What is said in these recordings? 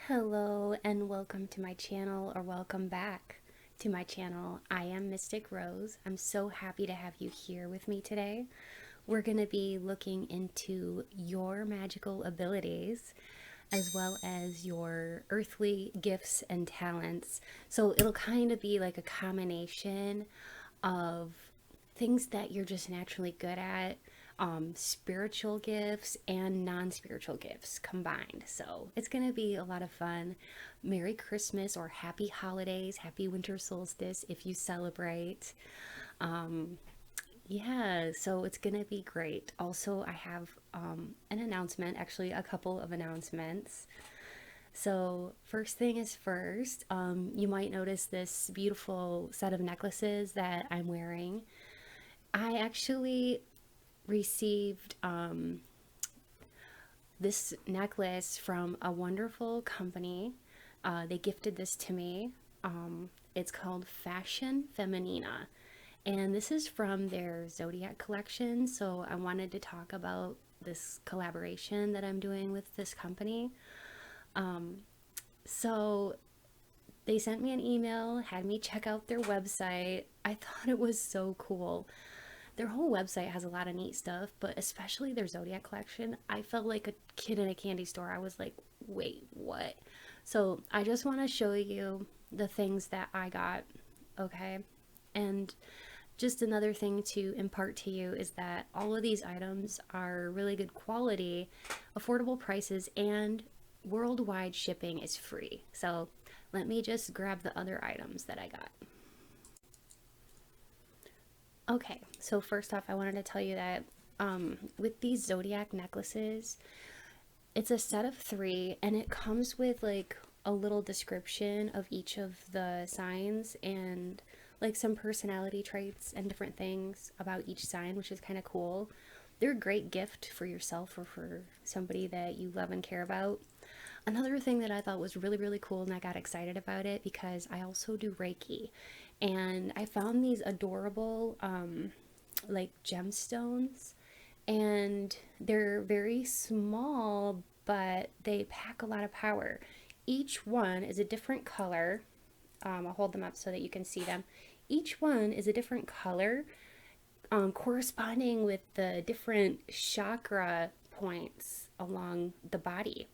Hello and welcome to my channel, or welcome back to my channel. I am Mystic Rose. I'm so happy to have you here with me today. We're going to be looking into your magical abilities as well as your earthly gifts and talents. So it'll kind of be like a combination of things that you're just naturally good at, spiritual gifts and non-spiritual gifts combined. So it's going to be a lot of fun. Merry Christmas or happy holidays, happy winter solstice if you celebrate. Um, yeah, so it's going to be great. Also, I have an announcement, actually a couple of announcements. So first thing is first, you might notice this beautiful set of necklaces that I'm wearing. I actually received this necklace from a wonderful company. They gifted this to me. It's called Fashion Feminina, and this is from their Zodiac collection. So I wanted to talk about this collaboration that I'm doing with this company. So they sent me an email, had me check out their website. I thought it was so cool. Their whole website has a lot of neat stuff, but especially their Zodiac collection. I felt like a kid in a candy store. I was like, wait, what? So I just want to show you the things that I got, okay? And just another thing to impart to you is that all of these items are really good quality, affordable prices, and worldwide shipping is free. So let me just grab the other items that I got. Okay, so first off, I wanted to tell you that with these Zodiac necklaces, it's a set of three, and it comes with like a little description of each of the signs and like some personality traits and different things about each sign, which is kind of cool. They're a great gift for yourself or for somebody that you love and care about. Another thing that I thought was really, really cool, and I got excited about it because I also do Reiki. And I found these adorable, like gemstones, and they're very small, but they pack a lot of power. Each one is a different color. I'll hold them up so that you can see them. Each one is a different color, corresponding with the different chakra points along the body.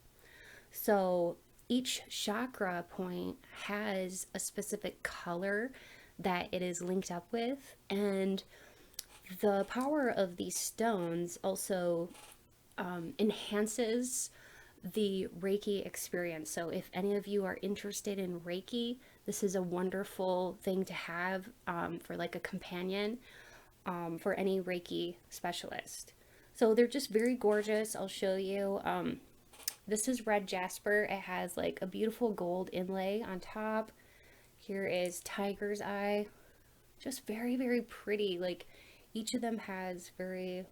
So each chakra point has a specific color that it is linked up with, and the power of these stones also enhances the Reiki experience. So if any of you are interested in Reiki, this is a wonderful thing to have for like a companion for any Reiki specialist. So they're just very gorgeous. I'll show you. This is red jasper. It has like a beautiful gold inlay on top. Here is tiger's eye. Just very, very pretty. Like each of them has very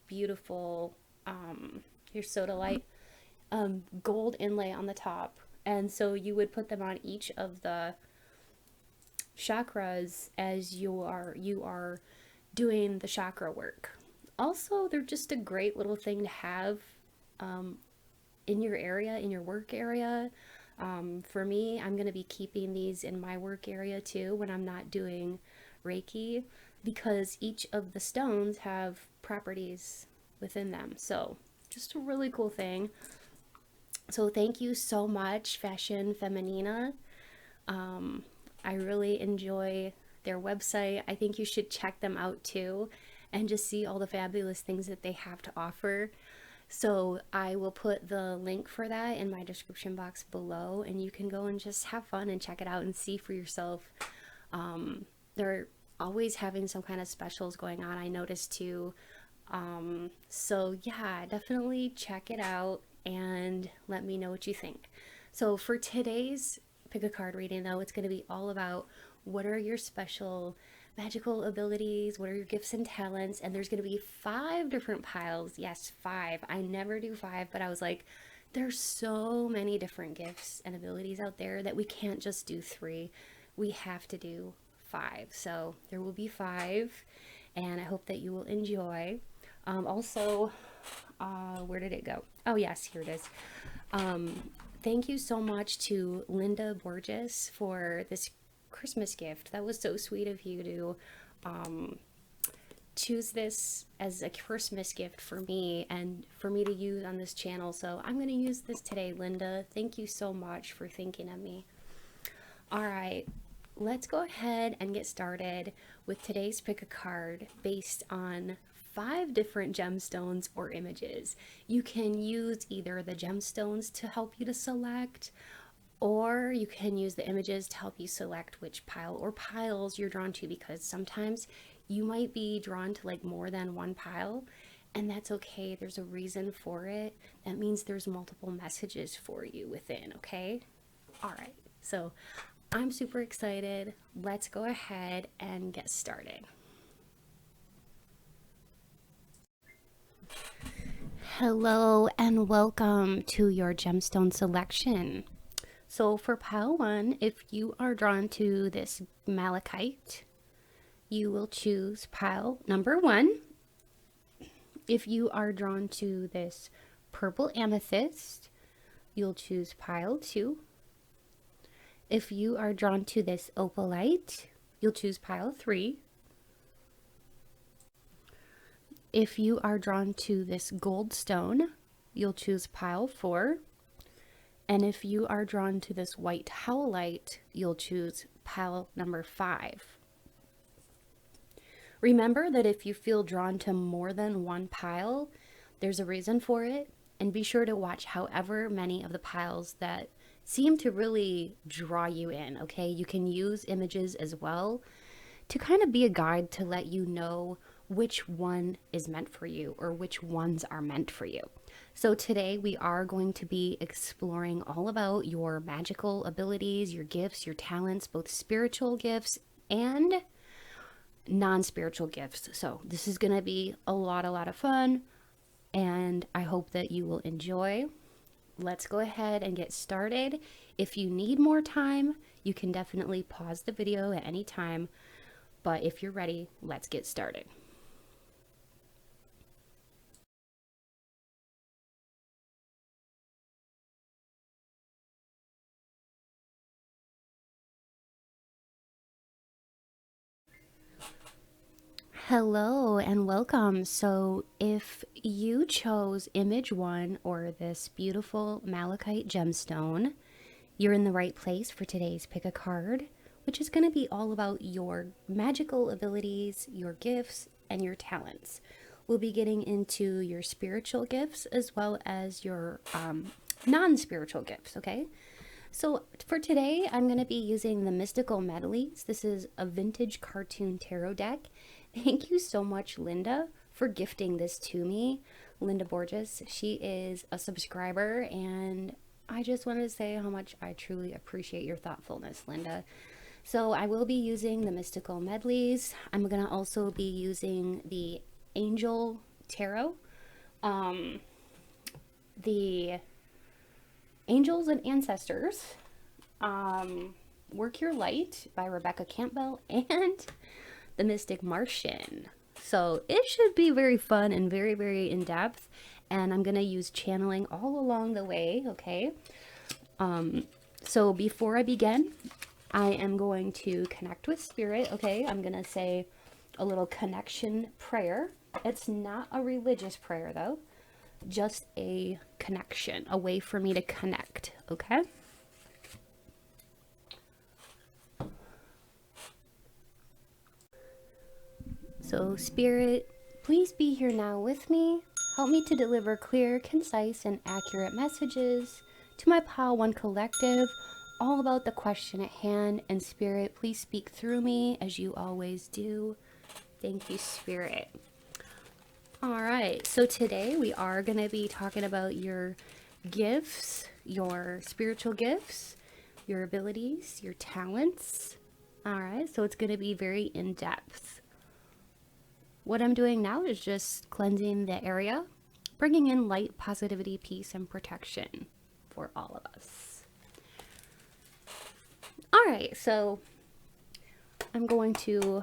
beautiful, here's sodalite, gold inlay on the top. And so you would put them on each of the chakras as you are doing the chakra work. Also, they're just a great little thing to have in your area, in your work area. For me, I'm going to be keeping these in my work area too when I'm not doing Reiki, because each of the stones have properties within them. So just a really cool thing. So thank you so much, Fashion Feminina. I really enjoy their website. I think you should check them out too and just see all the fabulous things that they have to offer. So I will put the link for that in my description box below, and you can go and just have fun and check it out and see for yourself. They're always having some kind of specials going on, I noticed too. So yeah, definitely check it out and let me know what you think. So for today's pick a card reading though, it's going to be all about what are your special magical abilities, what are your gifts and talents, and there's going to be 5 different piles. Yes, 5. I never do 5, but I was like, there's so many different gifts and abilities out there that we can't just do 3. We have to do 5. So there will be 5, and I hope that you will enjoy. Also, where did it go? Oh yes, here it is. thank you so much to Linda Borges for this Christmas gift. That was so sweet of you to choose this as a Christmas gift for me and for me to use on this channel. So I'm going to use this today, Linda. Thank you so much for thinking of me. All right, let's go ahead and get started with today's pick a card based on 5 different gemstones or images. You can use either the gemstones to help you to select, or you can use the images to help you select which pile or piles you're drawn to, because sometimes you might be drawn to like more than one pile, and that's okay. There's a reason for it. That means there's multiple messages for you within, okay? All right, so I'm super excited. Let's go ahead and get started. Hello and welcome to your gemstone selection. So for pile 1, if you are drawn to this malachite, you will choose pile number 1. If you are drawn to this purple amethyst, you'll choose pile 2. If you are drawn to this opalite, you'll choose pile 3. If you are drawn to this goldstone, you'll choose pile 4. And if you are drawn to this white howlite, you'll choose pile number 5. Remember that if you feel drawn to more than one pile, there's a reason for it. And be sure to watch however many of the piles that seem to really draw you in, okay? You can use images as well to kind of be a guide to let you know which one is meant for you or which ones are meant for you. So today we are going to be exploring all about your magical abilities, your gifts, your talents, both spiritual gifts and non-spiritual gifts. So this is going to be a lot of fun, and I hope that you will enjoy. Let's go ahead and get started. If you need more time, you can definitely pause the video at any time, but if you're ready, let's get started. Hello and welcome. So if you chose image 1 or this beautiful malachite gemstone, you're in the right place for today's pick a card, which is going to be all about your magical abilities, your gifts, and your talents. We'll be getting into your spiritual gifts as well as your non-spiritual gifts, okay? So for today, I'm going to be using the Mystical Medleys. This is a vintage cartoon tarot deck. Thank you so much, Linda, for gifting this to me. Linda Borges, she is a subscriber, and I just wanted to say how much I truly appreciate your thoughtfulness, Linda. So I will be using the Mystical Medleys. I'm going to also be using the Angel Tarot, the Angels and Ancestors, Work Your Light by Rebecca Campbell, and the Mystic Martian. So it should be very fun and very in-depth, and I'm going to use channeling all along the way, okay? So before I begin, I am going to connect with Spirit, okay? I'm going to say a little connection prayer. It's not a religious prayer, though. Just a connection, a way for me to connect, okay? So Spirit, please be here now with me. Help me to deliver clear, concise, and accurate messages to my Pile 1 collective, all about the question at hand. And Spirit, please speak through me as you always do. Thank you, Spirit. All right, so today we are going to be talking about your gifts, your spiritual gifts, your abilities, your talents. All right, so it's going to be very in-depth. What I'm doing now is just cleansing the area, bringing in light, positivity, peace, and protection for all of us. All right, so I'm going to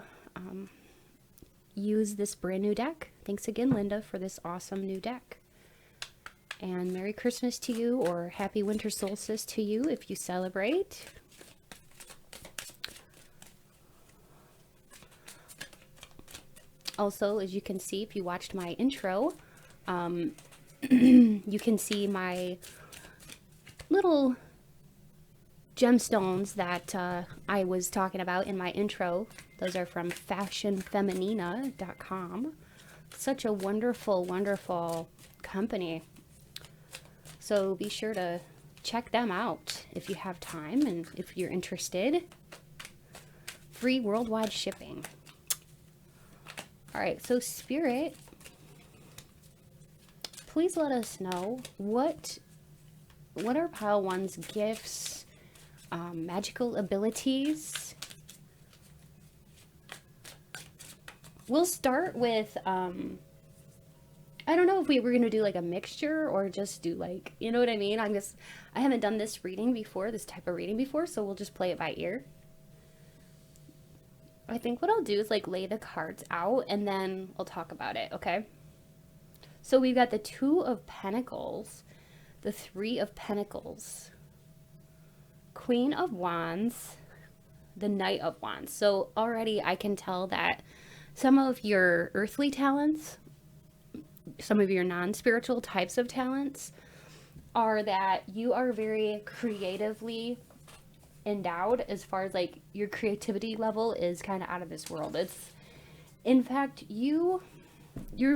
use this brand new deck. Thanks again, Linda, for this awesome new deck. And Merry Christmas to you, or Happy Winter Solstice to you if you celebrate. Also, as you can see, if you watched my intro, you can see my little gemstones that I was talking about in my intro. Those are from fashionfeminina.com. Such a wonderful, wonderful company. So be sure to check them out if you have time and if you're interested. Free worldwide shipping. All right, so Spirit, please let us know what are Pile One's gifts, magical abilities. We'll start with, I don't know if we were going to do like a mixture or just do like, you know what I mean? I haven't done this reading before, this type of reading before, so we'll just play it by ear. I think what I'll do is like lay the cards out and then I'll talk about it, okay? So we've got the Two of Pentacles, the Three of Pentacles, Queen of Wands, the Knight of Wands. So already I can tell that some of your earthly talents, some of your non-spiritual types of talents are that you are very creatively endowed, as far as like your creativity level is kind of out of this world. It's, in fact, you're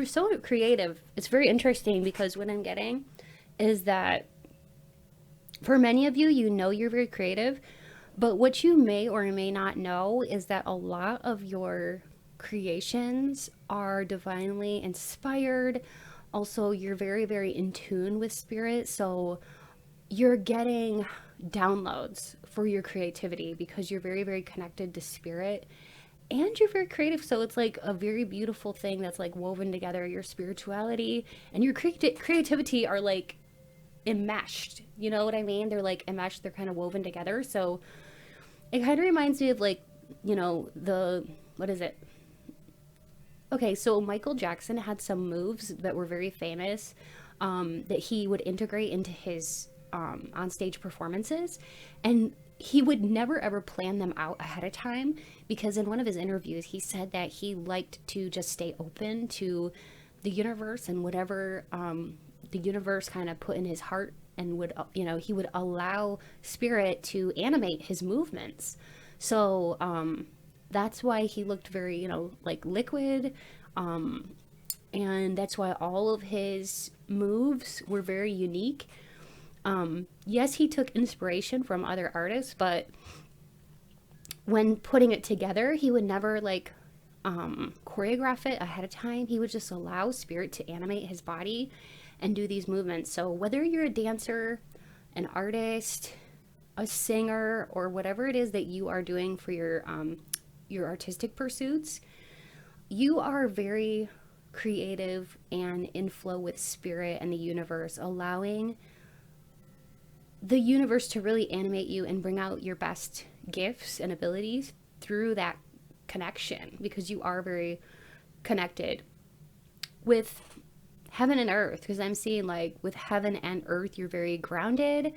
so creative. It's very interesting because what I'm getting is that for many of you, you know you're very creative, but what you may or may not know is that a lot of your creations are divinely inspired. Also, you're very, very in tune with spirit, so you're getting downloads for your creativity because you're very, very connected to spirit and you're very creative. So it's like a very beautiful thing that's like woven together. Your spirituality and your creativity are like enmeshed, you know what I mean? They're like enmeshed, they're kind of woven together. So it kind of reminds me of like, you know, what is it? Okay, so Michael Jackson had some moves that were very famous that he would integrate into his on-stage performances, and he would never ever plan them out ahead of time, because in one of his interviews he said that he liked to just stay open to the universe and whatever the universe kind of put in his heart, and would, you know, he would allow spirit to animate his movements. So that's why he looked very, you know, like liquid, and that's why all of his moves were very unique. Yes, he took inspiration from other artists, but when putting it together, he would never like choreograph it ahead of time. He would just allow spirit to animate his body and do these movements. So whether you're a dancer, an artist, a singer, or whatever it is that you are doing for your artistic pursuits, you are very creative and in flow with spirit and the universe, allowing the universe to really animate you and bring out your best gifts and abilities through that connection, because you are very connected with heaven and earth. Because I'm seeing like with heaven and earth, you're very grounded,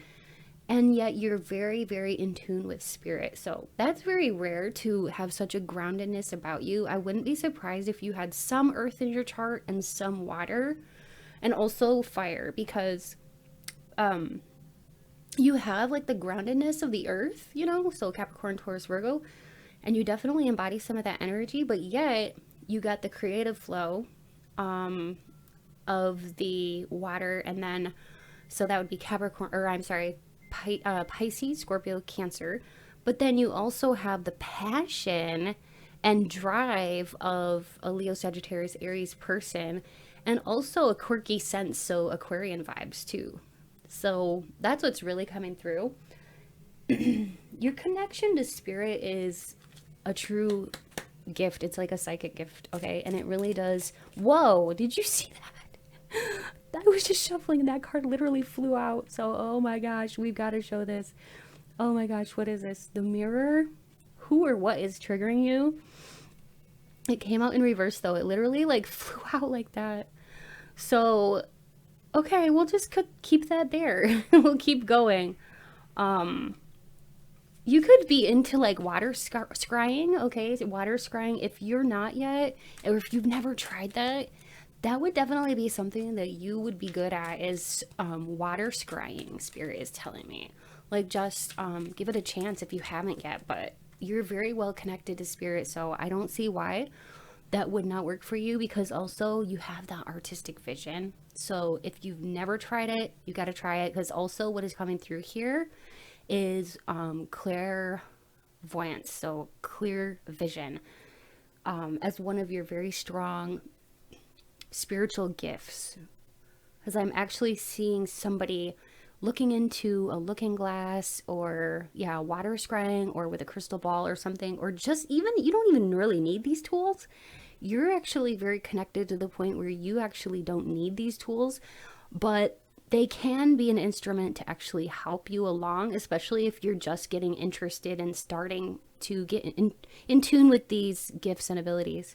and yet you're very, very in tune with spirit. So that's very rare to have such a groundedness about you. I wouldn't be surprised if you had some earth in your chart and some water, and also fire, because you have like the groundedness of the earth, you know, so Capricorn, Taurus, Virgo, and you definitely embody some of that energy, but yet you got the creative flow of the water. And then, so that would be Capricorn, or I'm sorry, Pisces, Scorpio, Cancer. But then you also have the passion and drive of a Leo, Sagittarius, Aries person, and also a quirky sense, so Aquarian vibes too. So that's what's really coming through. Your connection to spirit is a true gift. It's like a psychic gift, okay? And it really does. Whoa, did you see that? I was just shuffling and that card literally flew out. So, oh my gosh, we've got to show this. Oh my gosh, what is this? The Mirror? Who or what is triggering you? It came out in reverse though. It literally like flew out like that. So, Okay, we'll just keep that there. We'll keep going. You could be into like water scrying, okay? Water scrying, if you're not yet, or if you've never tried that, that would definitely be something that you would be good at, is water scrying, Spirit is telling me. Like, just give it a chance if you haven't yet, but you're very well connected to Spirit, so I don't see why that would not work for you, because also you have that artistic vision. So if you've never tried it, you got to try it, because also what is coming through here is clairvoyance, so clear vision, as one of your very strong spiritual gifts. Because I'm actually seeing somebody looking into a looking glass, or yeah, water scrying, or with a crystal ball or something, or just even, you don't even really need these tools. You're actually very connected to the point where you actually don't need these tools, but they can be an instrument to actually help you along, especially if you're just getting interested and starting to get in tune with these gifts and abilities.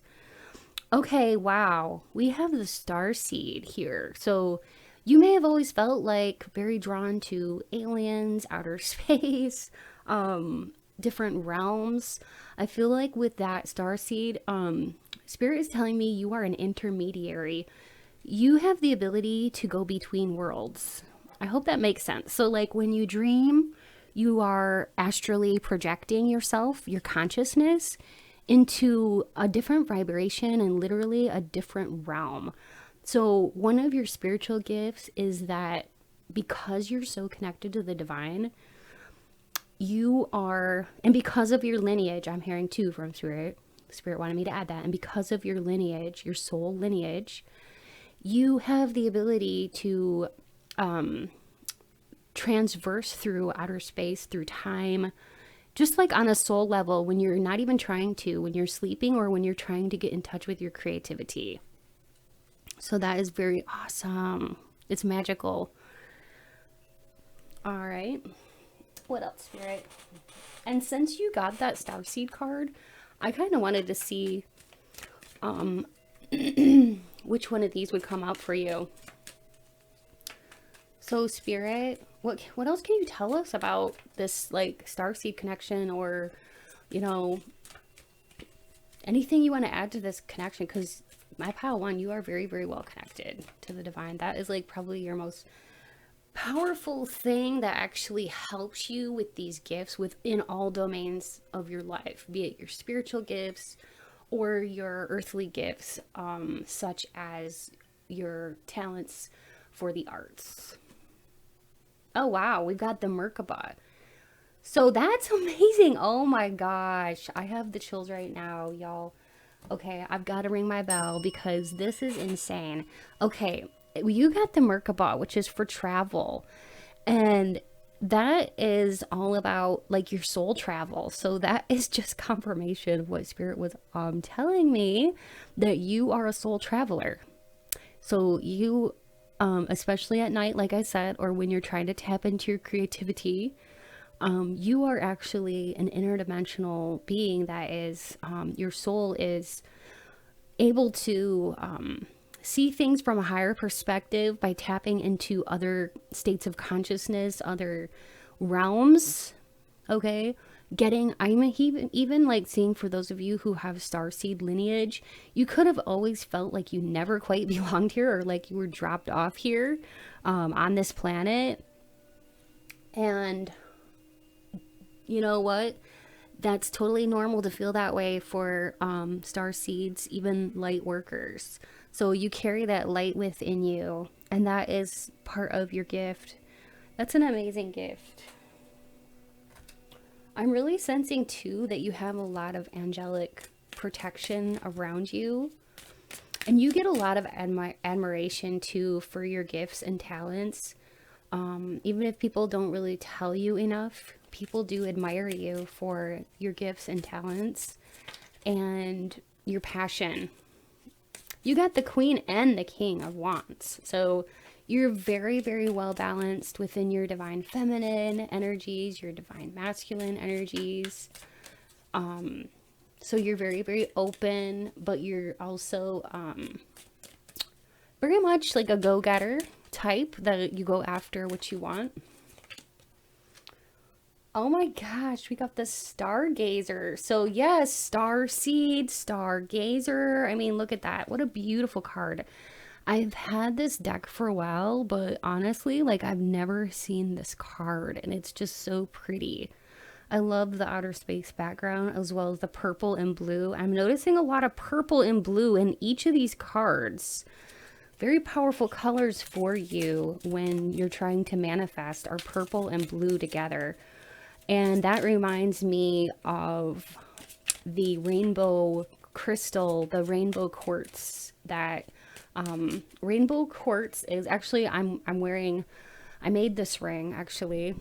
Okay, wow. We have the star seed here. So you may have always felt like very drawn to aliens, outer space, different realms. I feel like with that star seed, Spirit is telling me you are an intermediary. You have the ability to go between worlds. I hope that makes sense. So like when you dream, you are astrally projecting yourself, your consciousness, into a different vibration and literally a different realm. So one of your spiritual gifts is that because you're so connected to the divine, you are, and because of your lineage, I'm hearing too from Spirit wanted me to add that, and because of your lineage, your soul lineage, you have the ability to transverse through outer space, through time, just like on a soul level, when you're not even trying to, when you're sleeping, or when you're trying to get in touch with your creativity. So that is very awesome. It's magical. All right. What else, Spirit? And since you got that Starseed card, I kind of wanted to see which one of these would come out for you. So Spirit, what else can you tell us about this like starseed connection, or you know, anything you want to add to this connection? Because my pile one, you are very, very well connected to the divine. That is like probably your most powerful thing that actually helps you with these gifts within all domains of your life, be it your spiritual gifts or your earthly gifts, such as your talents for the arts. Oh wow, we've got the Merkaba. So that's amazing. Oh my gosh, I have the chills right now, y'all. Okay, I've got to ring my bell because this is insane. Okay, you got the Merkaba, which is for travel, and that is all about like your soul travel. So that is just confirmation of what Spirit was telling me, that you are a soul traveler. So you, especially at night, like I said, or when you're trying to tap into your creativity, you are actually an interdimensional being that is, your soul is able to see things from a higher perspective by tapping into other states of consciousness, other realms. Okay. I'm even like seeing, for those of you who have starseed lineage, you could have always felt like you never quite belonged here, or like you were dropped off here on this planet. And you know what? That's totally normal to feel that way for star seeds, even light workers. So you carry that light within you, and that is part of your gift. That's an amazing gift. I'm really sensing too that you have a lot of angelic protection around you, and you get a lot of admiration too for your gifts and talents. Even if people don't really tell you enough, people do admire you for your gifts and talents and your passion. You got the Queen and the King of Wands. So you're very, very well balanced within your divine feminine energies, your divine masculine energies. So you're very, very open, but you're also very much like a go-getter. type that you go after what you want. Oh my gosh, we got the Stargazer. So yes, Star Seed, Stargazer. I mean, look at that. What a beautiful card. I've had this deck for a while, but honestly, like I've never seen this card and it's just so pretty. I love the outer space background as well as the purple and blue. I'm noticing a lot of purple and blue in each of these cards. Very powerful colors for you when you're trying to manifest are purple and blue together. And that reminds me of the rainbow crystal, the rainbow quartz that rainbow quartz is actually I'm wearing. I made this ring actually,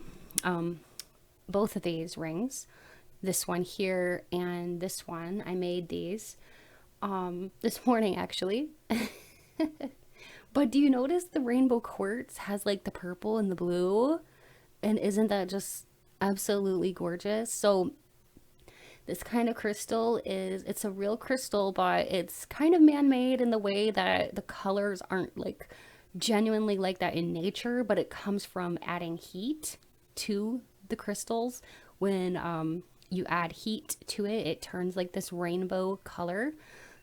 both of these rings, this one here and this one. I made these this morning actually. But do you notice the rainbow quartz has like the purple and the blue? And isn't that just absolutely gorgeous? So this kind of crystal it's a real crystal, but it's kind of man-made in the way that the colors aren't like genuinely like that in nature, but it comes from adding heat to the crystals. When you add heat to it, it turns like this rainbow color.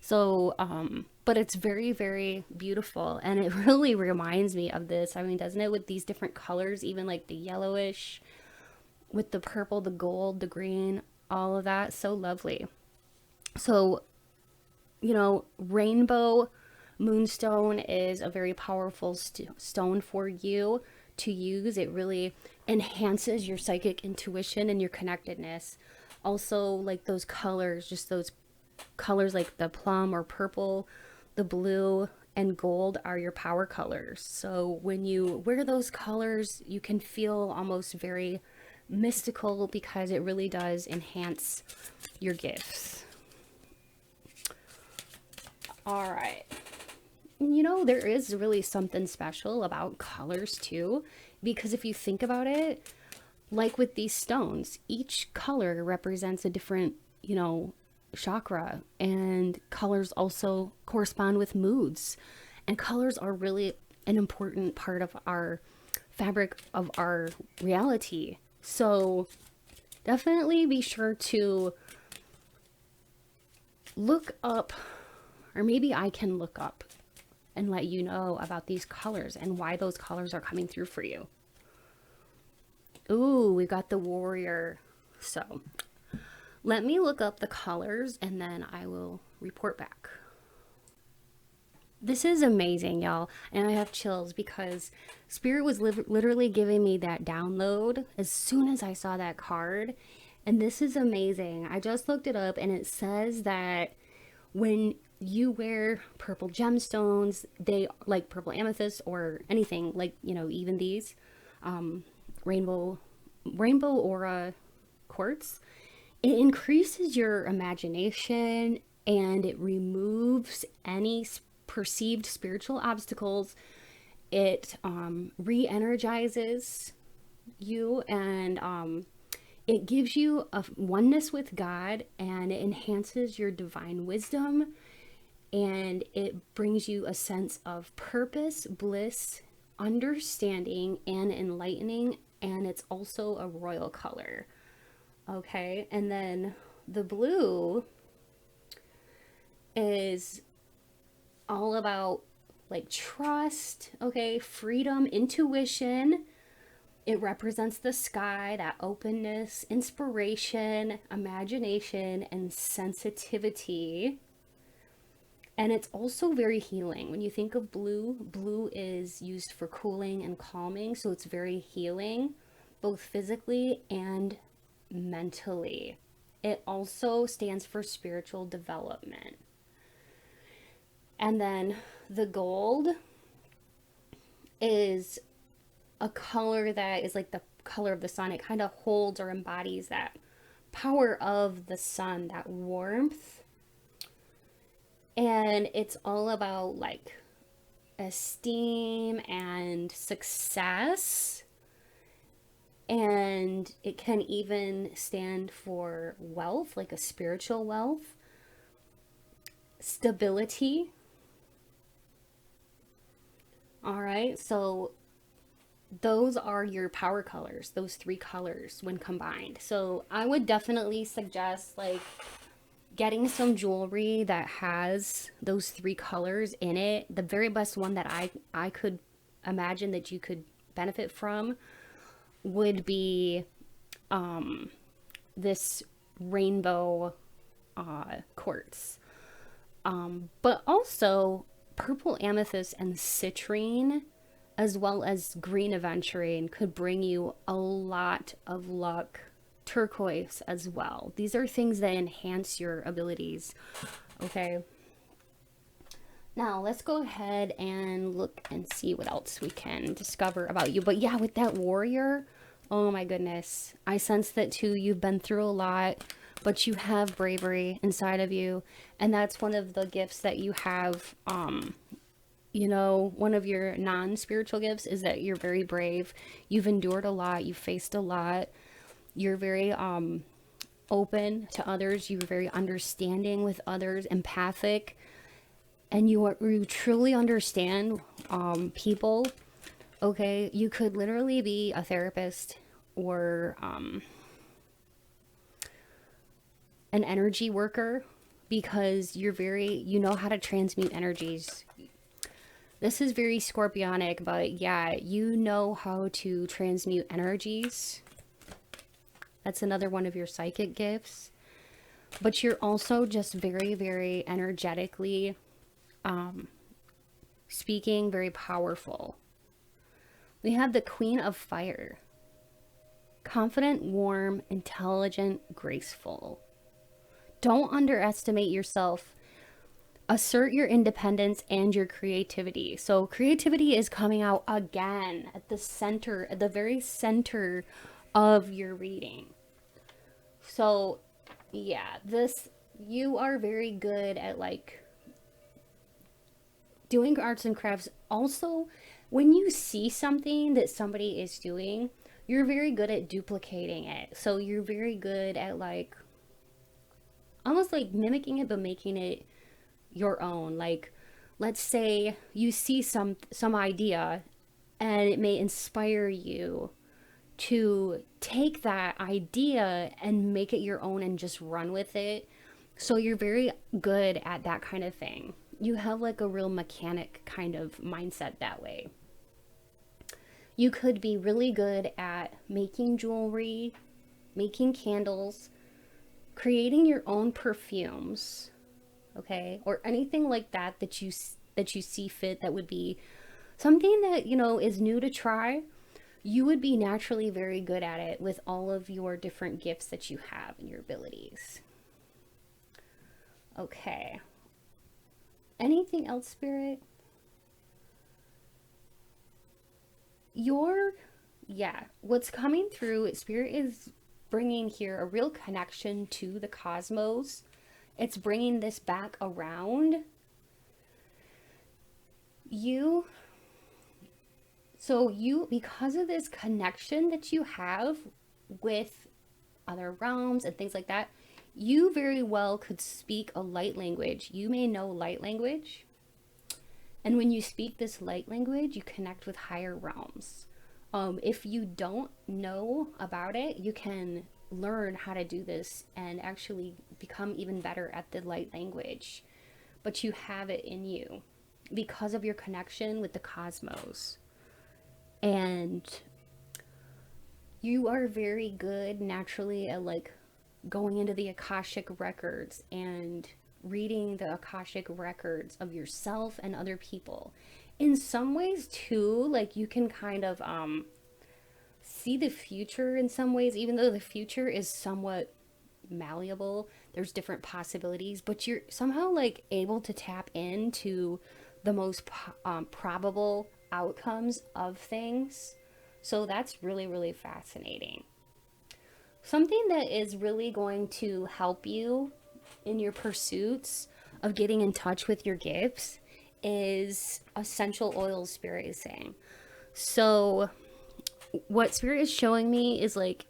So, but it's very, very beautiful. And it really reminds me of this. I mean, doesn't it, with these different colors, even like the yellowish with the purple, the gold, the green, all of that. So lovely. So, you know, rainbow moonstone is a very powerful stone for you to use. It really enhances your psychic intuition and your connectedness. Also, like those colors, just those colors like the plum or purple, the blue and gold are your power colors. So when you wear those colors, you can feel almost very mystical because it really does enhance your gifts. All right. You know, there is really something special about colors too, because if you think about it, like with these stones, each color represents a different, you know, chakra, and colors also correspond with moods, and colors are really an important part of our fabric of our reality. So definitely be sure to look up, or maybe I can look up and let you know about these colors and why those colors are coming through for you. Ooh, we got the warrior. So let me look up the colors and then I will report back. This is amazing, y'all. And I have chills because Spirit was literally giving me that download as soon as I saw that card. And this is amazing. I just looked it up and it says that when you wear purple gemstones, they like purple amethyst or anything like, you know, even these rainbow aura quartz, it increases your imagination and it removes any perceived spiritual obstacles. It re-energizes you, and it gives you a oneness with God, and it enhances your divine wisdom, and it brings you a sense of purpose, bliss, understanding, and enlightening. And it's also a royal color. Okay, and then the blue is all about like trust, okay, freedom, intuition. It represents the sky, that openness, inspiration, imagination, and sensitivity. And it's also very healing. When you think of blue, blue is used for cooling and calming, so it's very healing, both physically and mentally. It also stands for spiritual development. And then the gold is a color that is like the color of the sun. It kind of holds or embodies that power of the sun, that warmth. And it's all about like esteem and success. And it can even stand for wealth, like a spiritual wealth, stability. All right, so those are your power colors, those three colors when combined. So I would definitely suggest like getting some jewelry that has those three colors in it. The very best one that I could imagine that you could benefit from would be this rainbow quartz. But also purple amethyst and citrine, as well as green aventurine, could bring you a lot of luck. Turquoise as well. These are things that enhance your abilities. Okay. Now let's go ahead and look and see what else we can discover about you. But yeah, with that warrior, oh my goodness. I sense that too. You've been through a lot, but you have bravery inside of you. And that's one of the gifts that you have. You know, one of your non-spiritual gifts is that you're very brave. You've endured a lot. You've faced a lot. You're very open to others. You're very understanding with others, empathic, and you truly understand people. Okay, you could literally be a therapist or an energy worker, because you know how to transmute energies. This is very scorpionic, but yeah, you know how to transmute energies. That's another one of your psychic gifts. But you're also just very, very energetically speaking, very powerful. We have the Queen of Fire. Confident, warm, intelligent, graceful. Don't underestimate yourself. Assert your independence and your creativity. So creativity is coming out again at the center, at the very center of your reading. So yeah, you are very good at like doing arts and crafts. Also, when you see something that somebody is doing, you're very good at duplicating it. So you're very good at like almost like mimicking it, but making it your own. Like, let's say you see some idea and it may inspire you to take that idea and make it your own and just run with it. So you're very good at that kind of thing. You have like a real mechanic kind of mindset that way. You could be really good at making jewelry, making candles, creating your own perfumes, okay? Or anything like that that you see fit, that would be something that, you know, is new to try. You would be naturally very good at it with all of your different gifts that you have and your abilities. Okay. Anything else, Spirit? What's coming through, Spirit is bringing here a real connection to the cosmos. It's bringing this back around. Because of this connection that you have with other realms and things like that, you very well could speak a light language. You may know light language. And when you speak this light language, you connect with higher realms. If you don't know about it, you can learn how to do this and actually become even better at the light language. But you have it in you because of your connection with the cosmos. And you are very good naturally at like going into the Akashic records and reading the Akashic records of yourself and other people. In some ways too, like you can kind of see the future in some ways, even though the future is somewhat malleable. There's different possibilities, but you're somehow like able to tap into the most probable outcomes of things. So that's really, really fascinating. Something that is really going to help you in your pursuits of getting in touch with your gifts is essential oils, Spirit is saying. So what Spirit is showing me is like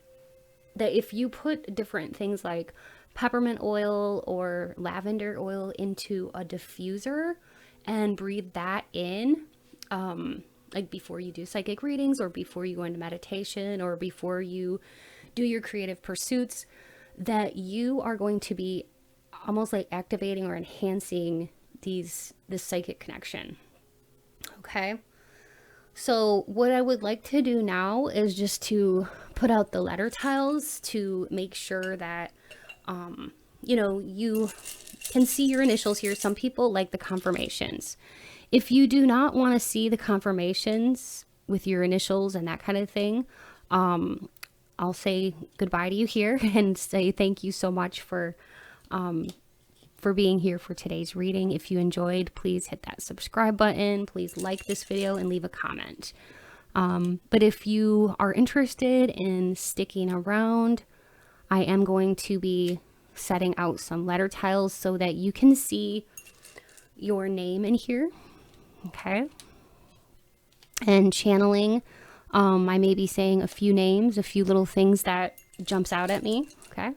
that if you put different things like peppermint oil or lavender oil into a diffuser and breathe that in, like before you do psychic readings, or before you go into meditation, or before you do your creative pursuits, that you are going to be almost like activating or enhancing this psychic connection. Okay. So what I would like to do now is just to put out the letter tiles to make sure that, you know, you can see your initials here. Some people like the confirmations. If you do not want to see the confirmations with your initials and that kind of thing, I'll say goodbye to you here and say thank you so much for being here for today's reading. If you enjoyed, please hit that subscribe button. Please like this video and leave a comment. But if you are interested in sticking around, I am going to be setting out some letter tiles so that you can see your name in here. Okay. And channeling, I may be saying a few names, a few little things that jumps out at me. Okay.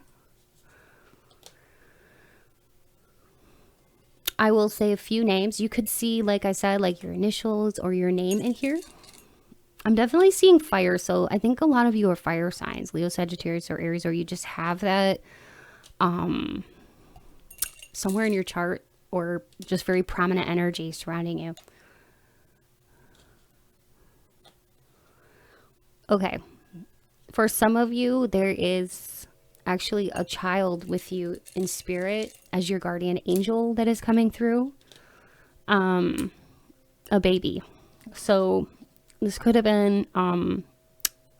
I will say a few names. You could see, like I said, like your initials or your name in here. I'm definitely seeing fire. So I think a lot of you are fire signs, Leo, Sagittarius, or Aries, or you just have that somewhere in your chart, or just very prominent energy surrounding you. Okay. For some of you, there is actually a child with you in spirit as your guardian angel that is coming through. A baby. So this could have been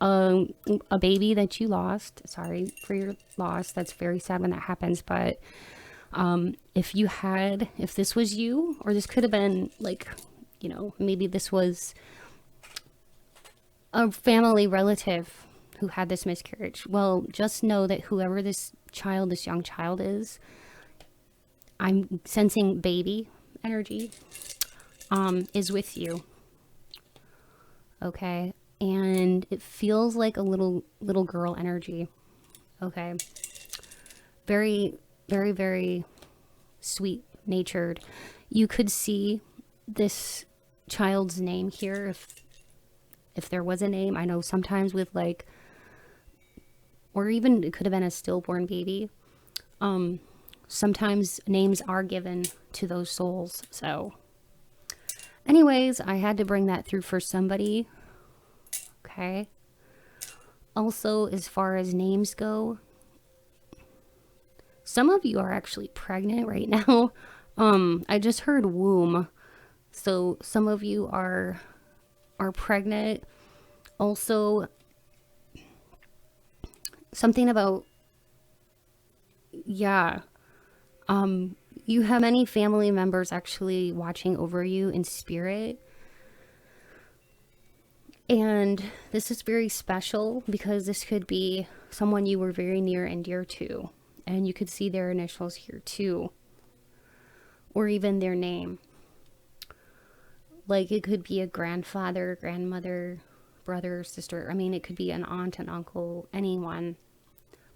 a baby that you lost. Sorry for your loss. That's very sad when that happens. But if this was you, or this could have been like, you know, maybe this was a family relative who had this miscarriage. Well, just know that whoever this young child is, I'm sensing baby energy, is with you. Okay. And it feels like a little girl energy. Okay. Very, very, very sweet natured. You could see this child's name here if there was a name. I know sometimes with like, or even it could have been a stillborn baby. Sometimes names are given to those souls. So anyways, I had to bring that through for somebody. Okay. Also, as far as names go, some of you are actually pregnant right now. I just heard womb. So some of you are pregnant. Also, something about, yeah, you have many family members actually watching over you in spirit. And this is very special because this could be someone you were very near and dear to. And you could see their initials here too. Or even their name. Like it could be a grandfather, grandmother, brother, sister. I mean, it could be an aunt, an uncle, anyone.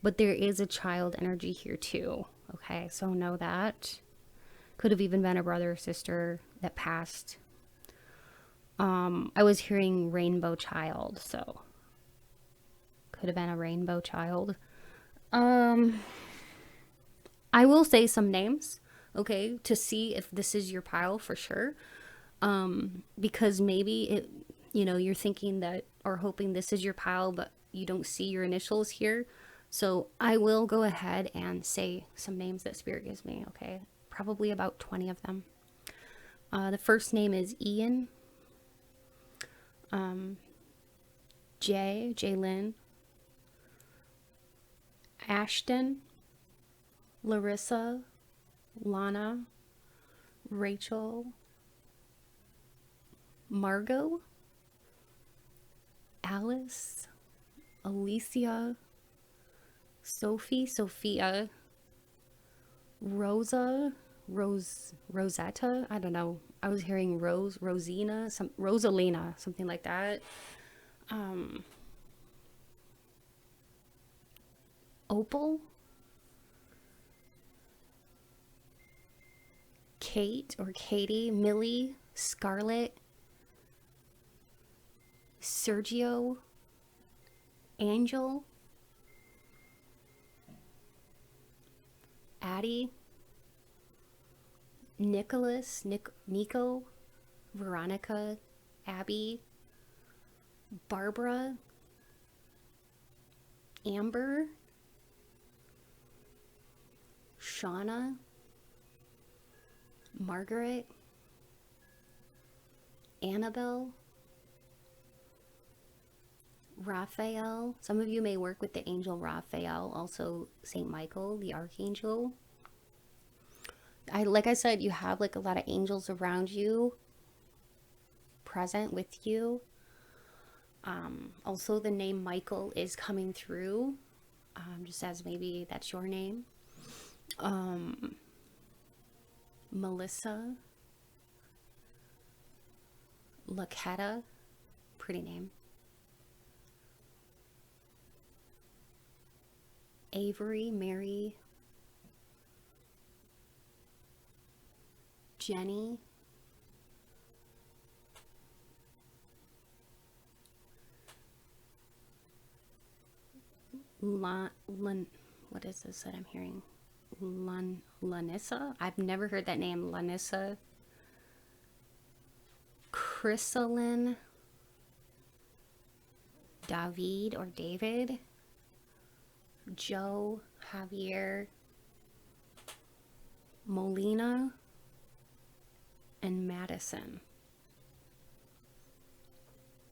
But there is a child energy here too. Okay, so know that. Could have even been a brother or sister that passed. I was hearing rainbow child, so could have been a rainbow child. I will say some names, okay, to see if this is your pile for sure. Because maybe you're thinking that or hoping this is your pile, but you don't see your initials here. So I will go ahead and say some names that Spirit gives me, okay? Probably about 20 of them. The first name is Ian. Jaylyn. Ashton. Larissa. Lana. Rachel. Margot. Alice. Alicia. Sophie, Sophia, Rosetta, I don't know. I was hearing Rosina, Rosalina, something like that. Opal, Kate or Katie, Millie, Scarlett, Sergio, Angel, Addie, Nicholas, Nico, Veronica, Abby, Barbara, Amber, Shauna, Margaret, Annabelle, Raphael. Some of you may work with the angel Raphael, also Saint Michael, the archangel. Like I said, you have like a lot of angels around you, present with you. Also, the name Michael is coming through, just as maybe that's your name. Melissa, Laketta, pretty name. Avery, Mary, Jenny, what is this that I'm hearing? Lanissa? I've never heard that name. Lanissa. Chrysalin. David or David. Joe, Javier, Molina, and Madison.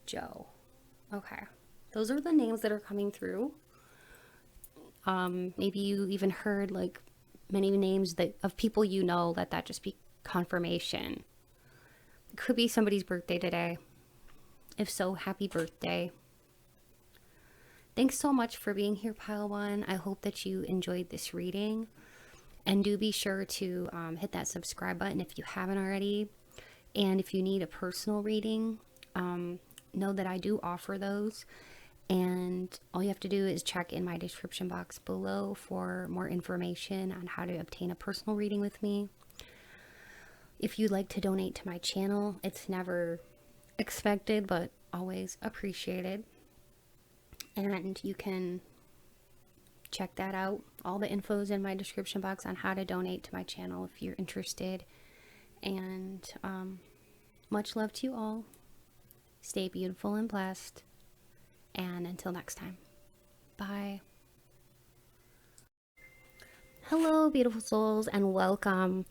Joe. Okay. Those are the names that are coming through. Maybe you even heard like many names that of people you know. Let that just be confirmation. It could be somebody's birthday today. If so, happy birthday. Thanks so much for being here, Pile One. I hope that you enjoyed this reading. And do be sure to hit that subscribe button if you haven't already. And if you need a personal reading, know that I do offer those. And all you have to do is check in my description box below for more information on how to obtain a personal reading with me. If you'd like to donate to my channel, it's never expected, but always appreciated. And you can check that out. All the info is in my description box on how to donate to my channel if you're interested. And much love to you all. Stay beautiful and blessed. And until next time, bye. Hello, beautiful souls, and welcome.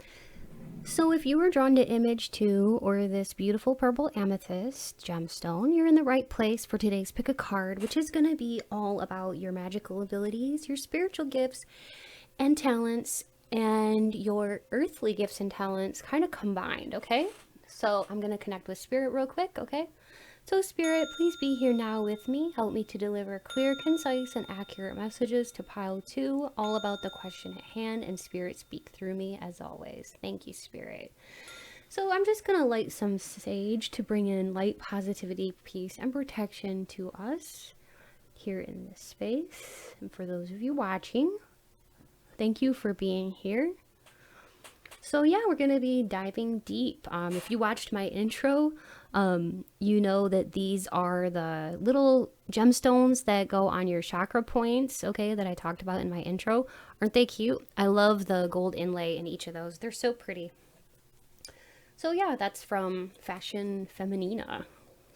So if you were drawn to image 2 or this beautiful purple amethyst gemstone, you're in the right place for today's pick a card, which is going to be all about your magical abilities, your spiritual gifts and talents, and your earthly gifts and talents kind of combined, okay? So I'm going to connect with Spirit real quick, okay? So Spirit, please be here now with me. Help me to deliver clear, concise, and accurate messages to Pile 2, all about the question at hand, and Spirit, speak through me as always. Thank you, Spirit. So I'm just going to light some sage to bring in light, positivity, peace, and protection to us here in this space. And for those of you watching, thank you for being here. So yeah, we're going to be diving deep. If you watched my intro, you know that these are the little gemstones that go on your chakra points, okay, that I talked about in my intro. Aren't they cute? I love the gold inlay in each of those. They're so pretty. So yeah, that's from Fashion Feminina.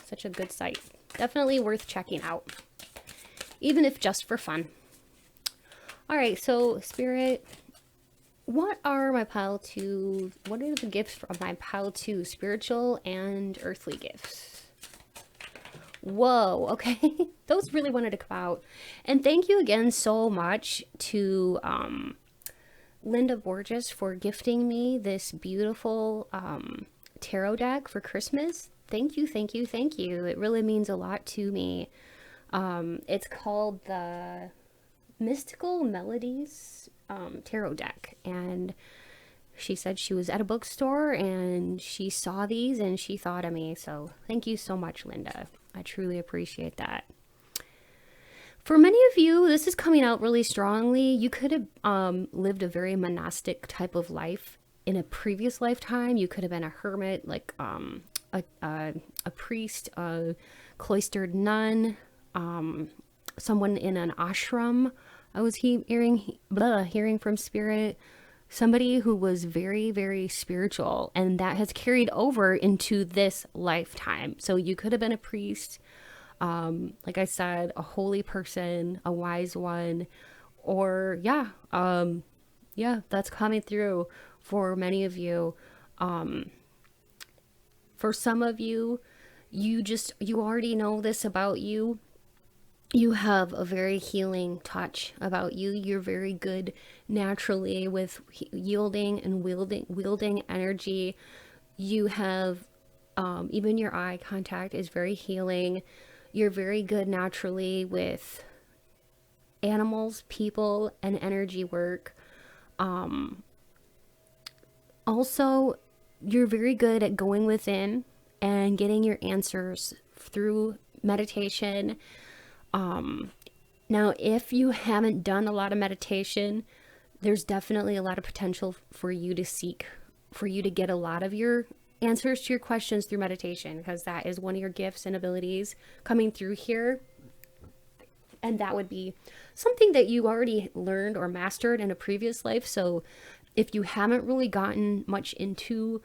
Such a good site. Definitely worth checking out, even if just for fun. All right, so Spirit, what are my Pile 2, what are the gifts of my Pile 2 spiritual and earthly gifts? Whoa, okay. Those really wanted to come out. And thank you again so much to Linda Borges for gifting me this beautiful tarot deck for Christmas. Thank you, thank you, thank you. It really means a lot to me. It's called the Mystical Melodies tarot deck, and she said she was at a bookstore and she saw these and she thought of me. So thank you so much, Linda. I truly appreciate that. For many of you, this is coming out really strongly. You could have lived a very monastic type of life in a previous lifetime. You could have been a hermit, like a priest, a cloistered nun, someone in an ashram. I was hearing from spirit, somebody who was very, very spiritual, and that has carried over into this lifetime. So you could have been a priest, like I said, a holy person, a wise one, or yeah, that's coming through for many of you. For some of you, you already know this about you. You have a very healing touch about you. You're very good naturally with yielding and wielding energy. You have, even your eye contact is very healing. You're very good naturally with animals, people, and energy work. Also, you're very good at going within and getting your answers through meditation. Now, if you haven't done a lot of meditation, there's definitely a lot of potential for you to get a lot of your answers to your questions through meditation, because that is one of your gifts and abilities coming through here. And that would be something that you already learned or mastered in a previous life. So if you haven't really gotten much into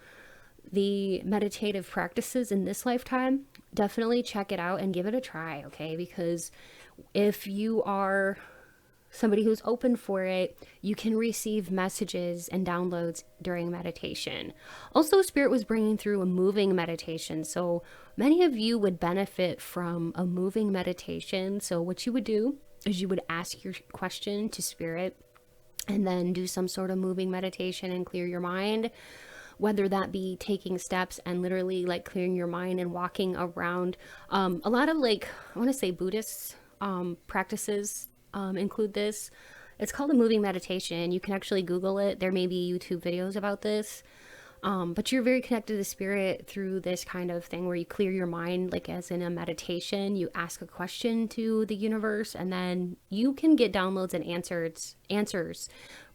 the meditative practices in this lifetime, definitely check it out and give it a try, okay? Because if you are somebody who's open for it, you can receive messages and downloads during meditation. Also, Spirit was bringing through a moving meditation. So many of you would benefit from a moving meditation. So what you would do is you would ask your question to Spirit and then do some sort of moving meditation and clear your mind, whether that be taking steps and literally like clearing your mind and walking around. A lot of I want to say Buddhist practices include this. It's called a moving meditation. You can actually Google it. There may be YouTube videos about this. But you're very connected to Spirit through this kind of thing where you clear your mind, like as in a meditation. You ask a question to the universe and then you can get downloads and answers.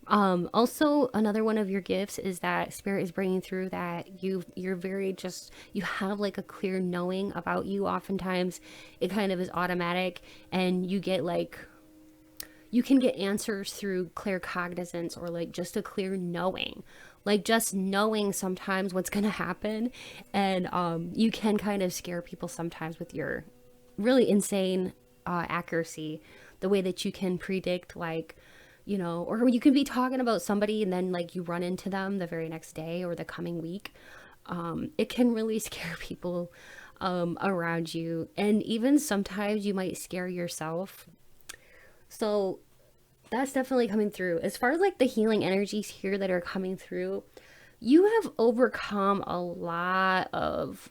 Also, another one of your gifts is that Spirit is bringing through that you have like a clear knowing about you. Oftentimes it kind of is automatic, and you can get answers through claircognizance, or like just a clear knowing, like just knowing sometimes what's going to happen. And you can kind of scare people sometimes with your really insane accuracy, the way that you can predict, like, you know, or you can be talking about somebody and then like you run into them the very next day or the coming week. It can really scare people around you, and even sometimes you might scare yourself. So that's definitely coming through. As far as like the healing energies here that are coming through, you have overcome a lot of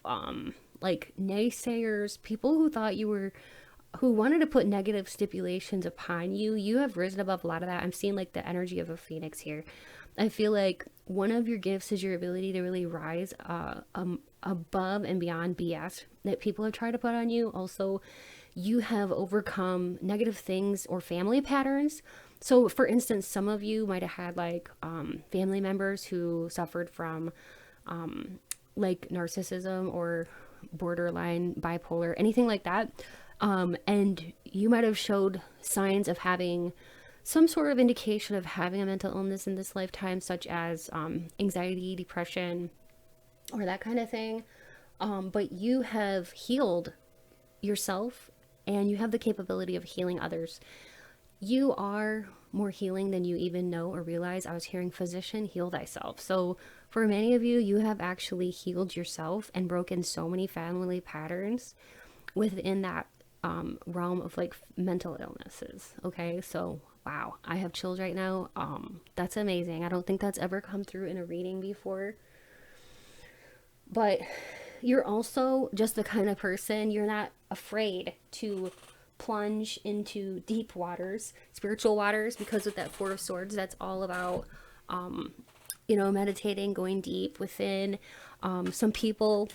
like naysayers, people who thought who wanted to put negative stipulations upon you. You have risen above a lot of that. I'm seeing like the energy of a phoenix here. I feel like one of your gifts is your ability to really rise above and beyond BS that people have tried to put on you. Also, you have overcome negative things or family patterns. So for instance, some of you might have had like family members who suffered from like narcissism or borderline bipolar, anything like that. And you might have showed signs of having some sort of indication of having a mental illness in this lifetime, such as anxiety, depression, or that kind of thing. But you have healed yourself, and you have the capability of healing others. You are more healing than you even know or realize. I was hearing physician, heal thyself. So for many of you, you have actually healed yourself and broken so many family patterns within that realm of like mental illnesses. Okay, so wow, I have chills right now. That's amazing. I don't think that's ever come through in a reading before. But you're also just the kind of person, you're not afraid to plunge into deep waters, spiritual waters, because with that Four of Swords, that's all about meditating, going deep within. Some people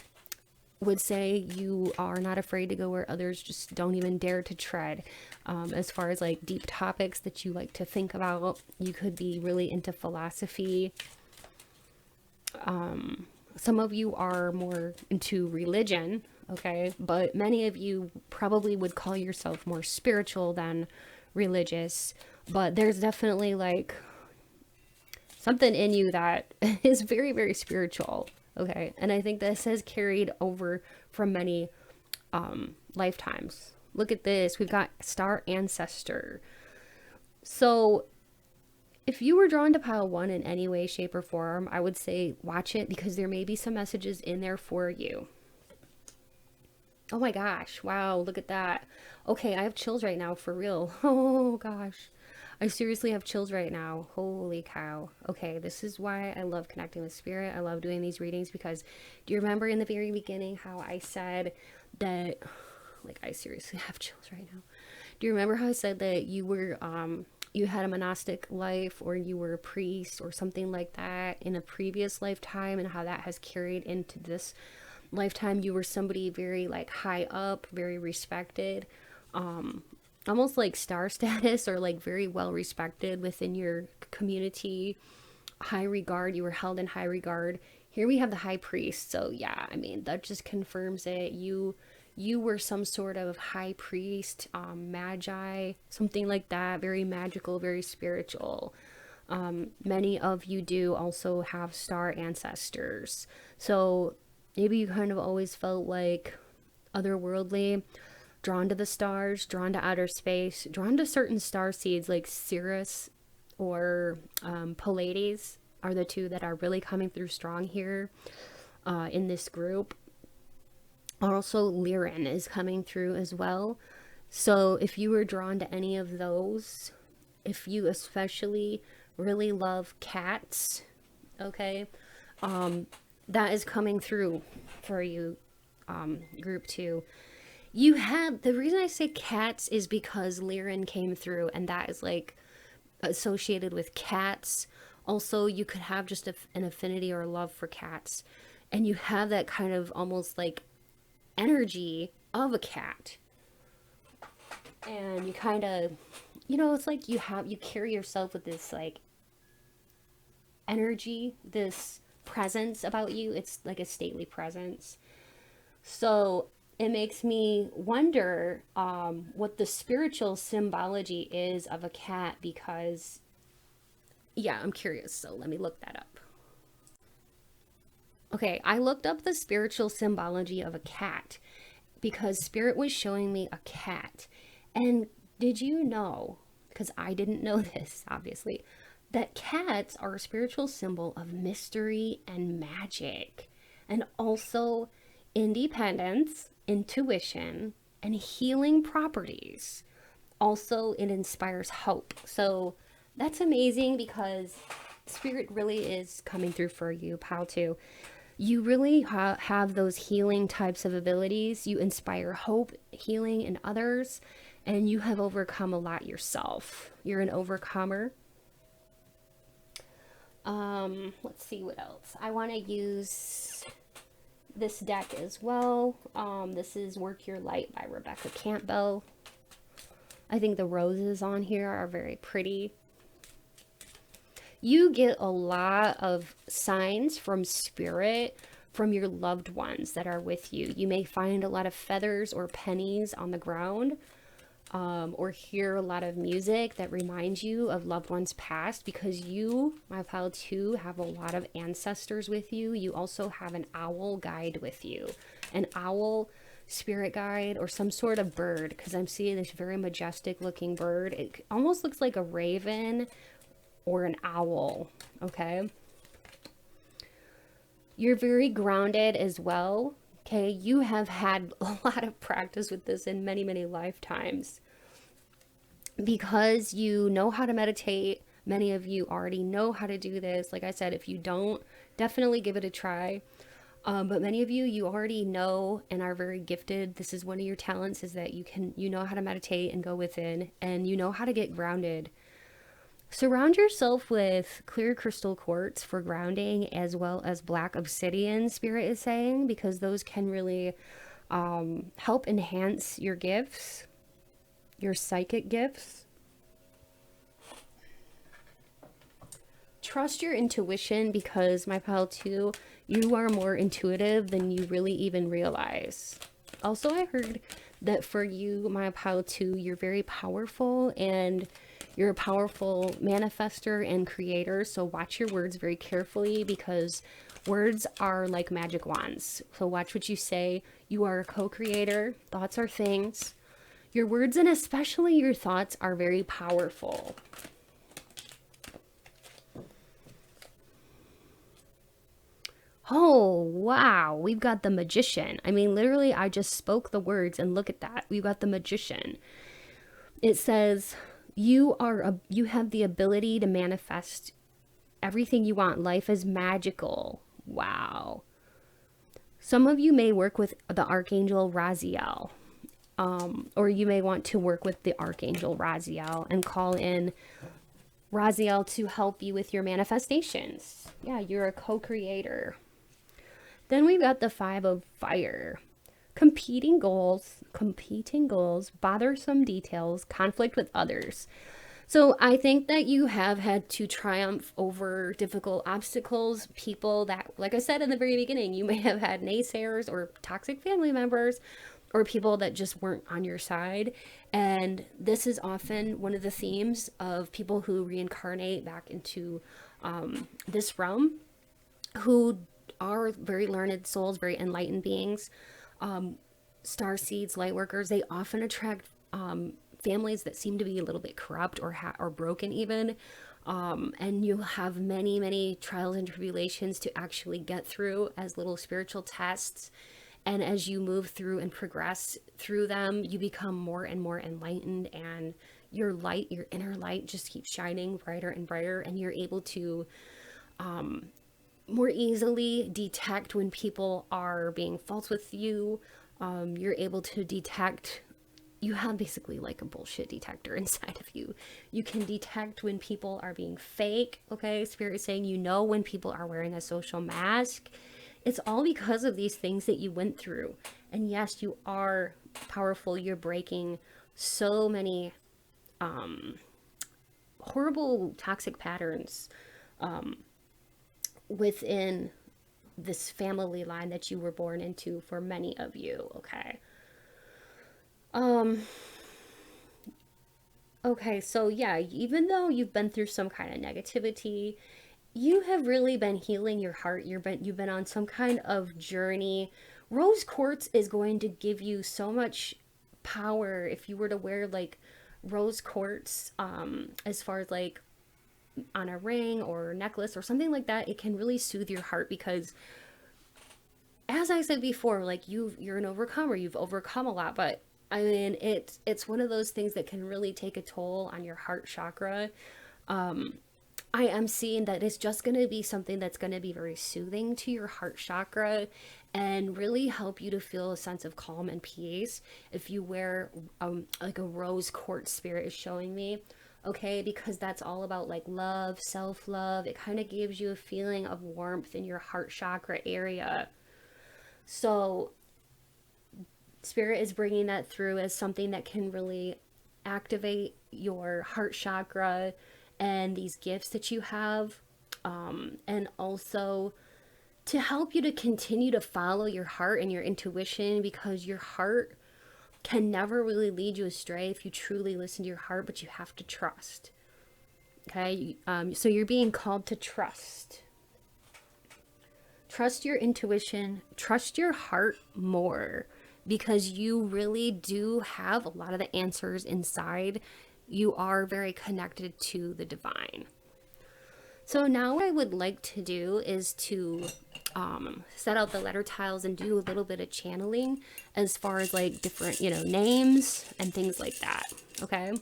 would say you are not afraid to go where others just don't even dare to tread. As far as like deep topics that you like to think about, you could be really into philosophy. Some of you are more into religion, okay? But many of you probably would call yourself more spiritual than religious. But there's definitely like something in you that is very, very spiritual, okay? And I think this has carried over from many lifetimes. Look at this. We've got star ancestor. So if you were drawn to pile one in any way, shape, or form, I would say watch it because there may be some messages in there for you. Oh my gosh. Wow. Look at that. Okay. I have chills right now for real. Oh gosh. I seriously have chills right now. Holy cow. Okay. This is why I love connecting with spirit. I love doing these readings because do you remember in the very beginning how I said that, like, I seriously have chills right now. Do you remember how I said that you were, you had a monastic life or you were a priest or something like that in a previous lifetime and how that has carried into this lifetime? You were somebody very like high up, very respected, almost like star status or like very well respected within your community, high regard. You were held in high regard. Here we have the high priest. So yeah, I mean, that just confirms it. You were some sort of high priest, magi, something like that, very magical, very spiritual. Many of you do also have star ancestors. So maybe you kind of always felt like otherworldly, drawn to the stars, drawn to outer space, drawn to certain star seeds like Sirius or Pleiades are the two that are really coming through strong here in this group. Also, Lyran is coming through as well. So if you were drawn to any of those, if you especially really love cats, okay, that is coming through for you, group 2. You have, the reason I say cats is because Lyran came through and that is like associated with cats. Also, you could have just an affinity or a love for cats. And you have that kind of almost like energy of a cat. And you kind of, you know, it's like you carry yourself with this like energy, this presence about you. It's like a stately presence. So it makes me wonder what the spiritual symbology is of a cat because, yeah, I'm curious. So let me look that up. Okay, I looked up the spiritual symbology of a cat because Spirit was showing me a cat. And did you know, because I didn't know this, obviously, that cats are a spiritual symbol of mystery and magic, and also independence, intuition, and healing properties. Also, it inspires hope. So that's amazing because Spirit really is coming through for you, pal, too. You really have those healing types of abilities. You inspire hope, healing in others, and you have overcome a lot yourself. You're an overcomer. Let's see what else. I want to use this deck as well. This is Work Your Light by Rebecca Campbell. I think the roses on here are very pretty. You get a lot of signs from spirit from your loved ones that are with you. You may find a lot of feathers or pennies on the ground, or hear a lot of music that reminds you of loved ones past because you, my pal, too, have a lot of ancestors with you. You also have an owl guide with you. An owl spirit guide or some sort of bird, because I'm seeing this very majestic looking bird. It almost looks like a raven or an owl, okay? You're very grounded as well, okay? You have had a lot of practice with this in many, many lifetimes. Because you know how to meditate, many of you already know how to do this. Like I said, if you don't, definitely give it a try. But many of you already know and are very gifted. This is one of your talents, is that you know how to meditate and go within, and you know how to get grounded. Surround yourself with clear crystal quartz for grounding, as well as black obsidian, Spirit is saying, because those can really help enhance your gifts, your psychic gifts. trust your intuition, because my pile 2, you are more intuitive than you really even realize. Also, I heard that for you, my pile 2, you're very powerful, and you're a powerful manifester and creator. So watch your words very carefully, because words are like magic wands. So watch what you say. You are a co-creator. Thoughts are things. Your words, and especially your thoughts, are very powerful. Oh, wow. We've got the Magician. I mean, literally, I just spoke the words, and look at that. We've got the Magician. It says, you have the ability to manifest everything you want. Life is magical. Wow. Some of you may work with the Archangel Raziel. Or you may want to work with the Archangel Raziel and call in Raziel to help you with your manifestations. Yeah, you're a co-creator. Then we've got the 5 of Fire. Competing goals, bothersome details, conflict with others. So I think that you have had to triumph over difficult obstacles, people that, like I said in the very beginning, you may have had naysayers or toxic family members, or people that just weren't on your side. And this is often one of the themes of people who reincarnate back into this realm, who are very learned souls, very enlightened beings, star seeds, light workers. They often attract families that seem to be a little bit corrupt or broken even. And you have many, many trials and tribulations to actually get through as little spiritual tests. And as you move through and progress through them, you become more and more enlightened, and your light, your inner light, just keeps shining brighter and brighter. And you're able to more easily detect when people are being false with you. You're able to detect, you have basically like a bullshit detector inside of you. You can detect when people are being fake. Okay, Spirit is saying, you know, when people are wearing a social mask. It's all because of these things that you went through. And yes, you are powerful. You're breaking so many horrible toxic patterns within this family line that you were born into, for many of you. Okay. Okay, so yeah, even though you've been through some kind of negativity, you have really been healing your heart. You've been on some kind of journey. Rose quartz is going to give you so much power. If you were to wear like rose quartz, as far as like on a ring or necklace or something like that, it can really soothe your heart, because as I said before, like you're an overcomer. You've overcome a lot, but I mean, it's one of those things that can really take a toll on your heart chakra. I am seeing that it's just going to be something that's going to be very soothing to your heart chakra and really help you to feel a sense of calm and peace if you wear like a rose quartz. Spirit is showing me, okay, because that's all about like love, self-love. It kind of gives you a feeling of warmth in your heart chakra area. So Spirit is bringing that through as something that can really activate your heart chakra and these gifts that you have, and also to help you to continue to follow your heart and your intuition, because your heart can never really lead you astray if you truly listen to your heart, but you have to trust. Okay, so you're being called to trust. Trust your intuition, trust your heart more, because you really do have a lot of the answers inside. You are very connected to the divine. So now what I would like to do is to set out the letter tiles and do a little bit of channeling as far as like different, names and things like that. Okay.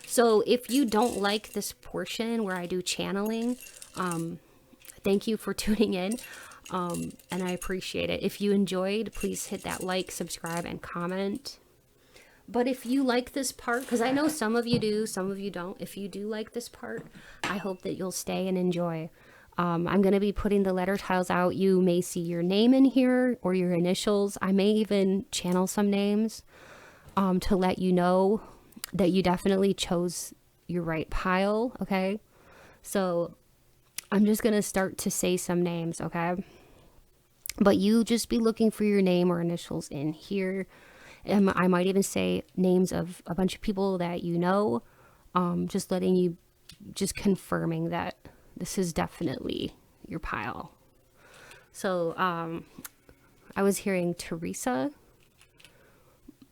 So if you don't like this portion where I do channeling, thank you for tuning in. And I appreciate it. If you enjoyed, please hit that like, subscribe, and comment. But if you like this part, because I know some of you do, some of you don't. If you do like this part, I hope that you'll stay and enjoy. I'm going to be putting the letter tiles out. You may see your name in here or your initials. I may even channel some names to let you know that you definitely chose your right pile, okay? So I'm just going to start to say some names, okay? But you just be looking for your name or initials in here. And I might even say names of a bunch of people that you know. Just letting you, just confirming that this is definitely your pile. So I was hearing Teresa,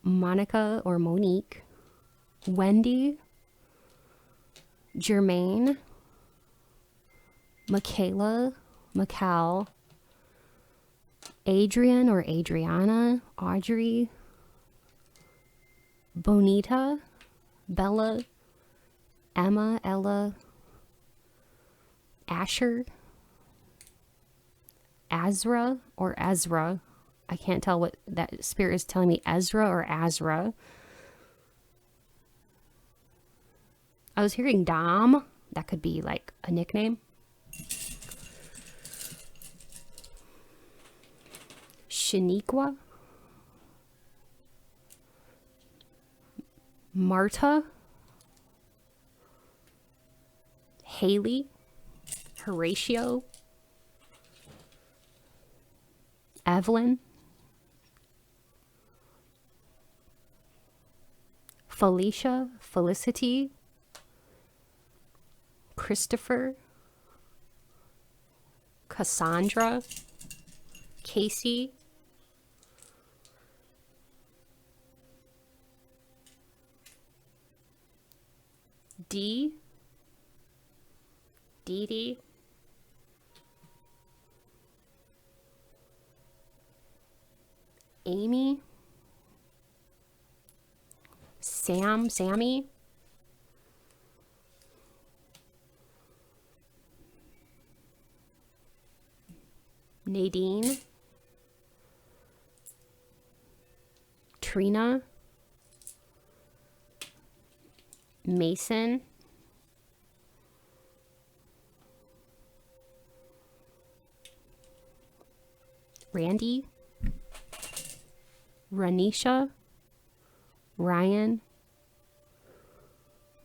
Monica or Monique, Wendy, Jermaine, Michaela, Mikal, Adrian or Adriana, Audrey, Bonita, Bella, Emma, Ella, Asher, Azra or Ezra. I can't tell what that spirit is telling me, Ezra or Azra. I was hearing Dom. That could be like a nickname. Shaniqua. Marta. Haley. Horatio. Evelyn. Felicia. Felicity. Christopher. Cassandra. Casey. Dee Dee, Amy, Sammy, Nadine, Trina, Mason, Randy, Ranisha, Ryan,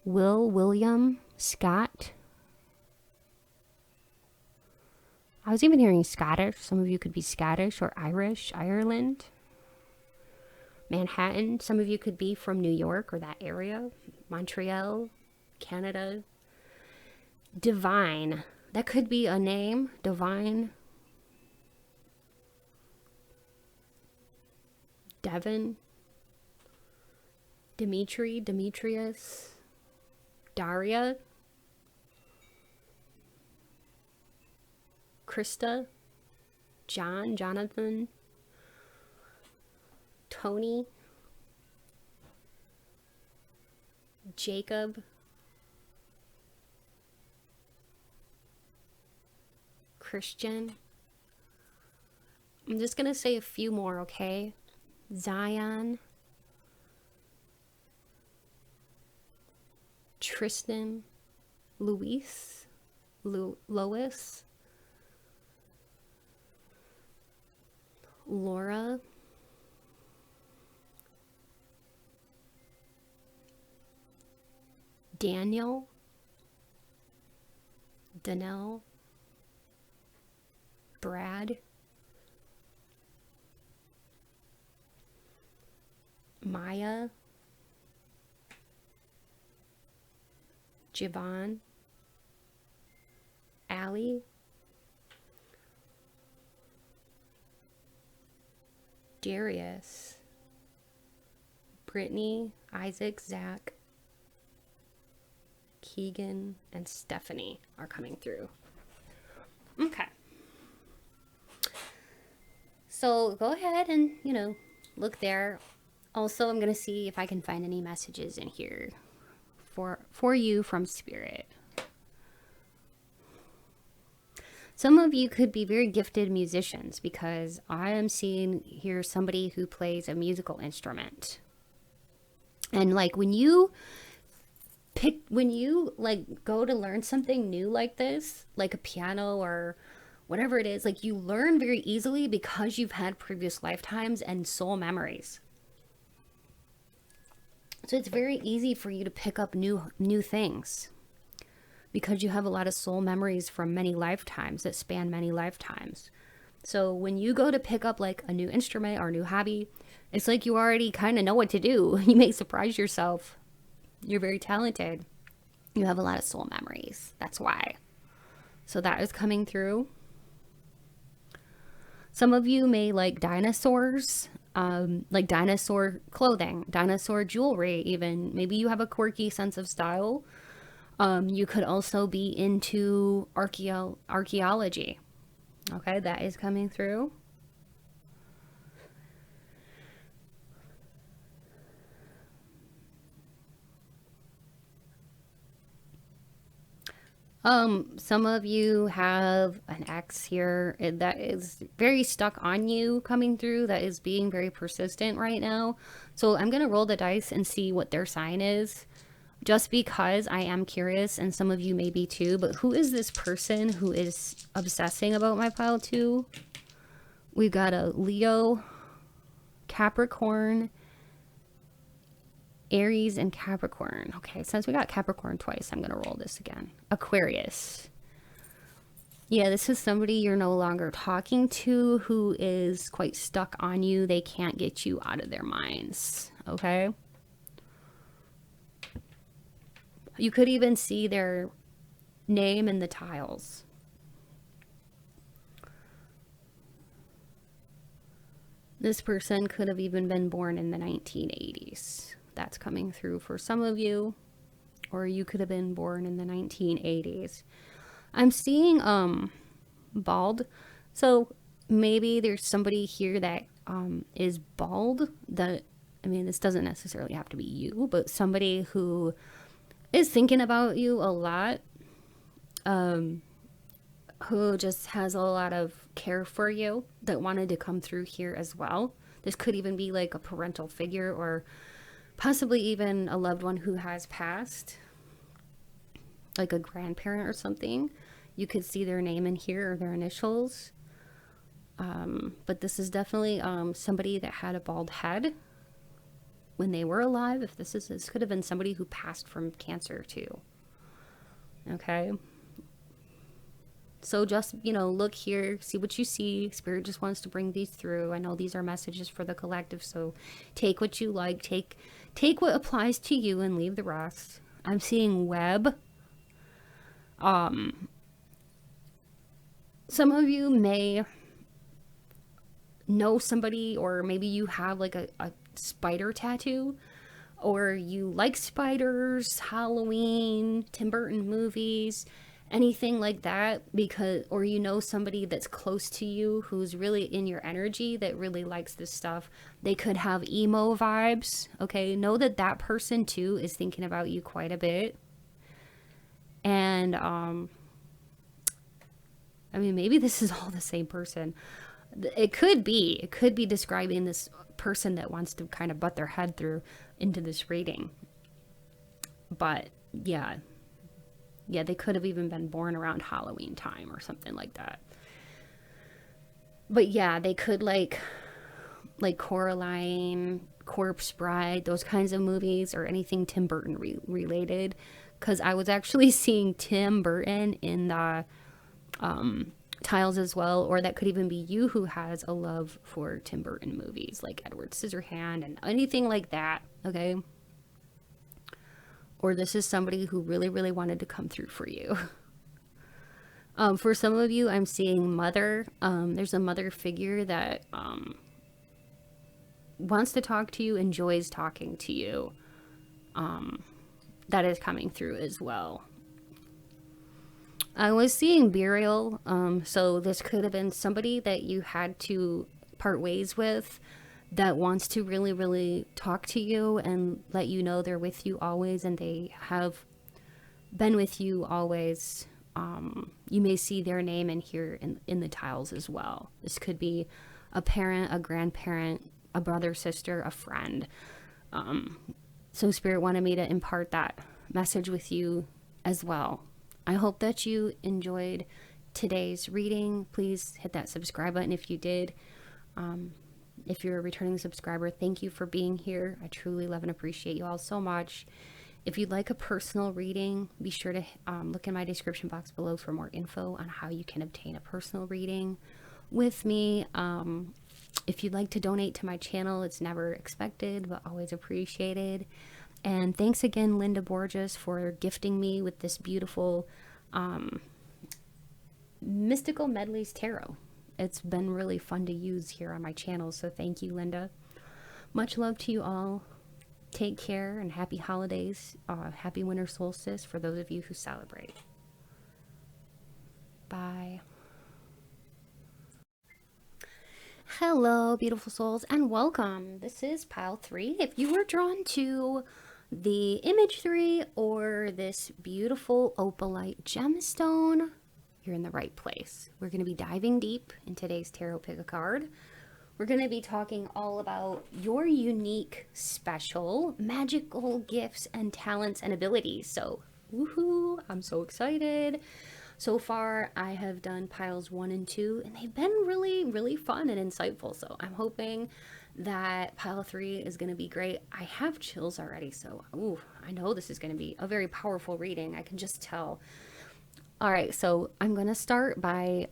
William, Scott. I was even hearing Scottish. Some of you could be Scottish or Irish, Ireland. Manhattan. Some of you could be from New York or that area. Montreal, Canada. Divine. That could be a name. Divine. Devin. Dimitri, Demetrius. Daria. Krista. John, Jonathan. Tony. Jacob. Christian. I'm just going to say a few more, okay? Zion. Tristan. Luis. Lois. Laura. Daniel. Danelle. Brad. Maya. Javon. Allie. Darius. Brittany, Isaac, Zach, Keegan, and Stephanie are coming through. Okay. So go ahead and, look there. Also, I'm going to see if I can find any messages in here for you from Spirit. Some of you could be very gifted musicians because I am seeing here somebody who plays a musical instrument. And like when you go to learn something new like this, like a piano or whatever it is, like you learn very easily because you've had previous lifetimes and soul memories. So it's very easy for you to pick up new things. because you have a lot of soul memories from many lifetimes that span many lifetimes. So when you go to pick up like a new instrument or a new hobby, it's like you already kind of know what to do. You may surprise yourself. You're very talented. You have a lot of soul memories. That's why. So that is coming through. Some of you may like dinosaurs, like dinosaur clothing, dinosaur jewelry even. Maybe you have a quirky sense of style. You could also be into archaeology. Okay, that is coming through. Some of you have an ex here that is very stuck on you coming through, that is being very persistent right now. So I'm going to roll the dice and see what their sign is, just because I am curious, and some of you may be too. But who is this person who is obsessing about my pile too? We've got a Leo, Capricorn, Aries, and Capricorn. Okay, since we got Capricorn twice, I'm going to roll this again. Aquarius. Yeah, this is somebody you're no longer talking to who is quite stuck on you. They can't get you out of their minds. Okay? You could even see their name in the tiles. This person could have even been born in the 1980s. That's coming through for some of you. Or you could have been born in the 1980s. I'm seeing bald. So maybe there's somebody here that is bald. That, I mean, this doesn't necessarily have to be you, but somebody who is thinking about you a lot. Who just has a lot of care for you, that wanted to come through here as well. This could even be like a parental figure, or possibly even a loved one who has passed, like a grandparent or something. You could see their name in here or their initials. But this is definitely somebody that had a bald head when they were alive. If this could have been somebody who passed from cancer too. Okay. So just, you know, look here, see what you see. Spirit just wants to bring these through. I know these are messages for the collective, so take what you like. Take what applies to you and leave the rest. I'm seeing web. Some of you may know somebody, or maybe you have like a spider tattoo, or you like spiders, Halloween, Tim Burton movies, anything like that, because, or you know somebody that's close to you who's really in your energy that really likes this stuff. They could have emo vibes. Okay, know that that person too is thinking about you quite a bit. And I mean, maybe this is all the same person. It could be describing this person that wants to kind of butt their head through into this reading. But yeah, they could have even been born around Halloween time or something like that. But yeah, they could like Coraline, Corpse Bride, those kinds of movies, or anything Tim Burton related. Because I was actually seeing Tim Burton in the tiles as well, or that could even be you who has a love for Tim Burton movies like Edward Scissorhand and anything like that. Okay. Or this is somebody who really, really wanted to come through for you. For some of you, I'm seeing mother. There's a mother figure that wants to talk to you, enjoys talking to you. That is coming through as well. I was seeing burial. So this could have been somebody that you had to part ways with, that wants to really, really talk to you and let you know they're with you always, and they have been with you always. You may see their name in here in the tiles as well. This could be a parent, a grandparent, a brother, sister, a friend. So Spirit wanted me to impart that message with you as well. I hope that you enjoyed today's reading. Please hit that subscribe button if you did. If you're a returning subscriber, thank you for being here. I truly love and appreciate you all so much. If you'd like a personal reading, be sure to look in my description box below for more info on how you can obtain a personal reading with me. If you'd like to donate to my channel, it's never expected, but always appreciated. And thanks again, Linda Borges, for gifting me with this beautiful Mystical Medleys Tarot. It's been really fun to use here on my channel, so thank you, Linda. Much love to you all. Take care and happy holidays. Happy winter solstice for those of you who celebrate. Bye. Hello, beautiful souls, and welcome. This is pile 3. If you were drawn to the image 3 or this beautiful opalite gemstone, you're in the right place. We're going to be diving deep in today's tarot pick a card. We're going to be talking all about your unique, special, magical gifts and talents and abilities. So, woohoo, I'm so excited. So far, I have done piles 1 and 2, and they've been really, really fun and insightful. So I'm hoping that pile 3 is going to be great. I have chills already, so ooh, I know this is going to be a very powerful reading. I can just tell. All right, so I'm going to start by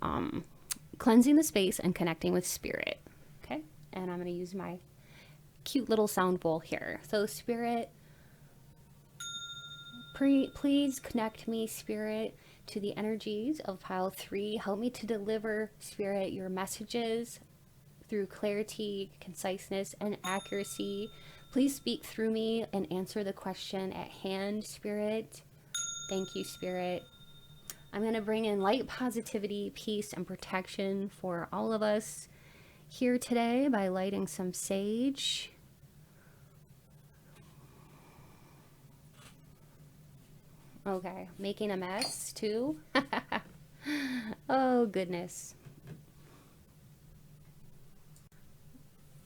cleansing the space and connecting with spirit. Okay, and I'm going to use my cute little sound bowl here. So spirit, please connect me, spirit, to the energies of pile 3. Help me to deliver, spirit, your messages through clarity, conciseness, and accuracy. Please speak through me and answer the question at hand, spirit. Thank you, spirit. I'm going to bring in light, positivity, peace, and protection for all of us here today by lighting some sage. Okay, making a mess too. Oh, goodness.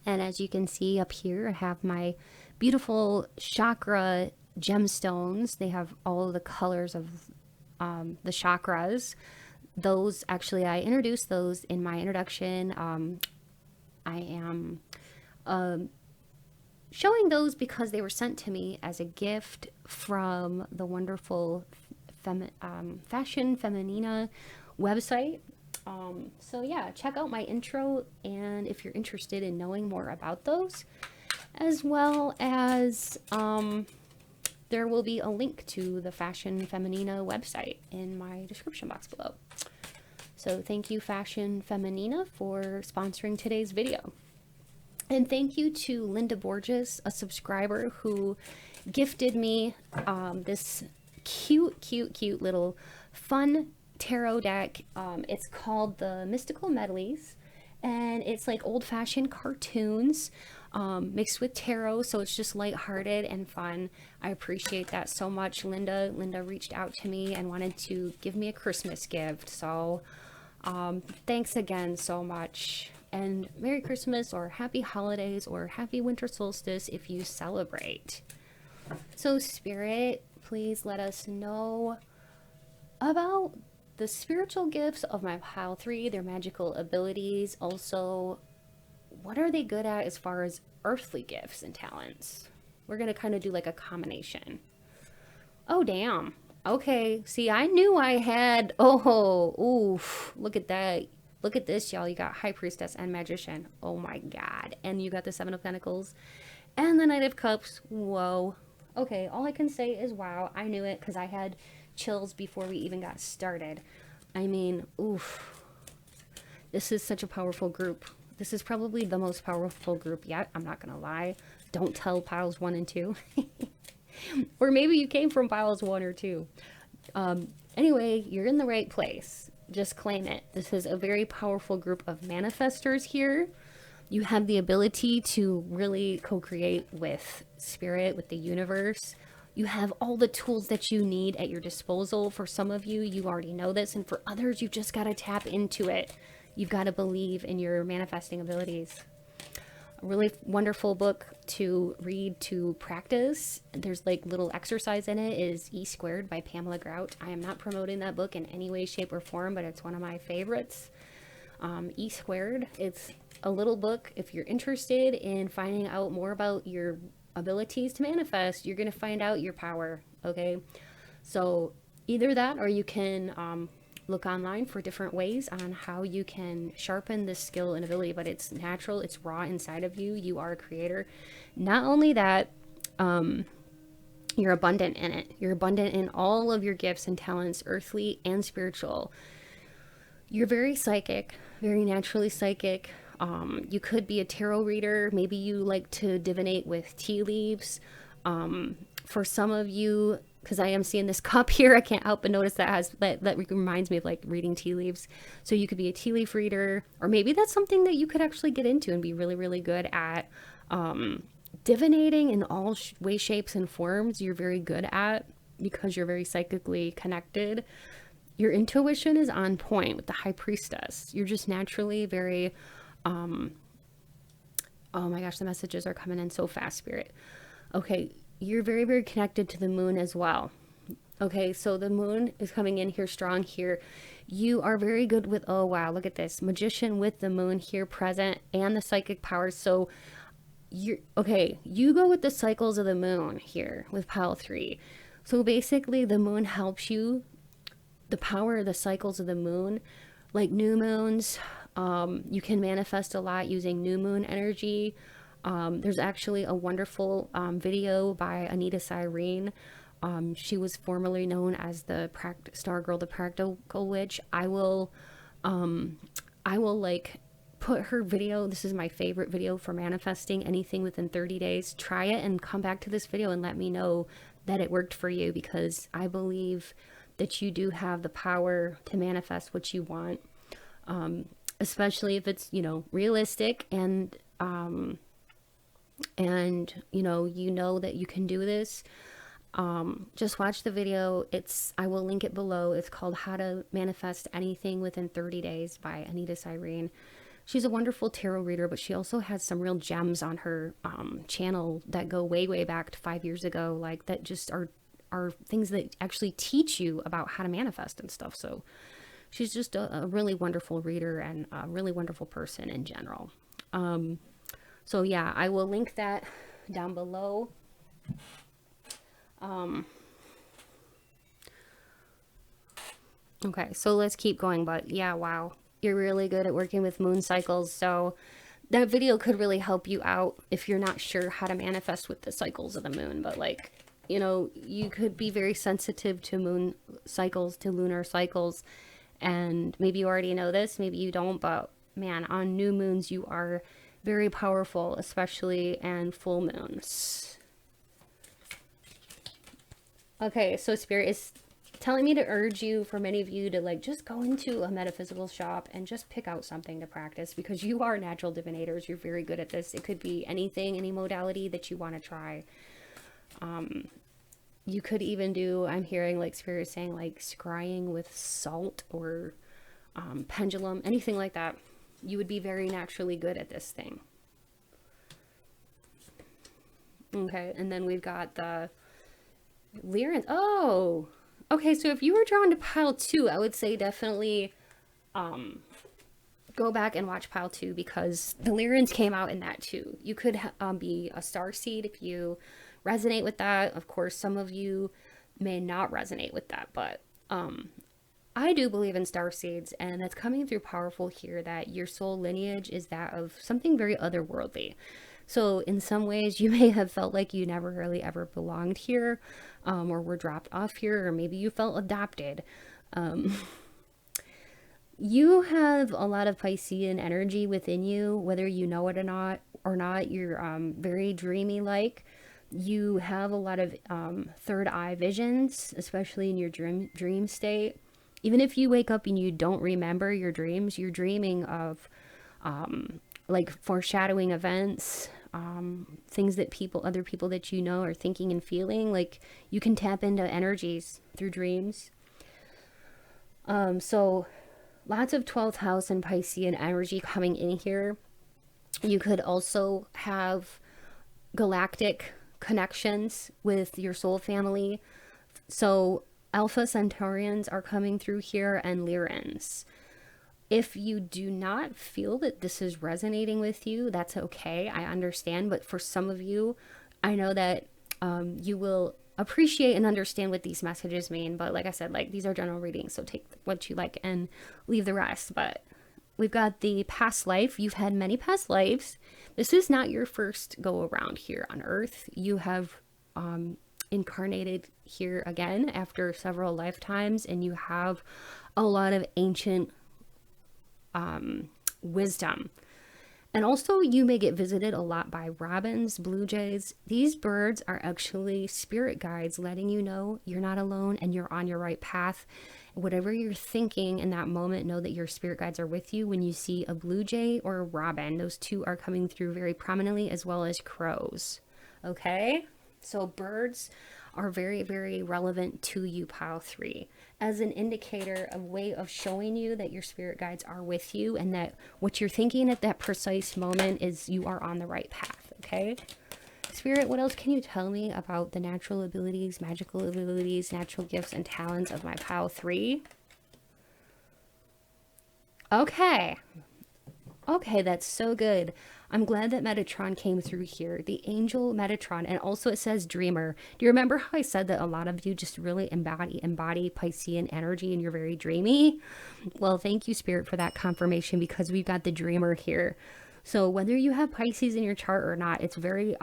And as you can see up here, I have my beautiful chakra gemstones. They have all of the colors of the chakras. Those, actually, I introduced those in my introduction. I am showing those because they were sent to me as a gift from the wonderful Fashion Feminina website. So yeah, check out my intro, and if you're interested in knowing more about those, as well as there will be a link to the Fashion Feminina website in my description box below. So thank you, Fashion Feminina, for sponsoring today's video. And thank you to Linda Borges, a subscriber, who gifted me this cute little fun tarot deck. It's called the Mystical Medleys, and it's like old-fashioned cartoons mixed with tarot, so it's just lighthearted and fun. I appreciate that so much, Linda. Linda reached out to me and wanted to give me a Christmas gift, so thanks again so much. And Merry Christmas, or Happy Holidays, or Happy Winter Solstice if you celebrate. So Spirit, please let us know about the spiritual gifts of my pile 3, their magical abilities. Also, what are they good at as far as earthly gifts and talents? We're going to kind of do like a combination. Oh, damn. Okay, see, I knew I had, oh, oof, look at that. Look at this, y'all. You got High Priestess and Magician. Oh my God. And you got the Seven of Pentacles and the Knight of Cups. Whoa. Okay, all I can say is wow. I knew it because I had chills before we even got started. I mean, oof. This is such a powerful group. This is probably the most powerful group yet. I'm not going to lie. Don't tell piles 1 and 2. Or maybe you came from piles 1 or 2. Anyway, you're in the right place. Just claim it. This is a very powerful group of manifestors here. You have the ability to really co-create with spirit, with the universe. You have all the tools that you need at your disposal. For some of you, you already know this, and for others, you've just got to tap into it. You've got to believe in your manifesting abilities. A really wonderful book to read to practice. There's like little exercise in it, is E Squared by Pamela Grout. I am not promoting that book in any way, shape, or form, but it's one of my favorites. E Squared. It's a little book if you're interested in finding out more about your abilities to manifest, you're going to find out your power. Okay. So either that, or you can look online for different ways on how you can sharpen this skill and ability, but it's natural, it's raw inside of you. You are a creator. Not only that, you're abundant in it. You're abundant in all of your gifts and talents, earthly and spiritual. You're very psychic, very naturally psychic. You could be a tarot reader. Maybe you like to divinate with tea leaves. For some of you, because I am seeing this cup here, I can't help but notice that reminds me of like reading tea leaves. So you could be a tea leaf reader, or maybe that's something that you could actually get into and be really, really good at. Divinating in all ways, shapes, and forms, you're very good at, because you're very psychically connected. Your intuition is on point with the High Priestess. You're just naturally very, oh my gosh, the messages are coming in so fast, Spirit. Okay, you're very, very connected to the moon as well. Okay, so the moon is coming in here strong here. You are very good with, oh wow, look at this. Magician with the moon here present and the psychic powers. So you go with the cycles of the moon here with pile 3. So basically the moon helps you, the power of the cycles of the moon, like new moons. You can manifest a lot using new moon energy. There's actually a wonderful video by Anita Cyrene. She was formerly known as the Star Girl, the Practical Witch. I will like put her video. This is my favorite video for manifesting anything within 30 days. Try it and come back to this video and let me know that it worked for you, because I believe that you do have the power to manifest what you want, especially if it's, realistic and you know that you can do this. Just watch the video. I will link it below. It's called How to Manifest Anything Within 30 Days by Anita Cyrene. She's a wonderful tarot reader, but she also has some real gems on her channel that go way, way back to 5 years ago, like that just are things that actually teach you about how to manifest and stuff. So she's just a really wonderful reader and a really wonderful person in general. So yeah, I will link that down below. Okay, so let's keep going, but yeah, wow. You're really good at working with moon cycles, so that video could really help you out if you're not sure how to manifest with the cycles of the moon. But like, you could be very sensitive to moon cycles, to lunar cycles, and maybe you already know this, maybe you don't, but man, on new moons you are very powerful, especially and full moons. Okay, so Spirit is telling me to urge you, for many of you, to like just go into a metaphysical shop and just pick out something to practice, because you are natural divinators. You're very good at this. It could be anything, any modality that you want to try. You could even do, I'm hearing like Spirit saying like scrying with salt or pendulum, anything like that. You would be very naturally good at this thing. Okay, and then we've got the Lyran. Oh, okay, so if you were drawn to pile 2, I would say definitely go back and watch pile 2, because the Lyrans came out in that too. You could be a starseed if you resonate with that. Of course, some of you may not resonate with that, but I do believe in starseeds, and that's coming through powerful here, that your soul lineage is that of something very otherworldly. So in some ways you may have felt like you never really ever belonged here, or were dropped off here, or maybe you felt adopted. You have a lot of Piscean energy within you, whether you know it or not. You're very dreamy like. You have a lot of third eye visions, especially in your dream state. Even if you wake up and you don't remember your dreams, you're dreaming of like foreshadowing events, things that other people that you know are thinking and feeling. Like you can tap into energies through dreams. So lots of 12th house and Piscean energy coming in here. You could also have galactic connections with your soul family. So Alpha Centaurians are coming through here, and Lyrans. If you do not feel that this is resonating with you, that's okay. I understand. But for some of you, I know that you will appreciate and understand what these messages mean. But like I said, like these are general readings, so take what you like and leave the rest. But we've got the past life. You've had many past lives. This is not your first go around here on Earth. You have incarnated here again after several lifetimes, and you have a lot of ancient wisdom. And also, you may get visited a lot by robins, blue jays. These birds are actually spirit guides letting you know you're not alone and you're on your right path. Whatever you're thinking in that moment, know that your spirit guides are with you. When you see a blue jay or a robin, those two are coming through very prominently, as well as crows. Okay? So birds are very, very relevant to you, pile 3, as an indicator, a way of showing you that your spirit guides are with you and that what you're thinking at that precise moment is you are on the right path. Okay? Spirit, what else can you tell me about the natural abilities, magical abilities, natural gifts, and talents of my pile 3? Okay. Okay, that's so good. I'm glad that Metatron came through here. The angel Metatron, and also it says dreamer. Do you remember how I said that a lot of you just really embody Piscean energy and you're very dreamy? Well, thank you, Spirit, for that confirmation, because we've got the dreamer here. So whether you have Pisces in your chart or not, it's very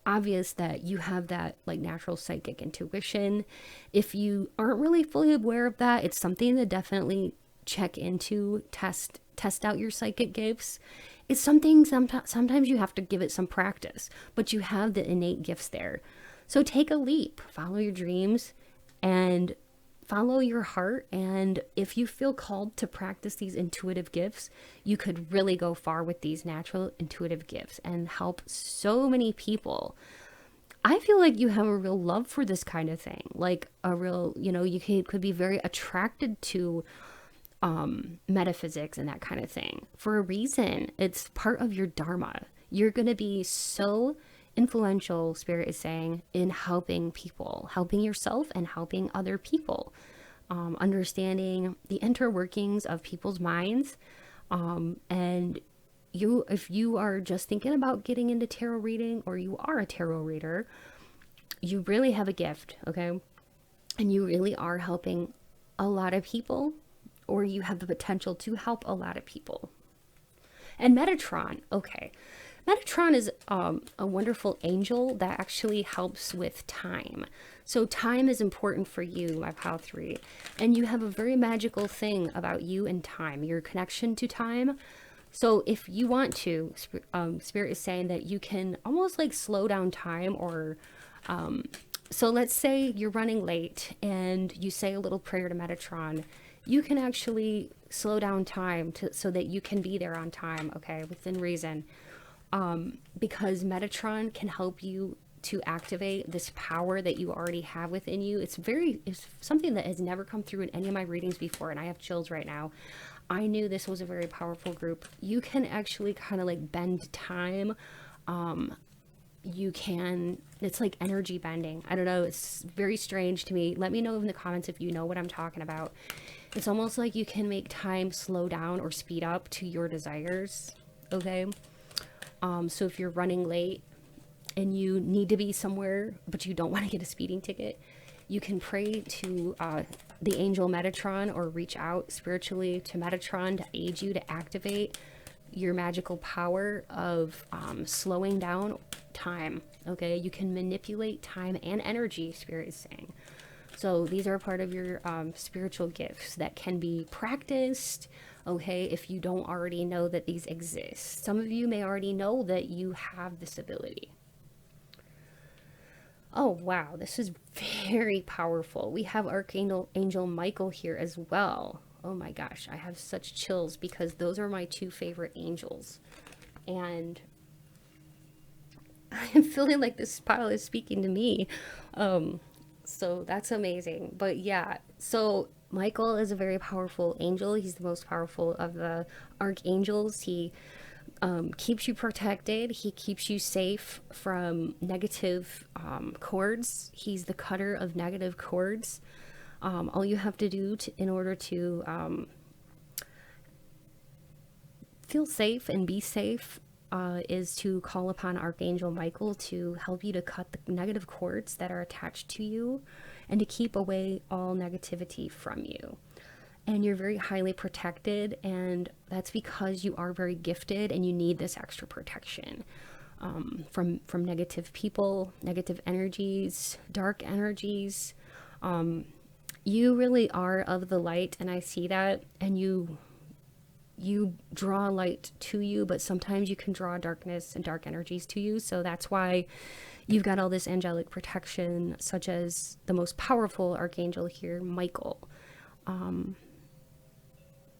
obvious that you have that like natural psychic intuition. If you aren't really fully aware of that, it's something to definitely check into, test out your psychic gifts. It's something sometimes you have to give it some practice, but you have the innate gifts there. So take a leap, follow your dreams, and follow your heart. And if you feel called to practice these intuitive gifts, you could really go far with these natural intuitive gifts and help so many people. I feel like you have a real love for this kind of thing, like a real, you could be very attracted to metaphysics and that kind of thing for a reason. It's part of your dharma. You're going to be so influential, Spirit is saying, in helping people, helping yourself and helping other people, understanding the interworkings of people's minds. And if you are just thinking about getting into tarot reading, or you are a tarot reader, you really have a gift, okay? And you really are helping a lot of people, or you have the potential to help a lot of people. And Metatron, okay. Metatron is a wonderful angel that actually helps with time. So time is important for you, my pile 3. And you have a very magical thing about you and time, your connection to time. So if you want to, Spirit is saying that you can almost like slow down time, or so let's say you're running late and you say a little prayer to Metatron. You can actually slow down time so that you can be there on time, okay, within reason. Because Metatron can help you to activate this power that you already have within you. It's something that has never come through in any of my readings before, and I have chills right now. I knew this was a very powerful group. You can actually kind of like bend time. It's like energy bending. I don't know, it's very strange to me. Let me know in the comments if you know what I'm talking about. It's almost like you can make time slow down or speed up to your desires, okay? So if you're running late and you need to be somewhere, but you don't want to get a speeding ticket, you can pray to the angel Metatron, or reach out spiritually to Metatron to aid you to activate your magical power of slowing down time, okay? You can manipulate time and energy, Spirit is saying. So these are part of your spiritual gifts that can be practiced, okay, if you don't already know that these exist. Some of you may already know that you have this ability. Oh, wow, this is very powerful. We have Archangel Michael here as well. Oh my gosh, I have such chills because those are my 2 favorite angels. And I am feeling like this pile is speaking to me. So that's amazing. But yeah, so Michael is a very powerful angel. He's the most powerful of the archangels. He keeps you protected. He keeps you safe from negative cords. He's the cutter of negative cords. All you have to do in order to feel safe and be safe is to call upon Archangel Michael to help you to cut the negative cords that are attached to you and to keep away all negativity from you. And you're very highly protected, and that's because you are very gifted and you need this extra protection from negative people, negative energies, dark energies. You really are of the light, and I see that, and you draw light to you, but sometimes you can draw darkness and dark energies to you. So that's why you've got all this angelic protection, such as the most powerful archangel here, Michael.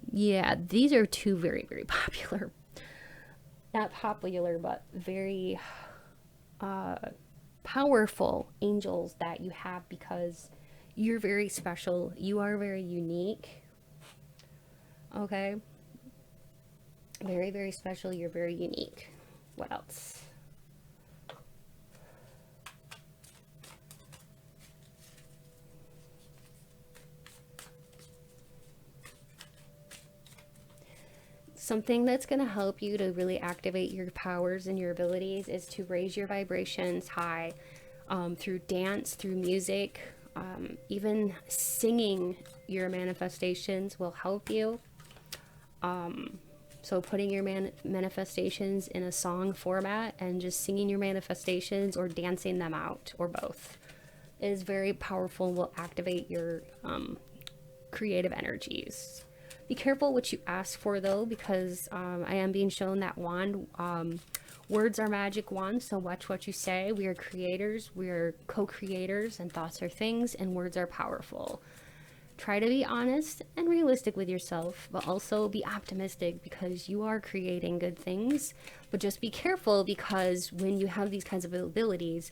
Yeah, these are two very, very popular, not popular, but very powerful angels that you have, because you're very special. You are very unique. Okay? Very, very special. You're very unique. What else? Something that's going to help you to really activate your powers and your abilities is to raise your vibrations high through dance, through music, even singing your manifestations will help you. So putting your manifestations in a song format and just singing your manifestations or dancing them out, or both, is very powerful, will activate your creative energies. Be careful what you ask for, though, because I am being shown that wand. Words are magic wands, so watch what you say. We are creators, we are co-creators, and thoughts are things, and words are powerful. Try to be honest and realistic with yourself, but also be optimistic, because you are creating good things. But just be careful, because when you have these kinds of abilities,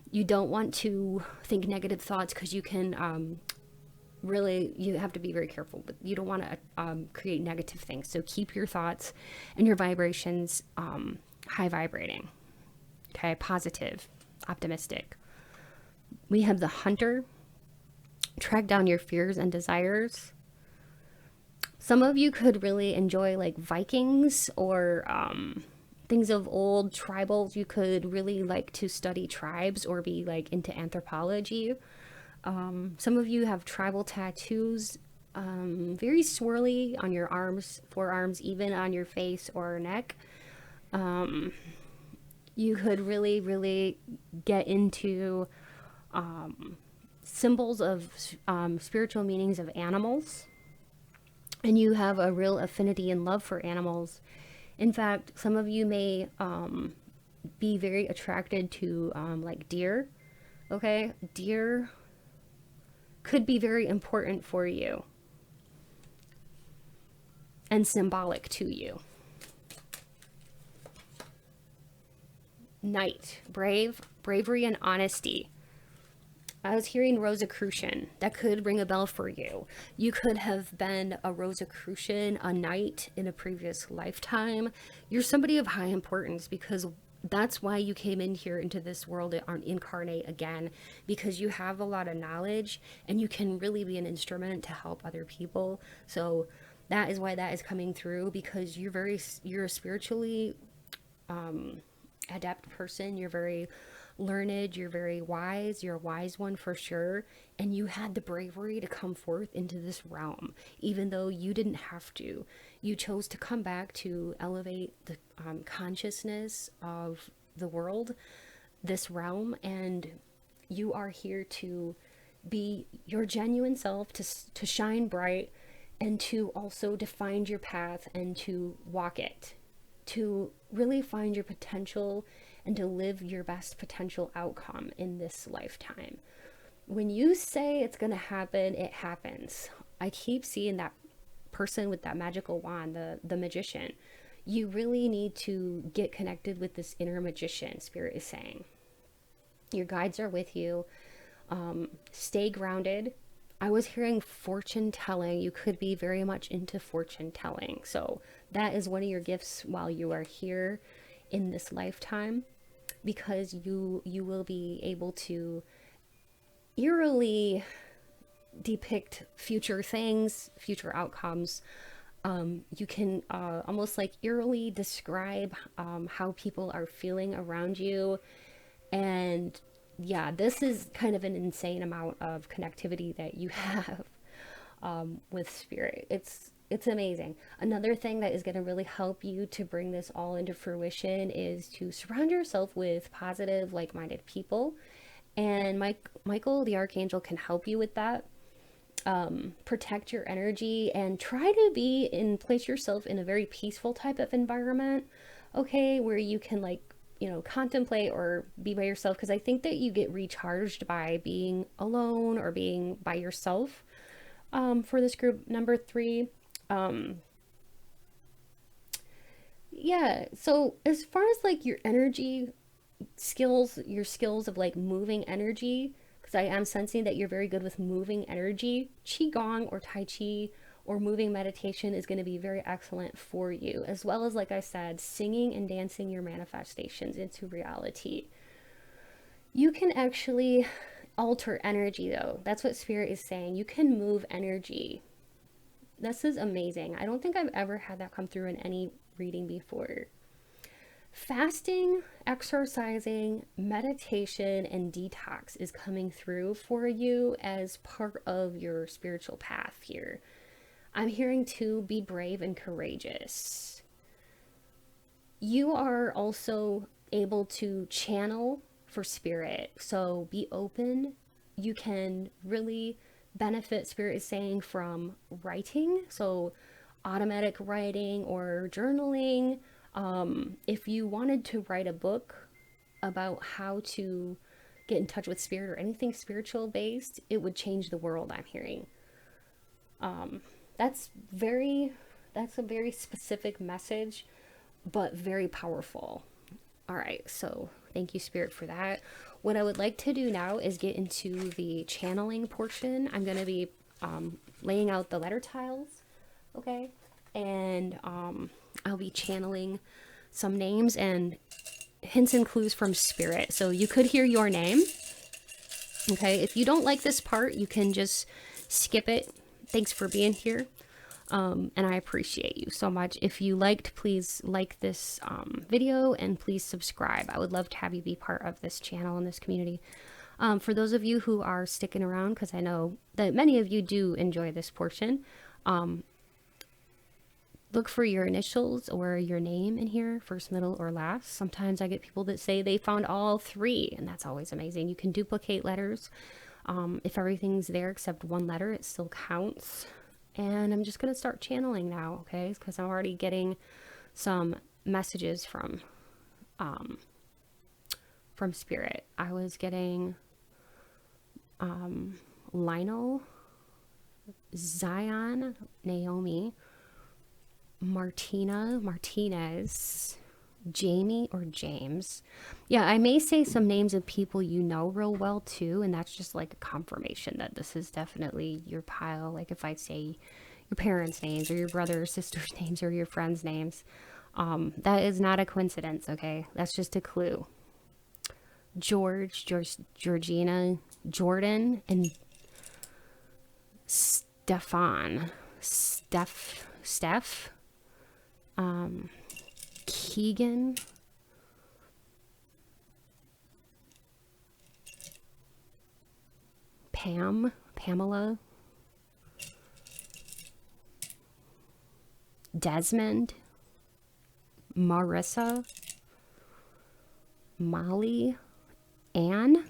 you don't want to think negative thoughts, because you can really, you have to be very careful, but you don't want to create negative things. So keep your thoughts and your vibrations high vibrating. Okay, positive, optimistic. We have the Hunter. Track down your fears and desires. Some of you could really enjoy like Vikings or things of old tribals. You could really like to study tribes or be like into anthropology. Some of you have tribal tattoos, very swirly on your arms, forearms, even on your face or neck. You could really, really get into symbols of spiritual meanings of animals, and you have a real affinity and love for animals. In fact, some of you may be very attracted to like deer. Okay, deer could be very important for you and symbolic to you. Knight, bravery and honesty. I was hearing Rosicrucian. That could ring a bell for you. You could have been a Rosicrucian, a knight in a previous lifetime. You're somebody of high importance, because that's why you came in here into this world and incarnate again, because you have a lot of knowledge and you can really be an instrument to help other people. So that is why that is coming through, because you're a spiritually adept person. You're very learned, you're very wise, you're a wise one for sure, and you had the bravery to come forth into this realm, even though you didn't have to. You chose to come back to elevate the consciousness of the world, this realm, and you are here to be your genuine self, to shine bright, and to also define your path and to walk it, to really find your potential and to live your best potential outcome in this lifetime. When you say it's going to happen, it happens. I keep seeing that person with that magical wand, the magician. You really need to get connected with this inner magician, Spirit is saying. Your guides are with you. Stay grounded. I was hearing fortune telling. You could be very much into fortune telling. So that is one of your gifts while you are here in this lifetime, because you will be able to eerily depict future things, future outcomes, You can almost like eerily describe how people are feeling around you. And yeah, this is kind of an insane amount of connectivity that you have with spirit. It's amazing. Another thing that is going to really help you to bring this all into fruition is to surround yourself with positive, like-minded people. And Michael, the archangel, can help you with that. Protect your energy and try to place yourself in a very peaceful type of environment, okay, where you can like, contemplate or be by yourself, because I think that you get recharged by being alone or being by yourself. For this group number 3, yeah, so as far as like your energy skills, your skills of like moving energy, because I am sensing that you're very good with moving energy, qigong or tai chi or moving meditation is going to be very excellent for you, as well as, like I said, singing and dancing your manifestations into reality. You can actually alter energy, though. That's what spirit is saying. You can move energy. This is amazing. I don't think I've ever had that come through in any reading before. Fasting, exercising, meditation, and detox is coming through for you as part of your spiritual path here. I'm hearing to be brave and courageous. You are also able to channel for spirit, so be open. You can really benefit, spirit is saying, from writing, so automatic writing or journaling. If you wanted to write a book about how to get in touch with spirit or anything spiritual based, it would change the world, I'm hearing. That's a very specific message, but very powerful. All right, so thank you, Spirit, for that. What I would like to do now is get into the channeling portion. I'm going to be laying out the letter tiles, okay? And I'll be channeling some names and hints and clues from Spirit. So you could hear your name, okay? If you don't like this part, you can just skip it. Thanks for being here. And I appreciate you so much. If you liked, please like this video and please subscribe. I would love to have you be part of this channel and this community. For those of you who are sticking around, because I know that many of you do enjoy this portion, look for your initials or your name in here, first, middle, or last. Sometimes I get people that say they found all 3, and that's always amazing. You can duplicate letters. If everything's there except one letter, it still counts. And I'm just going to start channeling now, okay? Because I'm already getting some messages from Spirit. I was getting Lionel, Zion, Naomi, Martina, Martinez, Jamie or James. Yeah, I may say some names of people you know real well too, and that's just like a confirmation that this is definitely your pile. Like if I say your parents' names or your brother or sister's names or your friends' names, that is not a coincidence, okay? That's just a clue. Georgina, Jordan, and Stefan. Steph, Keegan, Pamela, Desmond, Marissa, Molly, Anna,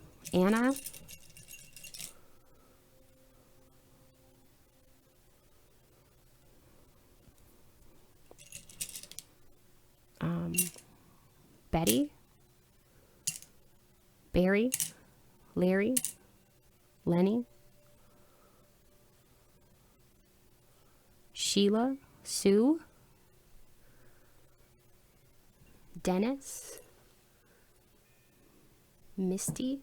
Betty, Barry, Larry, Lenny, Sheila, Sue, Dennis, Misty,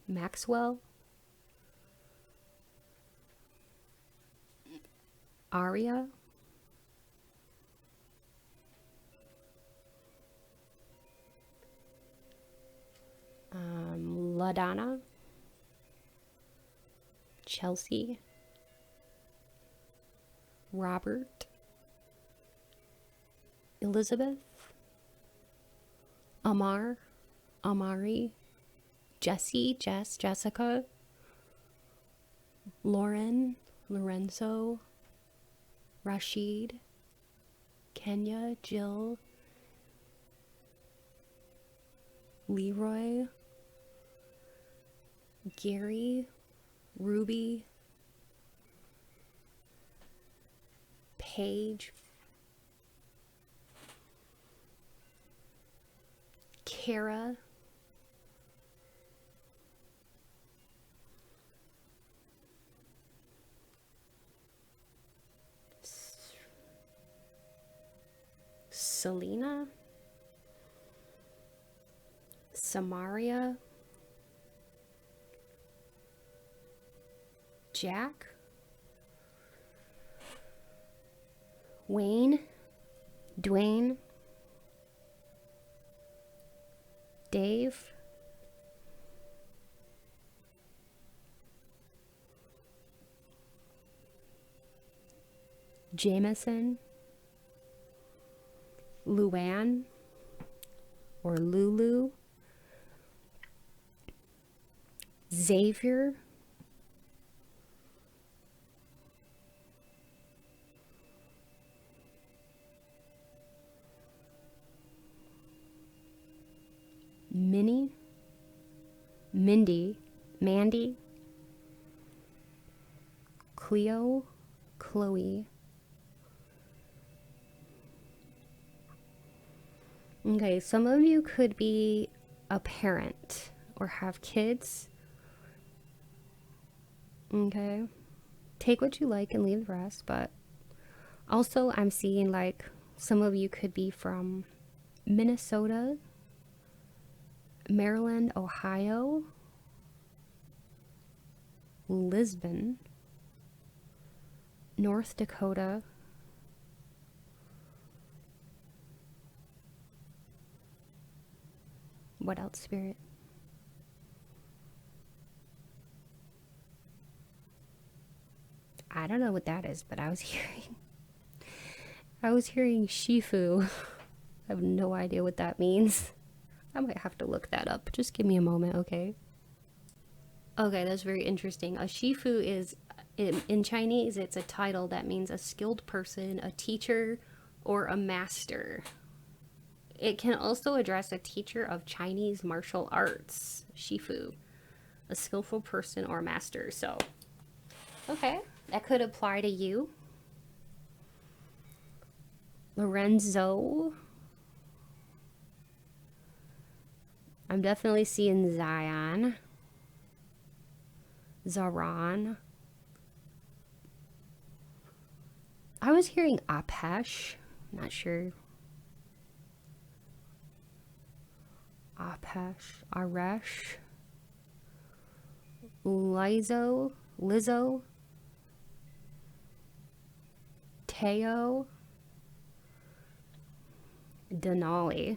Maxwell, Aria, LaDonna, Chelsea, Robert, Elizabeth, Amar, Amari, Jesse, Jess, Jessica, Lauren, Lorenzo, Rashid, Kenya, Jill, Leroy, Gary, Ruby, Paige, Kara, Selena, Samaria, Jack, Wayne, Dwayne, Dave, Jameson, Luann or Lulu, Xavier, Minnie, Mindy, Mandy, Cleo, Chloe. Okay, some of you could be a parent or have kids. Okay, take what you like and leave the rest, but also I'm seeing like some of you could be from Minnesota, Maryland, Ohio, Lisbon, North Dakota, what else, Spirit? I don't know what that is, but I was hearing Shifu. I have no idea what that means. I might have to look that up. Just give me a moment, okay? Okay, that's very interesting. A Shifu is, in Chinese, it's a title that means a skilled person, a teacher, or a master. It can also address a teacher of Chinese martial arts, Shifu, a skillful person or master. So, okay, that could apply to you. Lorenzo. I'm definitely seeing Zion. Zaran. I was hearing Apesh. Not sure. Apesh. Aresh. Lizzo. Teo. Denali.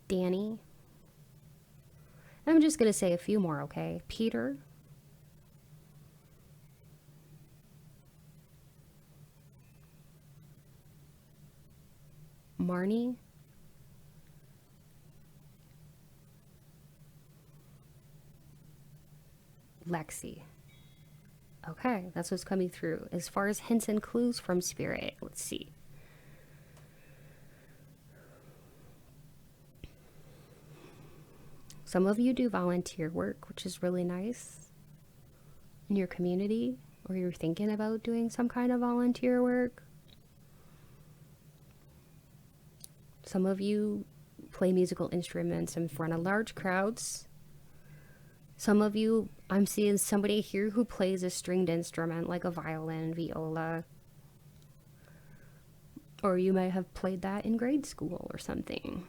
Danny. I'm just going to say a few more, okay? Peter. Marnie. Lexi. Okay, that's what's coming through. As far as hints and clues from Spirit, let's see. Some of you do volunteer work, which is really nice in your community, or you're thinking about doing some kind of volunteer work. Some of you play musical instruments in front of large crowds. Some of you, I'm seeing somebody here who plays a stringed instrument like a violin, viola. Or you might have played that in grade school or something.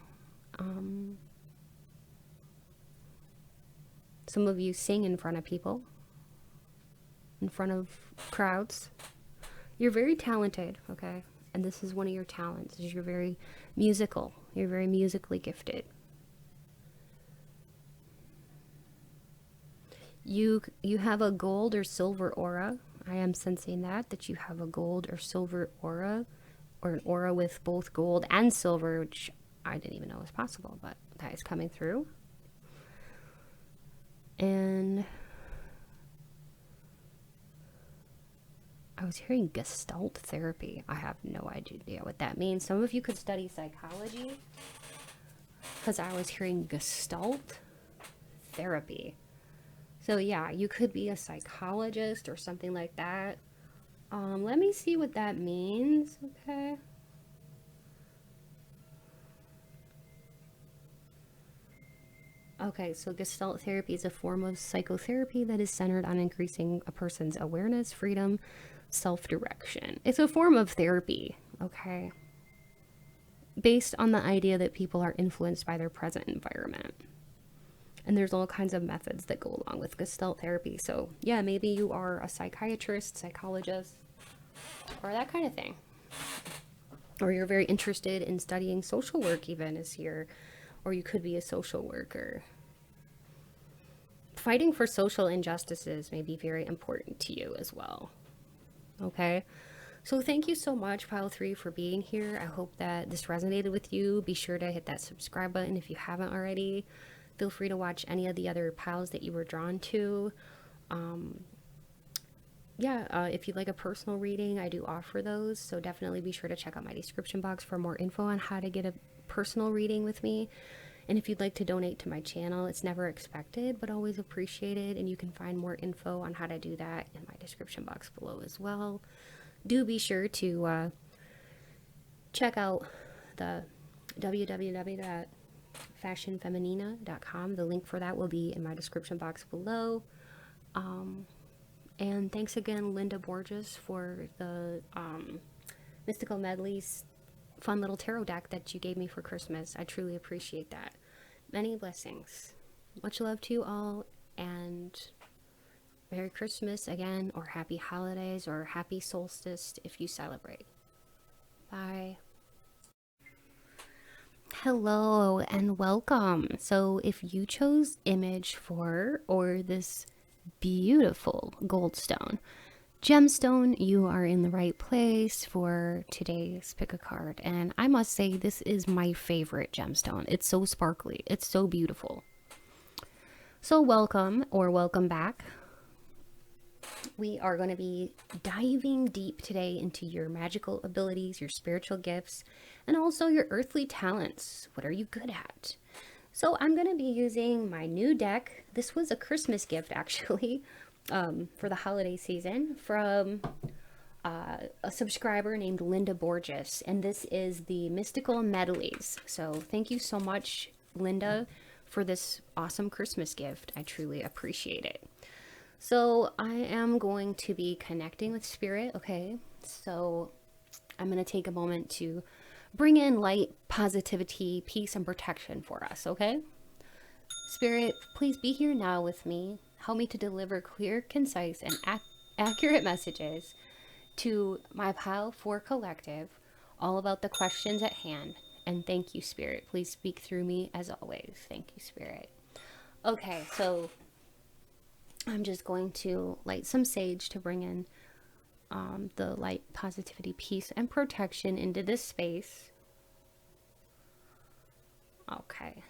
Some of you sing in front of people, in front of crowds. You're very talented, okay? And this is one of your talents, is you're very musical. You're very musically gifted. You have a gold or silver aura. I am sensing that you have a gold or silver aura, or an aura with both gold and silver, which I didn't even know was possible, but that is coming through. And I was hearing Gestalt therapy. I have no idea what that means. Some of you could study psychology, because I was hearing Gestalt therapy. So yeah, you could be a psychologist or something like that. Let me see what that means. Okay. Okay, so Gestalt therapy is a form of psychotherapy that is centered on increasing a person's awareness, freedom, self-direction. It's a form of therapy, okay, based on the idea that people are influenced by their present environment. And there's all kinds of methods that go along with Gestalt therapy. So yeah, maybe you are a psychiatrist, psychologist, or that kind of thing. Or you're very interested in studying social work even is here. Or you could be a social worker. Fighting for social injustices may be very important to you as well. Okay? So thank you so much, Pile 3, for being here. I hope that this resonated with you. Be sure to hit that subscribe button if you haven't already. Feel free to watch any of the other piles that you were drawn to. If you'd like a personal reading, I do offer those. So definitely be sure to check out my description box for more info on how to get a personal reading with me. And if you'd like to donate to my channel, it's never expected, but always appreciated. And you can find more info on how to do that in my description box below as well. Do be sure to check out the www.fashionfeminina.com. The link for that will be in my description box below. And thanks again, Linda Borges, for the Mystical Medleys fun little tarot deck that you gave me for Christmas. I truly appreciate that. Many blessings. Much love to you all, and Merry Christmas again, or Happy Holidays, or Happy Solstice if you celebrate. Bye. Hello and welcome. So if you chose image 4 or this beautiful goldstone gemstone, you are in the right place for today's pick a card. And I must say, this is my favorite gemstone. It's so sparkly. It's so beautiful. So welcome, or welcome back. We are going to be diving deep today into your magical abilities, your spiritual gifts, and also your earthly talents. What are you good at? So I'm going to be using my new deck. This was a Christmas gift, actually, for the holiday season from a subscriber named Linda Borges. And this is the Mystical Medleys. So thank you so much, Linda, for this awesome Christmas gift. I truly appreciate it. So I am going to be connecting with Spirit, okay? So I'm going to take a moment to bring in light, positivity, peace, and protection for us, okay? Spirit, please be here now with me. Help me to deliver clear, concise, and accurate messages to my Pile 4 collective, all about the questions at hand. And thank you, Spirit. Please speak through me as always. Thank you, Spirit. Okay, so I'm just going to light some sage to bring in the light, positivity, peace, and protection into this space. Okay.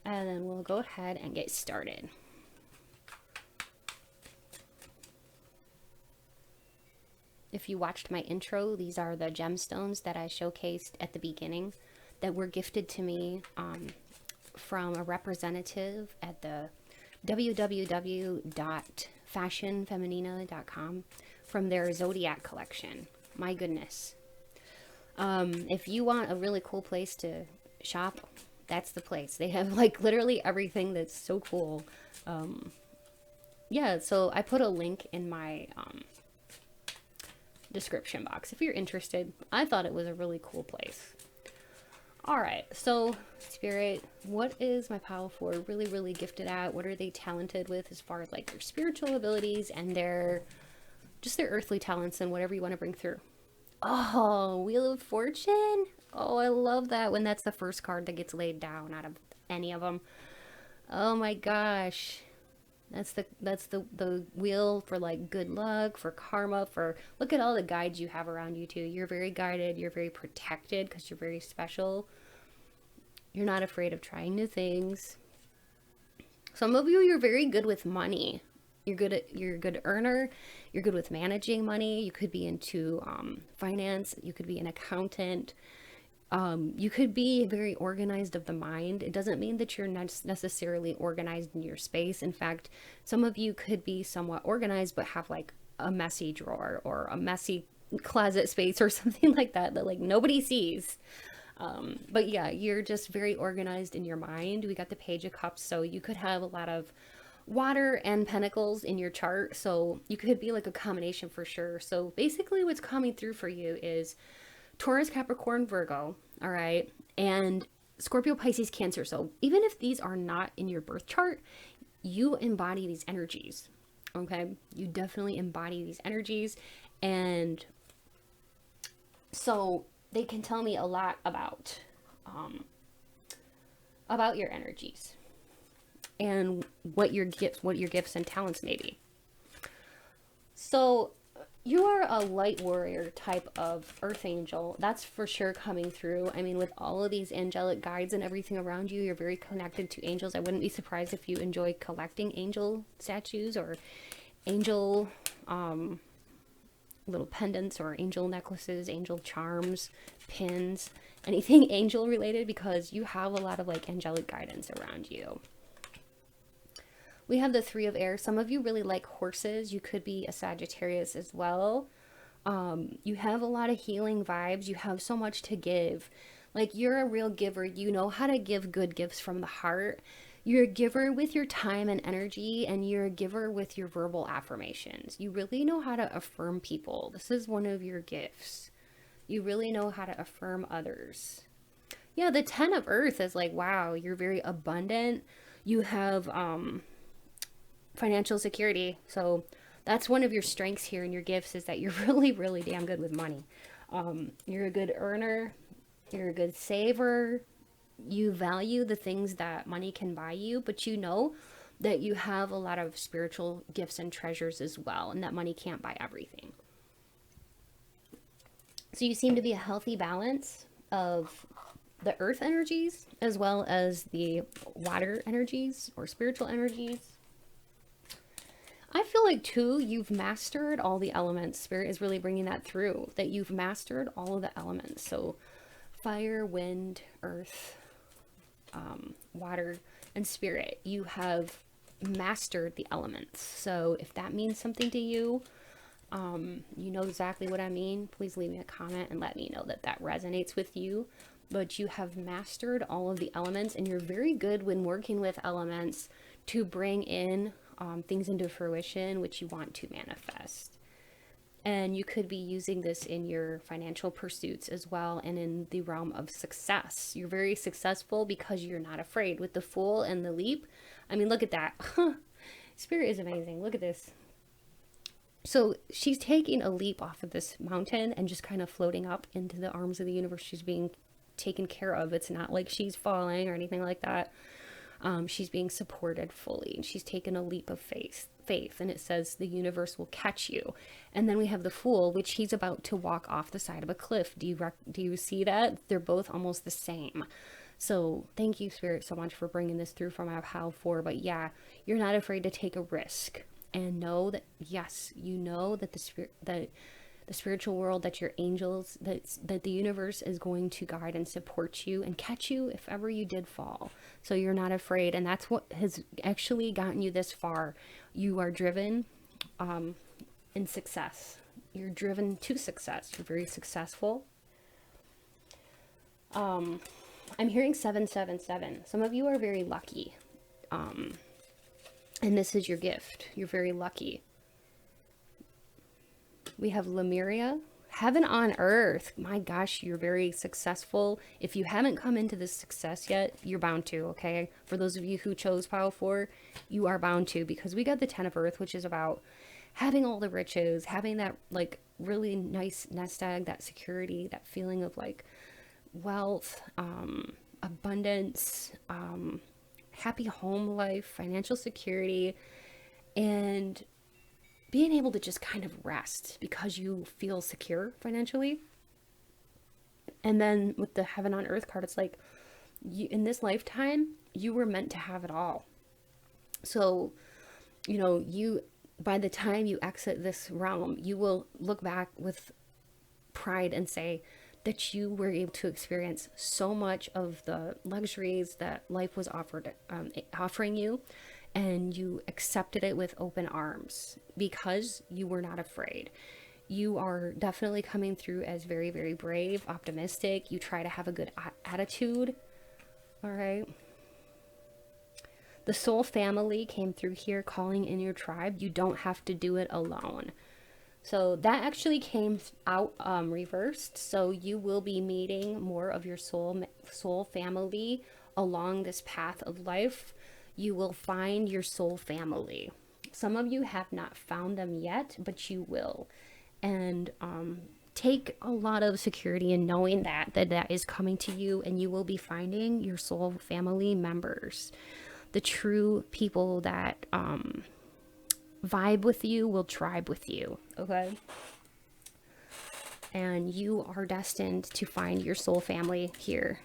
And then we'll go ahead and get started. If you watched my intro, these are the gemstones that I showcased at the beginning that were gifted to me from a representative at the www.fashionfeminina.com from their Zodiac collection. My goodness. If you want a really cool place to shop, that's the place. They have like literally everything that's so cool. Yeah, so I put a link in my description box if you're interested. I thought it was a really cool place. Alright, so Spirit, what is my Pile 4 really gifted at? What are they talented with as far as like their spiritual abilities and their earthly talents and whatever you want to bring through? Oh, Wheel of Fortune? Oh, I love that when that's the first card that gets laid down out of any of them. Oh my gosh. That's the wheel for like good luck, for karma, for look at all the guides you have around you too. You're very guided, you're very protected because you're very special. You're not afraid of trying new things. Some of you, you're very good with money. You're a good earner. You're good with managing money. You could be into finance. You could be an accountant. You could be very organized of the mind. It doesn't mean that you're not necessarily organized in your space. In fact, some of you could be somewhat organized, but have like a messy drawer or a messy closet space or something like that that like nobody sees. But yeah, you're just very organized in your mind. We got the Page of Cups, so you could have a lot of water and pentacles in your chart. So you could be like a combination for sure. So basically, what's coming through for you is Taurus, Capricorn, Virgo, all right, and Scorpio, Pisces, Cancer. So even if these are not in your birth chart, you embody these energies, okay? You definitely embody these energies. And so they can tell me a lot about your energies and what your gifts and talents may be. So you are a light warrior type of earth angel. That's for sure coming through. I mean, with all of these angelic guides and everything around you, you're very connected to angels. I wouldn't be surprised if you enjoy collecting angel statues or angel little pendants or angel necklaces, angel charms, pins, anything angel related, because you have a lot of like angelic guidance around you. We have the Three of Air. Some of you really like horses. You could be a Sagittarius as well. You have a lot of healing vibes. You have so much to give. Like, you're a real giver. You know how to give good gifts from the heart. You're a giver with your time and energy, and you're a giver with your verbal affirmations. You really know how to affirm people. This is one of your gifts. You really know how to affirm others. Yeah, the Ten of Earth is like, wow, you're very abundant. You have financial security. So that's one of your strengths here in your gifts, is that you're really, really damn good with money. You're a good earner. You're a good saver. You value the things that money can buy you, but you know that you have a lot of spiritual gifts and treasures as well, and that money can't buy everything. So you seem to be a healthy balance of the earth energies as well as the water energies or spiritual energies. I feel like too, you've mastered all the elements. Spirit is really bringing that through, that you've mastered all of the elements. So fire, wind, earth, water, and spirit. You have mastered the elements. So if that means something to you, you know exactly what I mean. Please leave me a comment and let me know that that resonates with you. But you have mastered all of the elements, and you're very good when working with elements to bring in things into fruition which you want to manifest. And you could be using this in your financial pursuits as well, and in the realm of success. You're very successful because you're not afraid. With the Fool and the Leap, I mean, look at that. Spirit is amazing. Look at this. So she's taking a leap off of this mountain and just kind of floating up into the arms of the universe. She's being taken care of. It's not like she's falling or anything like that. She's being supported fully. She's taken a leap of faith, and it says the universe will catch you. And then we have the Fool, which he's about to walk off the side of a cliff. Do you see that? They're both almost the same. So thank you, Spirit, so much for bringing this through from our How For. But yeah, you're not afraid to take a risk, and know that, yes, you know that the spiritual world, that your angels, that the universe is going to guide and support you and catch you if ever you did fall. So you're not afraid, and that's what has actually gotten you this far. You are driven in success. You're driven to success. You're very successful. I'm hearing 777. Some of you are very lucky, and this is your gift. You're very lucky. We have Lemuria, heaven on earth. My gosh, you're very successful. If you haven't come into this success yet, you're bound to, okay? For those of you who chose Pile 4, you are bound to, because we got the 10 of Earth, which is about having all the riches, having that like really nice nest egg, that security, that feeling of like wealth, abundance, happy home life, financial security. and being able to just kind of rest because you feel secure financially. And then with the heaven on earth card, it's like in this lifetime, you were meant to have it all. So, you, by the time you exit this realm, you will look back with pride and say that you were able to experience so much of the luxuries that life was offering you, and you accepted it with open arms because you were not afraid. You are definitely coming through as very, very brave, optimistic. You try to have a good attitude. All right. The soul family came through here, calling in your tribe. You don't have to do it alone. So that actually came out reversed. So you will be meeting more of your soul family along this path of life. You will find your soul family. Some of you have not found them yet, but you will. And take a lot of security in knowing that is coming to you, and you will be finding your soul family members. The true people that vibe with you will tribe with you, okay? And you are destined to find your soul family here.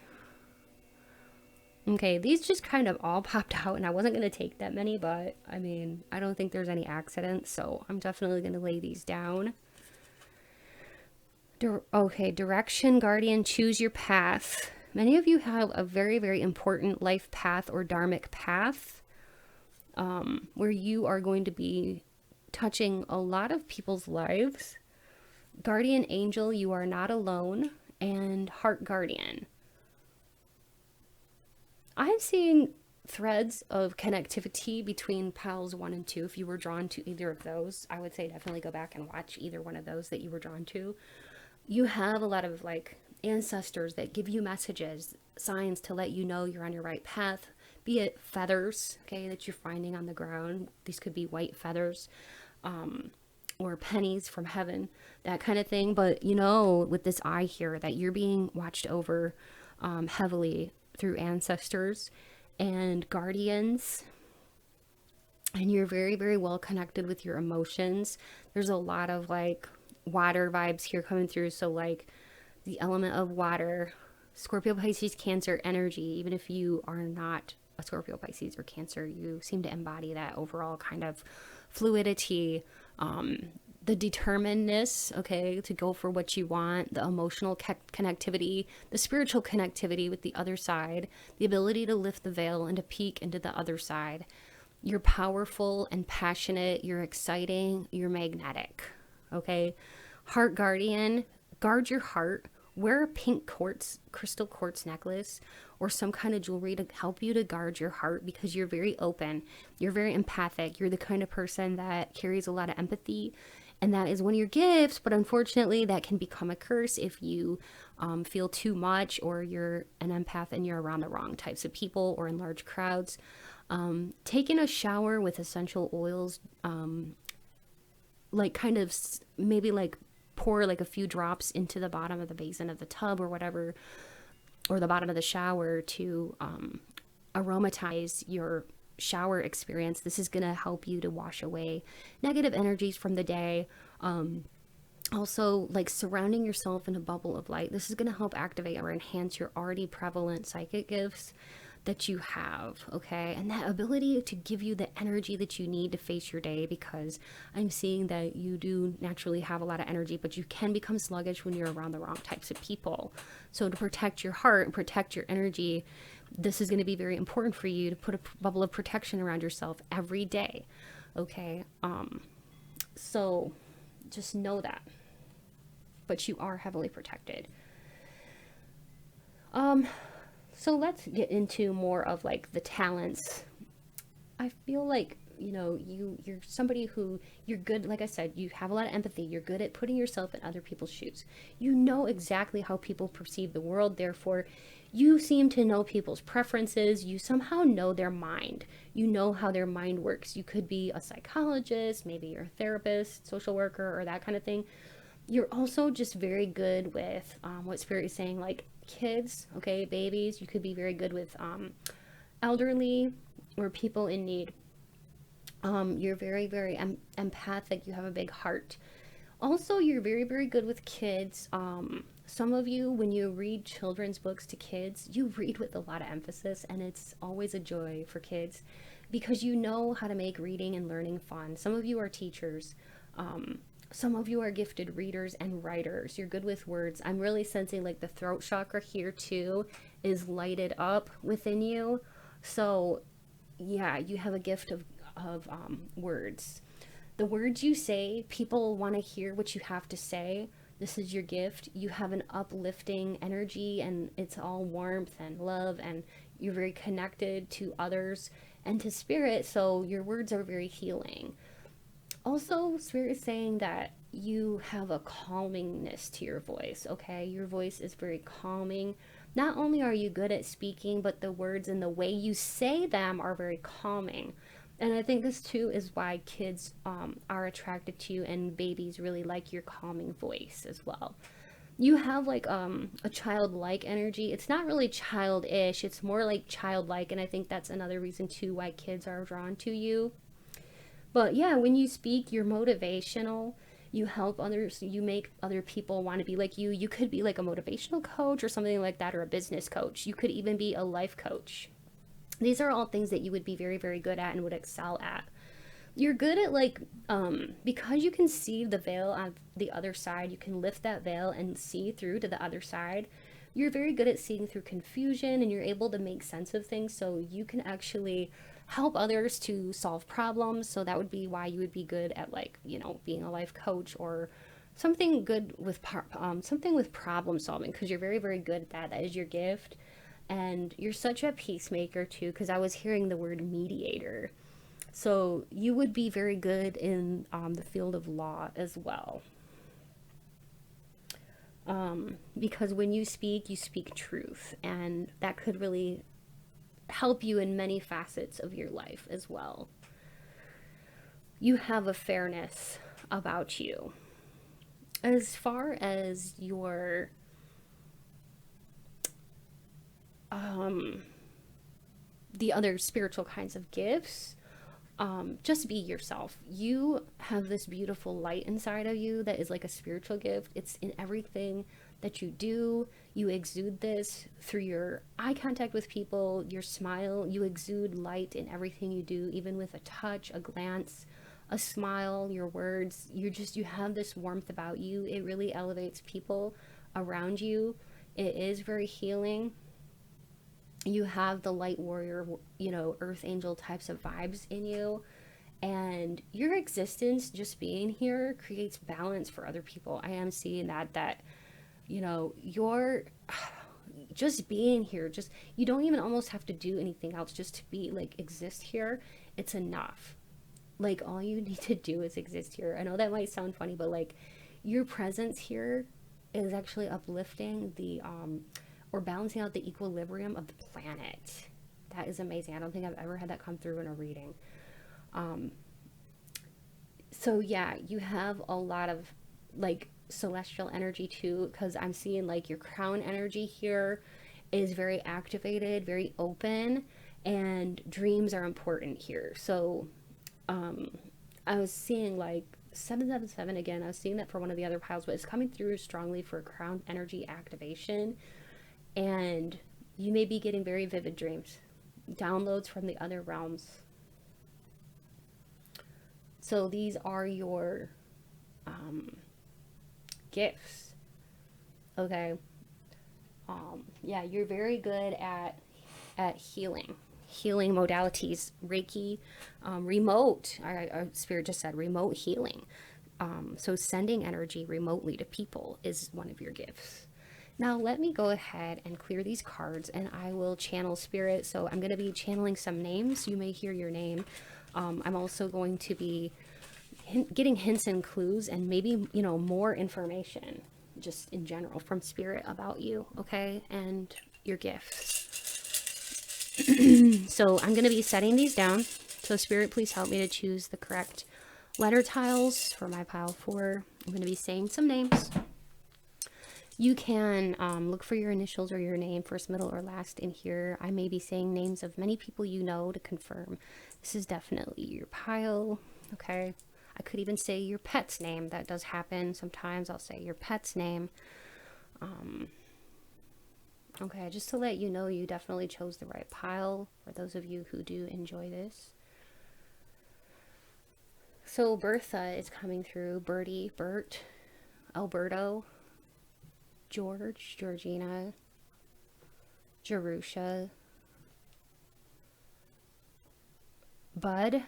Okay, these just kind of all popped out, and I wasn't going to take that many, but I mean, I don't think there's any accidents, so I'm definitely going to lay these down. Okay, direction, guardian, choose your path. Many of you have a very, very important life path or dharmic path where you are going to be touching a lot of people's lives. Guardian angel, you are not alone. And heart guardian. I'm seeing threads of connectivity between piles 1 and 2. If you were drawn to either of those, I would say definitely go back and watch either one of those that you were drawn to. You have a lot of like ancestors that give you messages, signs to let you know you're on your right path, be it feathers, okay, that you're finding on the ground. These could be white feathers, or pennies from heaven, that kind of thing. But with this eye here, that you're being watched over heavily through ancestors and guardians, and you're very, very well connected with your emotions. There's a lot of like water vibes here coming through. So like the element of water, Scorpio, Pisces, Cancer energy. Even if you are not a Scorpio, Pisces, or Cancer, you seem to embody that overall kind of fluidity, the determinedness, okay, to go for what you want, the emotional connectivity, the spiritual connectivity with the other side, the ability to lift the veil and to peek into the other side. You're powerful and passionate. You're exciting. You're magnetic. Okay. Heart guardian, guard your heart. Wear a pink crystal quartz necklace or some kind of jewelry to help you to guard your heart, because you're very open. You're very empathic. You're the kind of person that carries a lot of empathy, and that is one of your gifts. But unfortunately, that can become a curse if you feel too much, or you're an empath and you're around the wrong types of people or in large crowds. Taking a shower with essential oils, like kind of maybe like pour like a few drops into the bottom of the basin of the tub or whatever, or the bottom of the shower to aromatize your shower experience. This is going to help you to wash away negative energies from the day. Also, like surrounding yourself in a bubble of light. This is going to help activate or enhance your already prevalent psychic gifts that you have, okay? And that ability to give you the energy that you need to face your day, because I'm seeing that you do naturally have a lot of energy, but you can become sluggish when you're around the wrong types of people. So to protect your heart and protect your energy, this is going to be very important for you to put a bubble of protection around yourself every day, okay? So just know that. But you are heavily protected. So let's get into more of like the talents. I feel like, you're somebody who, you're good. Like I said, you have a lot of empathy. You're good at putting yourself in other people's shoes. You know exactly how people perceive the world. Therefore, you seem to know people's preferences. You somehow know their mind. You know how their mind works. You could be a psychologist, maybe you're a therapist, social worker, or that kind of thing. You're also just very good with what Spirit is saying, like kids, okay, babies. You could be very good with elderly or people in need. You're very, very empathic. You have a big heart. Also, you're very, very good with kids. Some of you, when you read children's books to kids, you read with a lot of emphasis, and it's always a joy for kids because you know how to make reading and learning fun. Some of you are teachers. Some of you are gifted readers and writers. You're good with words. I'm really sensing like the throat chakra here too is lighted up within you. So, yeah, you have a gift of words. The words you say, people want to hear what you have to say. This is your gift. You have an uplifting energy, and it's all warmth and love, and you're very connected to others and to spirit, so your words are very healing. Also, spirit is saying that you have a calmingness to your voice, okay? Your voice is very calming. Not only are you good at speaking, but the words and the way you say them are very calming. And I think this too is why kids are attracted to you, and babies really like your calming voice as well. You have like a childlike energy. It's not really childish, it's more like childlike, and I think that's another reason too why kids are drawn to you. But yeah, when you speak, you're motivational. You help others, you make other people want to be like you. You could be like a motivational coach or something like that, or a business coach. You could even be a life coach. These are all things that you would be very, very good at and would excel at. You're good at like, because you can see the veil on the other side, you can lift that veil and see through to the other side. You're very good at seeing through confusion, and you're able to make sense of things, so you can actually help others to solve problems. So that would be why you would be good at like, you know, being a life coach or something good with something with problem solving, because you're very, very good at that. That is your gift. And you're such a peacemaker too, because I was hearing the word mediator. So you would be very good in the field of law as well. Because when you speak truth, and that could really help you in many facets of your life as well. You have a fairness about you. As far as your the other spiritual kinds of gifts, just be yourself. You have this beautiful light inside of you that is like a spiritual gift. It's in everything that you do. You exude this through your eye contact with people, your smile. You exude light in everything you do, even with a touch, a glance, a smile, your words. You have this warmth about you. It really elevates people around you. It is very healing. You have the light warrior, you know, earth angel types of vibes in you, and your existence just being here creates balance for other people. I am seeing that you know, you're just being here, just, you don't even almost have to do anything else, just to be like exist here. It's enough. Like all you need to do is exist here. I know that might sound funny, but like your presence here is actually uplifting the or balancing out the equilibrium of the planet. That is amazing. I don't think I've ever had that come through in a reading. So yeah, you have a lot of like celestial energy too, because I'm seeing like your crown energy here is very activated, very open, and dreams are important here. So I was seeing like 777 again. I was seeing that for one of the other piles, but it's coming through strongly for crown energy activation. And you may be getting very vivid dreams, downloads from the other realms. So these are your gifts. Okay. Yeah, you're very good at healing modalities, Reiki, remote. Our spirit just said remote healing. So sending energy remotely to people is one of your gifts. Now let me go ahead and clear these cards, and I will channel spirit. So I'm going to be channeling some names. You may hear your name. I'm also going to be getting hints and clues, and maybe, you know, more information just in general from spirit about you, okay, and your gifts. So I'm going to be setting these down. So spirit, please help me to choose the correct letter tiles for my pile 4. I'm going to be saying some names. You can look for your initials or your name, first, middle, or last in here. I may be saying names of many people you know to confirm This is definitely your pile. Okay. I could even say your pet's name. That does happen. Sometimes I'll say your pet's name. Okay, just to let you know, you definitely chose the right pile for those of you who do enjoy this. So Bertha is coming through. Bertie, Bert, Alberto, George, Georgina, Jerusha, Bud,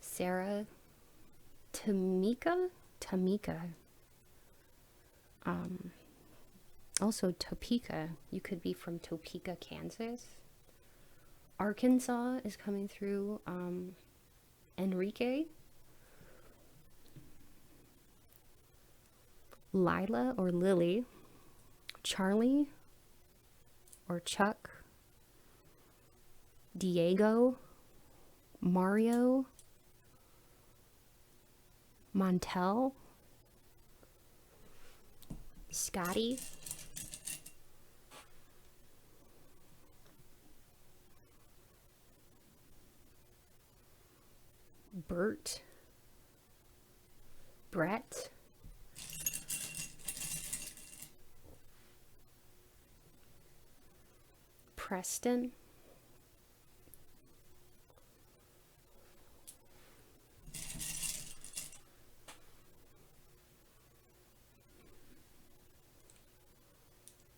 Sarah, Tamika, also Topeka. You could be from Topeka, Kansas. Arkansas is coming through. Enrique, Lila or Lily, Charlie or Chuck, Diego, Mario, Montel, Scotty, Bert, Brett, Preston,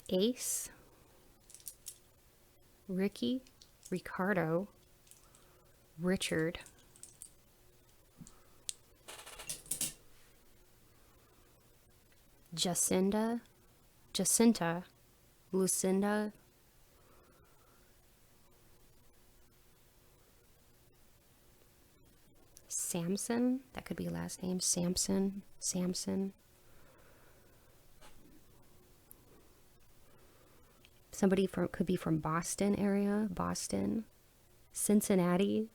Ace, Ricky, Ricardo, Richard, Jacinta, Lucinda, Samson, that could be last name, Samson. Somebody could be from Boston area, Boston, Cincinnati,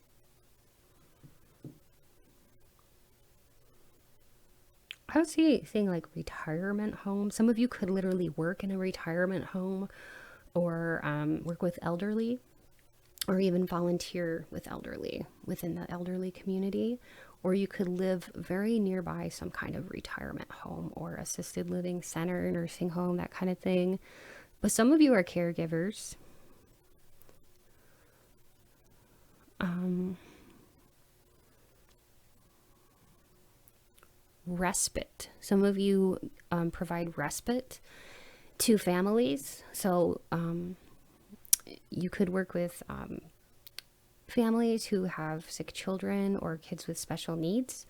I would say thing like retirement home. Some of you could literally work in a retirement home or work with elderly or even volunteer with elderly within the elderly community. Or you could live very nearby some kind of retirement home or assisted living center, nursing home, that kind of thing. But some of you are caregivers. Respite. Some of you provide respite to families. So you could work with families who have sick children or kids with special needs.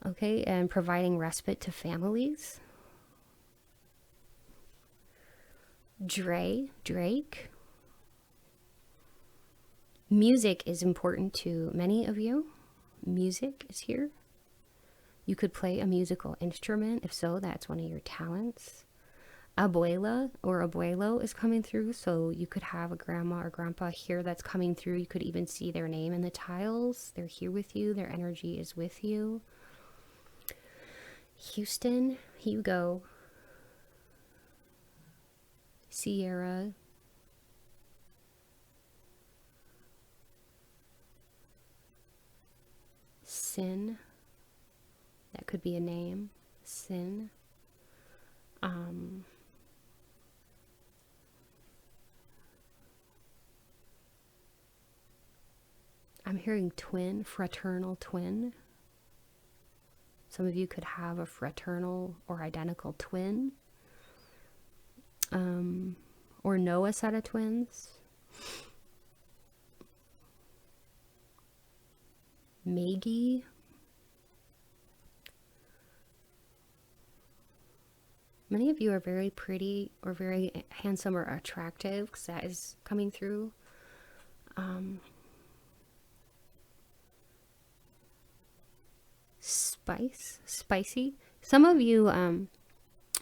Okay, and providing respite to families. Drake. Music is important to many of you. Music is here. You could play a musical instrument. If so, that's one of your talents. Abuela or abuelo is coming through. So you could have a grandma or grandpa here that's coming through. You could even see their name in the tiles. They're here with you. Their energy is with you. Houston, Hugo, Sierra, Sin. That could be a name. Sin. I'm hearing twin, fraternal twin. Some of you could have a fraternal or identical twin. Or know a set of twins. Maggie. Many of you are very pretty or very handsome or attractive, because that is coming through. Spicy. Some of you,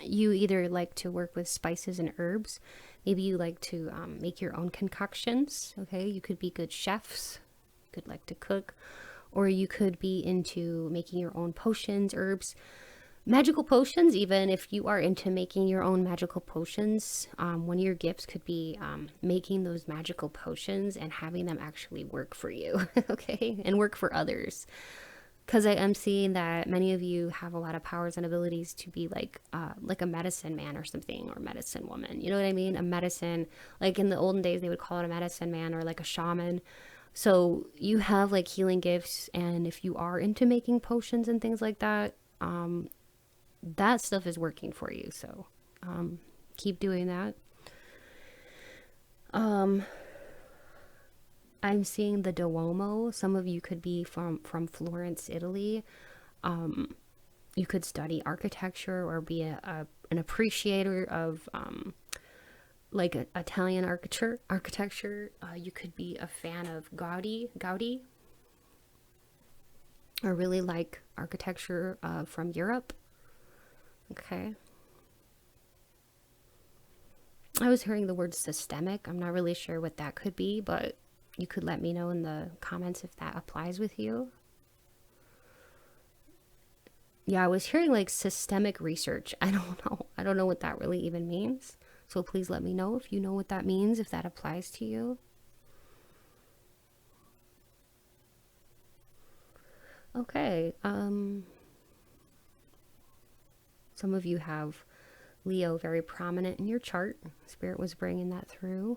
you either like to work with spices and herbs. Maybe you like to make your own concoctions. Okay, you could be good chefs. You could like to cook, or you could be into making your own potions, herbs. Magical potions, even if you are into making your own magical potions, one of your gifts could be making those magical potions and having them actually work for you, okay? And work for others. Because I am seeing that many of you have a lot of powers and abilities to be like a medicine man or something, or medicine woman. You know what I mean? A medicine, like in the olden days, they would call it a medicine man or like a shaman. So you have like healing gifts, and if you are into making potions and things like that, that stuff is working for you. So keep doing that. I'm seeing the Duomo. Some of you could be from Florence, Italy. You could study architecture or be an appreciator of like Italian architecture. You could be a fan of Gaudi, or really like architecture from Europe. Okay. I was hearing the word systemic. I'm not really sure what that could be, but you could let me know in the comments if that applies with you. Yeah, I was hearing like systemic research. I don't know. I don't know what that really even means. So please let me know if you know what that means, if that applies to you. Okay. Some of you have Leo very prominent in your chart. Spirit was bringing that through.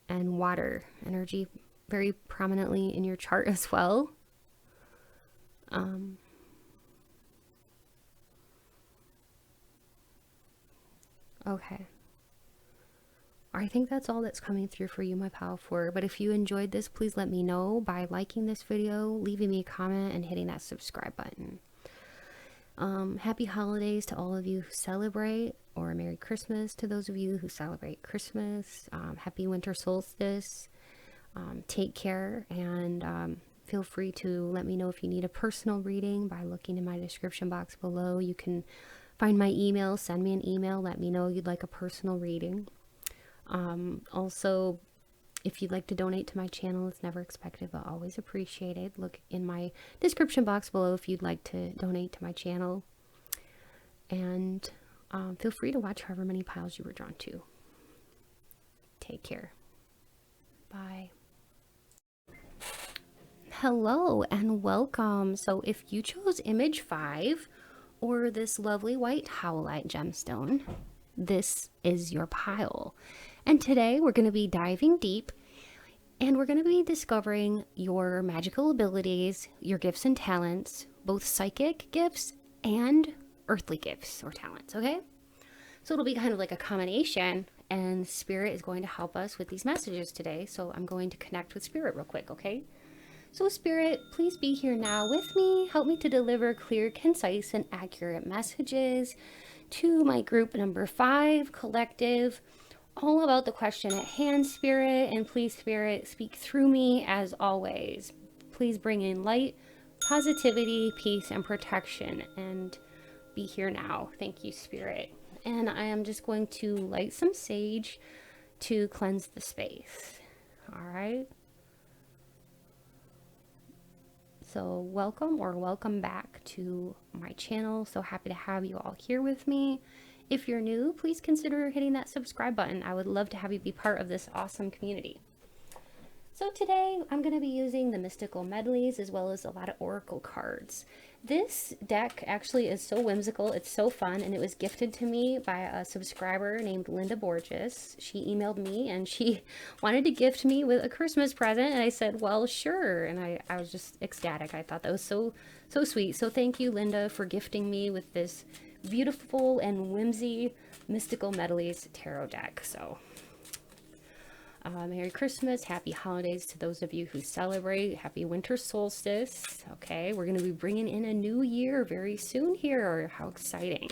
And water energy very prominently in your chart as well. Okay. I think that's all that's coming through for you, my pal 4. But if you enjoyed this, please let me know by liking this video, leaving me a comment, and hitting that subscribe button. Happy holidays to all of you who celebrate, or Merry Christmas to those of you who celebrate Christmas. Happy winter solstice. Take care, and feel free to let me know if you need a personal reading by looking in my description box below. You can find my email, send me an email, let me know you'd like a personal reading. Also, if you'd like to donate to my channel, it's never expected but always appreciated. Look in my description box below if you'd like to donate to my channel. And feel free to watch however many piles you were drawn to. Take care. Bye. Hello and welcome. So if you chose image 5 or this lovely white howlite gemstone, this is your pile. And today we're going to be diving deep, and we're going to be discovering your magical abilities, your gifts and talents, both psychic gifts and earthly gifts or talents, okay? So it'll be kind of like a combination, and Spirit is going to help us with these messages today. So I'm going to connect with Spirit real quick, okay? So Spirit, please be here now with me. Help me to deliver clear, concise, and accurate messages to my group number 5 collective, all about the question at hand, Spirit. And please, Spirit, speak through me as always. Please bring in light, positivity, peace, and protection, and be here now. Thank you, Spirit. And I am just going to light some sage to cleanse the space. All right. So welcome back to my channel. So happy to have you all here with me. If you're new, please consider hitting that subscribe button. I would love to have you be part of this awesome community. So today I'm going to be using the mystical medleys as well as a lot of oracle cards. This deck actually is so whimsical, it's so fun, and it was gifted to me by a subscriber named Linda Borges. She emailed me and she wanted to gift me with a Christmas present, and I said, well, sure. And I was just ecstatic. I thought that was so sweet. So thank you, Linda, for gifting me with this beautiful and whimsy mystical medleys tarot deck. So Merry Christmas, happy holidays to those of you who celebrate, happy winter solstice. Okay, we're going to be bringing in a new year very soon here. How exciting.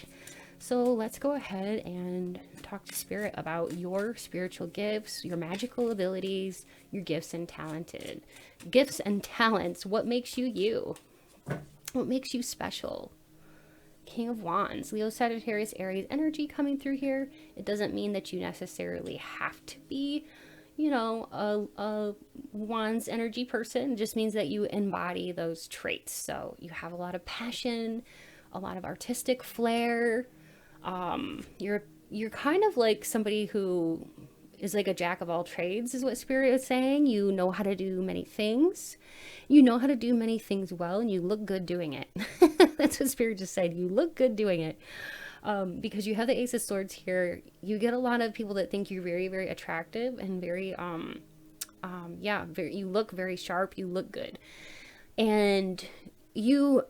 So let's go ahead and talk to Spirit about your spiritual gifts, your magical abilities, your gifts and talents. What makes you you? What makes you special? King of Wands, Leo, Sagittarius, Aries energy coming through here. It doesn't mean that you necessarily have to be a wands energy person. It just means that you embody those traits. So you have a lot of passion, a lot of artistic flair. You're kind of like somebody who is like a jack of all trades, is what Spirit is saying. You know how to do many things. You know how to do many things well, and you look good doing it. That's what Spirit just said. You look good doing it. Because you have the Ace of Swords here, you get a lot of people that think you're very, very attractive and very, you look very sharp, you look good. And you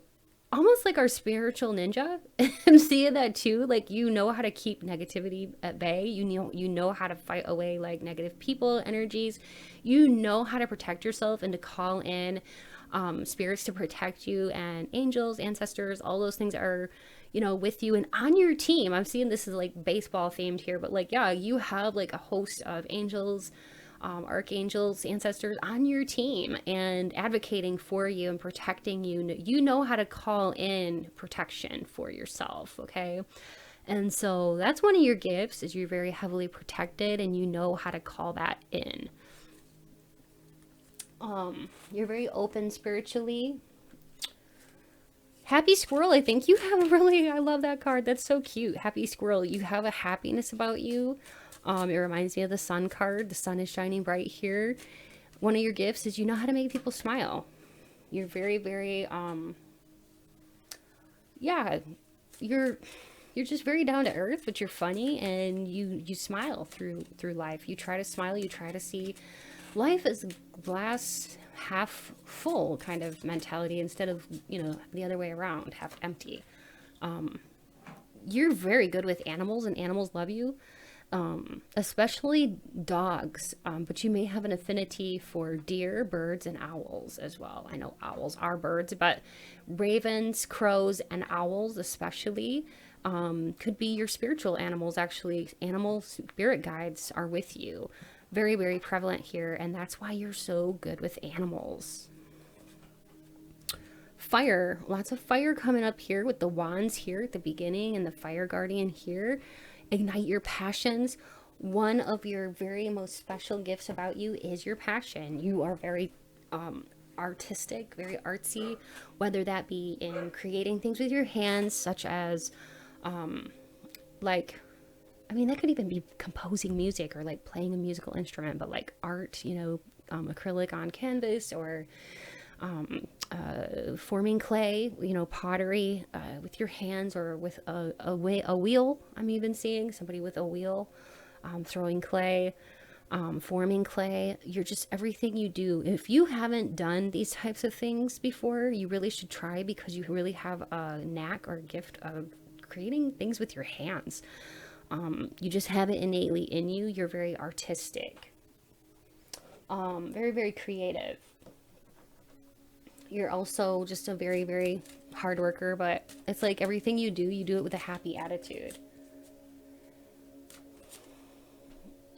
almost like our spiritual ninja. I'm seeing that too. Like, you know how to keep negativity at bay. You know how to fight away like negative people, energies. You know how to protect yourself and to call in spirits to protect you, and angels, ancestors, all those things are, with you and on your team. I'm seeing this is like baseball themed here, but like, yeah, you have like a host of angels, archangels, ancestors on your team and advocating for you and protecting you. You know how to call in protection for yourself, okay? And so that's one of your gifts, is you're very heavily protected and you know how to call that in. You're very open spiritually. Happy Squirrel, I think you have I love that card. That's so cute. Happy Squirrel, you have a happiness about you. It reminds me of the sun card. The sun is shining bright here. One of your gifts is you know how to make people smile. You're very, very, yeah, you're just very down to earth, but you're funny and you smile through life. You try to smile. You try to see life as glass half full kind of mentality instead of, the other way around, half empty. You're very good with animals and animals love you, especially dogs. But you may have an affinity for deer, birds, and owls as well. I know owls are birds, but ravens, crows, and owls especially could be your spiritual animals. Actually, animal spirit guides are with you. Very, very prevalent here, and that's why you're so good with animals. Fire, lots of fire coming up here with the wands here at the beginning and the fire guardian here. Ignite your passions. One of your very most special gifts about you is your passion. You are very artistic, very artsy, whether that be in creating things with your hands, such as that could even be composing music or like playing a musical instrument, but like art, acrylic on canvas, or forming clay, pottery with your hands, or with a wheel. I'm even seeing somebody with a wheel, throwing clay, forming clay. You're just, everything you do. If you haven't done these types of things before, you really should try, because you really have a knack or gift of creating things with your hands. You just have it innately in you. You're very artistic, very, very creative. You're also just a very, very hard worker, but it's like everything you do it with a happy attitude.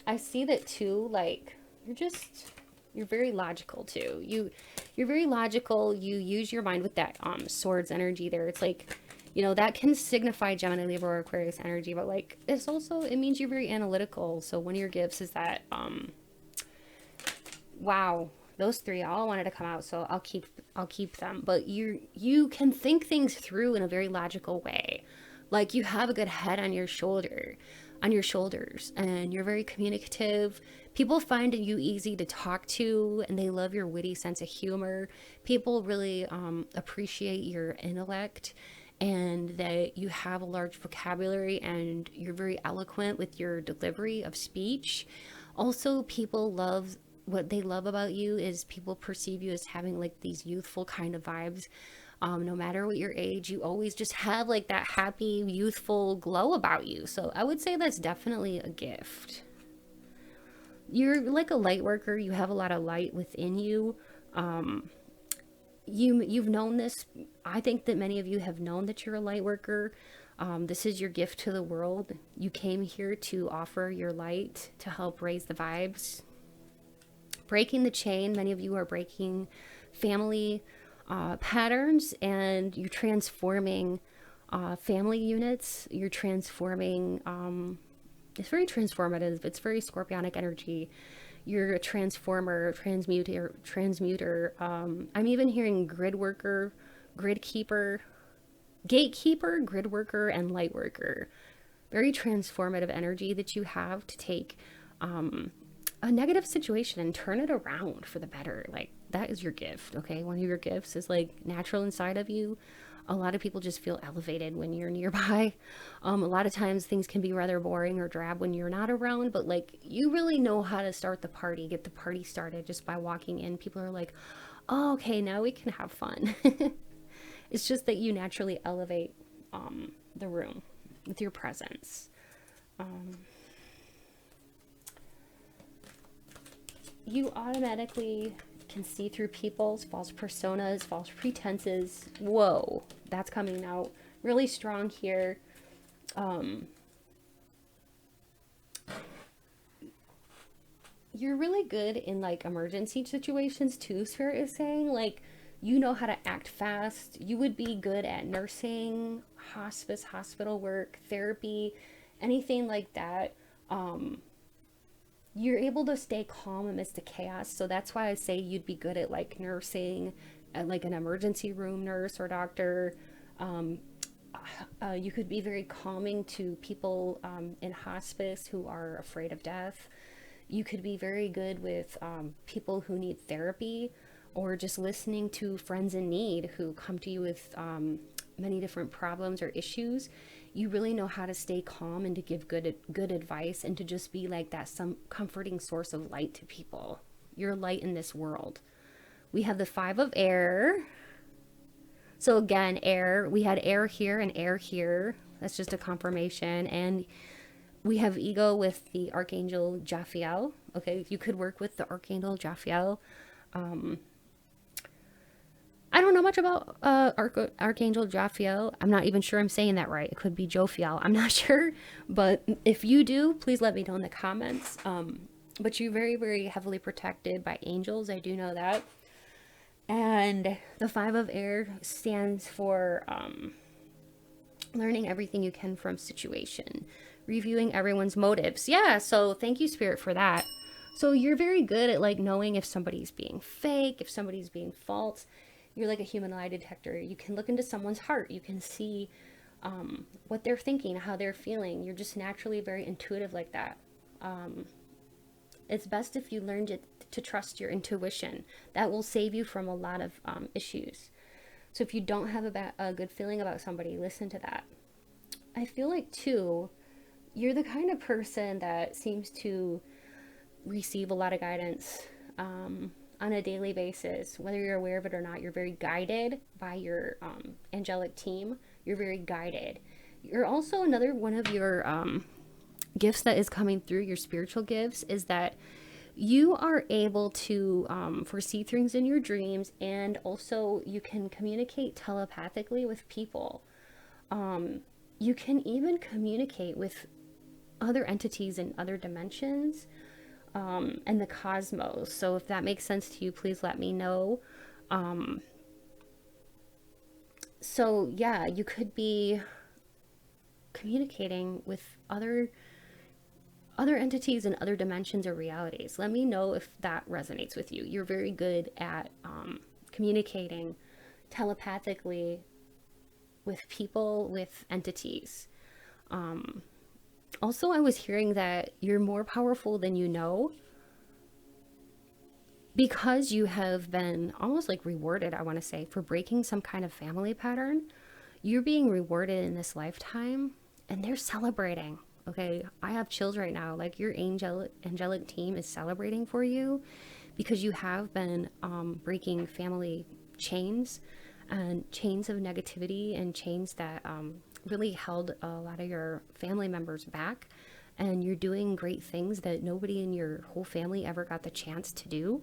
I see that too, like, you're very logical too. You're very logical. You use your mind with that swords energy there. It's like, that can signify Gemini, Libra, or Aquarius energy, but like, it means you're very analytical. So one of your gifts is that, wow, those three all wanted to come out, so I'll keep them. But you can think things through in a very logical way. Like, you have a good head on your shoulders, and you're very communicative. People find you easy to talk to, and they love your witty sense of humor. People really appreciate your intellect, and that you have a large vocabulary, and you're very eloquent with your delivery of speech. Also, what they love about you is people perceive you as having like these youthful kind of vibes. No matter what your age, you always just have like that happy, youthful glow about you. So I would say that's definitely a gift. You're like a light worker. You have a lot of light within you. You've known this. I think that many of you have known that you're a light worker. This is your gift to the world. You came here to offer your light to help raise the vibes. Breaking the chain. Many of you are breaking family patterns, and you're transforming family units. You're transforming, it's very transformative. It's very scorpionic energy. You're a transformer, transmuter. I'm even hearing grid worker, grid keeper, gatekeeper, grid worker, and light worker. Very transformative energy that you have to take a negative situation and turn it around for the better. Like, that is your gift, okay? One of your gifts is like natural inside of you. A lot of people just feel elevated when you're nearby. A lot of times things can be rather boring or drab when you're not around, but like, you really know how to start the party, get the party started just by walking in. People are like, oh, okay, now we can have fun. It's just that you naturally elevate the room with your presence. You automatically can see through people's false personas, false pretenses. Whoa, that's coming out really strong here. You're really good in like emergency situations too, Spirit is saying. Like, you know how to act fast. You would be good at nursing, hospice, hospital work, therapy, anything like that. You're able to stay calm amidst the chaos. So that's why I say you'd be good at like nursing, at like an emergency room nurse or doctor. You could be very calming to people in hospice who are afraid of death. You could be very good with people who need therapy, or just listening to friends in need who come to you with many different problems or issues. You really know how to stay calm and to give good advice, and to just be like that some comforting source of light to people. You're light in this world. We have the 5 of air. So again, air, we had air here and air here. That's just a confirmation. And we have ego with the Archangel Jophiel. Okay, you could work with the Archangel Jophiel. I don't know much about Archangel Jophiel. I'm not even sure I'm saying that right. It could be Jophiel. I'm not sure. But if you do, please let me know in the comments. But you're very, very heavily protected by angels. I do know that. And the 5 of air stands for learning everything you can from situation, reviewing everyone's motives. Yeah, so thank you, Spirit, for that. So you're very good at like knowing if somebody's being fake, if somebody's being false. You're like a human lie detector. You can look into someone's heart. You can see what they're thinking, how they're feeling. You're just naturally very intuitive like that. It's best if you learn to trust your intuition. That will save you from a lot of issues. So if you don't have a good feeling about somebody, listen to that. I feel like, too, you're the kind of person that seems to receive a lot of guidance on a daily basis. Whether you're aware of it or not, you're very guided by your angelic team. You're very guided. You're also, another one of your gifts that is coming through, your spiritual gifts, is that you are able to foresee things in your dreams, and also you can communicate telepathically with people. You can even communicate with other entities in other dimensions and the cosmos. So if that makes sense to you, please let me know. So yeah, you could be communicating with other entities in other dimensions or realities. Let me know if that resonates with you. You're very good at communicating telepathically with people, with entities. Also, I was hearing that you're more powerful than you know, because you have been almost like rewarded, I want to say, for breaking some kind of family pattern. You're being rewarded in this lifetime, and they're celebrating. Okay, I have chills right now. Like, your angelic team is celebrating for you, because you have been breaking family chains, and chains of negativity, and chains that really held a lot of your family members back. And you're doing great things that nobody in your whole family ever got the chance to do,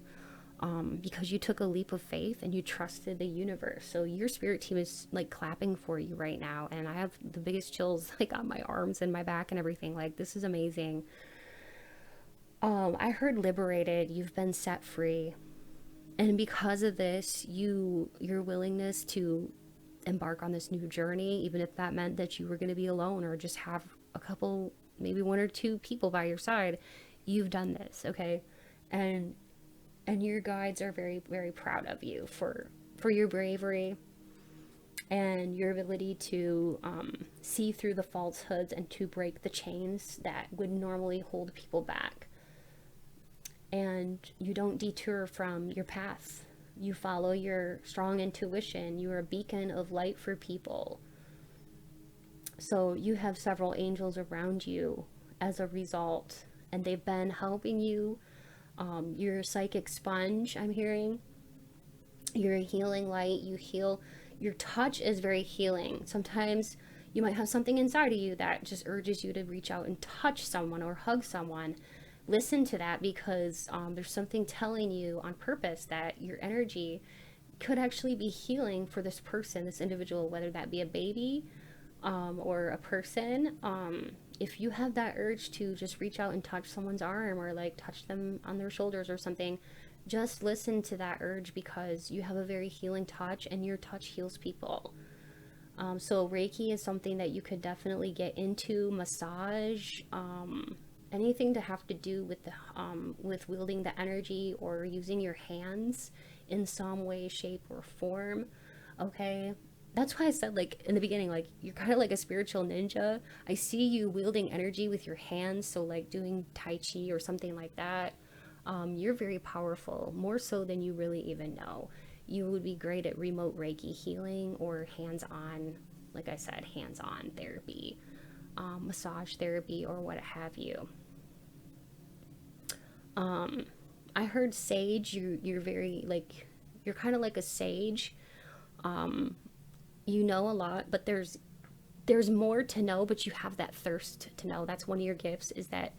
because you took a leap of faith and you trusted the universe. So your spirit team is like clapping for you right now, and I have the biggest chills like on my arms and my back and everything. Like, this is amazing. I heard liberated. You've been set free, and because of this, your willingness to embark on this new journey, even if that meant that you were going to be alone or just have a couple, maybe 1 or 2 people by your side, you've done this. Okay, And your guides are very, very proud of you for your bravery and your ability to see through the falsehoods and to break the chains that would normally hold people back. And you don't detour from your path. You follow your strong intuition. You are a beacon of light for people. So you have several angels around you as a result, and they've been helping you. You're a psychic sponge, I'm hearing. You're a healing light. You heal. Your touch is very healing. Sometimes you might have something inside of you that just urges you to reach out and touch someone or hug someone. Listen to that, because there's something telling you on purpose that your energy could actually be healing for this person, this individual, whether that be a baby or a person. If you have that urge to just reach out and touch someone's arm or like touch them on their shoulders or something, just listen to that urge, because you have a very healing touch and your touch heals people. So Reiki is something that you could definitely get into, massage, anything to have to do with the with wielding the energy or using your hands in some way, shape, or form. Okay, that's why I said, like, in the beginning, like, you're kind of like a spiritual ninja. I see you wielding energy with your hands, so like doing tai chi or something like that. You're very powerful, more so than you really even know. You would be great at remote Reiki healing or hands-on, like I said, hands-on therapy, massage therapy, or what have you. I heard sage. You're very like, you're kind of like a sage. You know a lot, but there's more to know, but you have that thirst to know. That's one of your gifts, is that,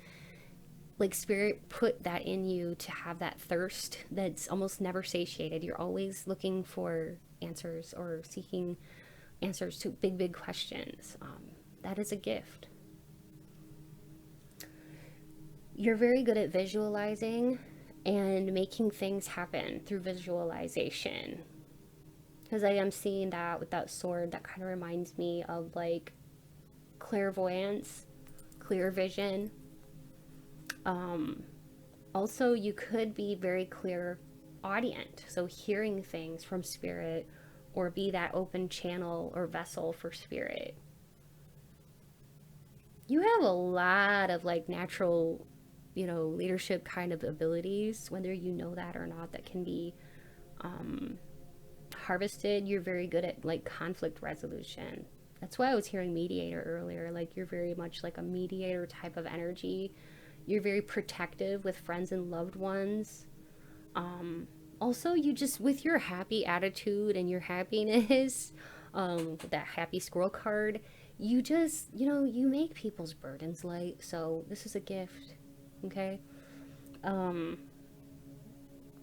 like, spirit put that in you to have that thirst that's almost never satiated. You're always looking for answers or seeking answers to big questions. That is a gift. You're very good at visualizing and making things happen through visualization, because I am seeing that with that sword. That kind of reminds me of like clairvoyance, clear vision. Also, you could be very clairaudient, so hearing things from spirit, or be that open channel or vessel for spirit. You have a lot of like natural, leadership kind of abilities, whether you know that or not, that can be harvested. You're very good at like conflict resolution. That's why I was hearing mediator earlier. Like, you're very much like a mediator type of energy. You're very protective with friends and loved ones. Also, you just, with your happy attitude and your happiness, that happy squirrel card, you just, you make people's burdens light. So this is a gift. Okay.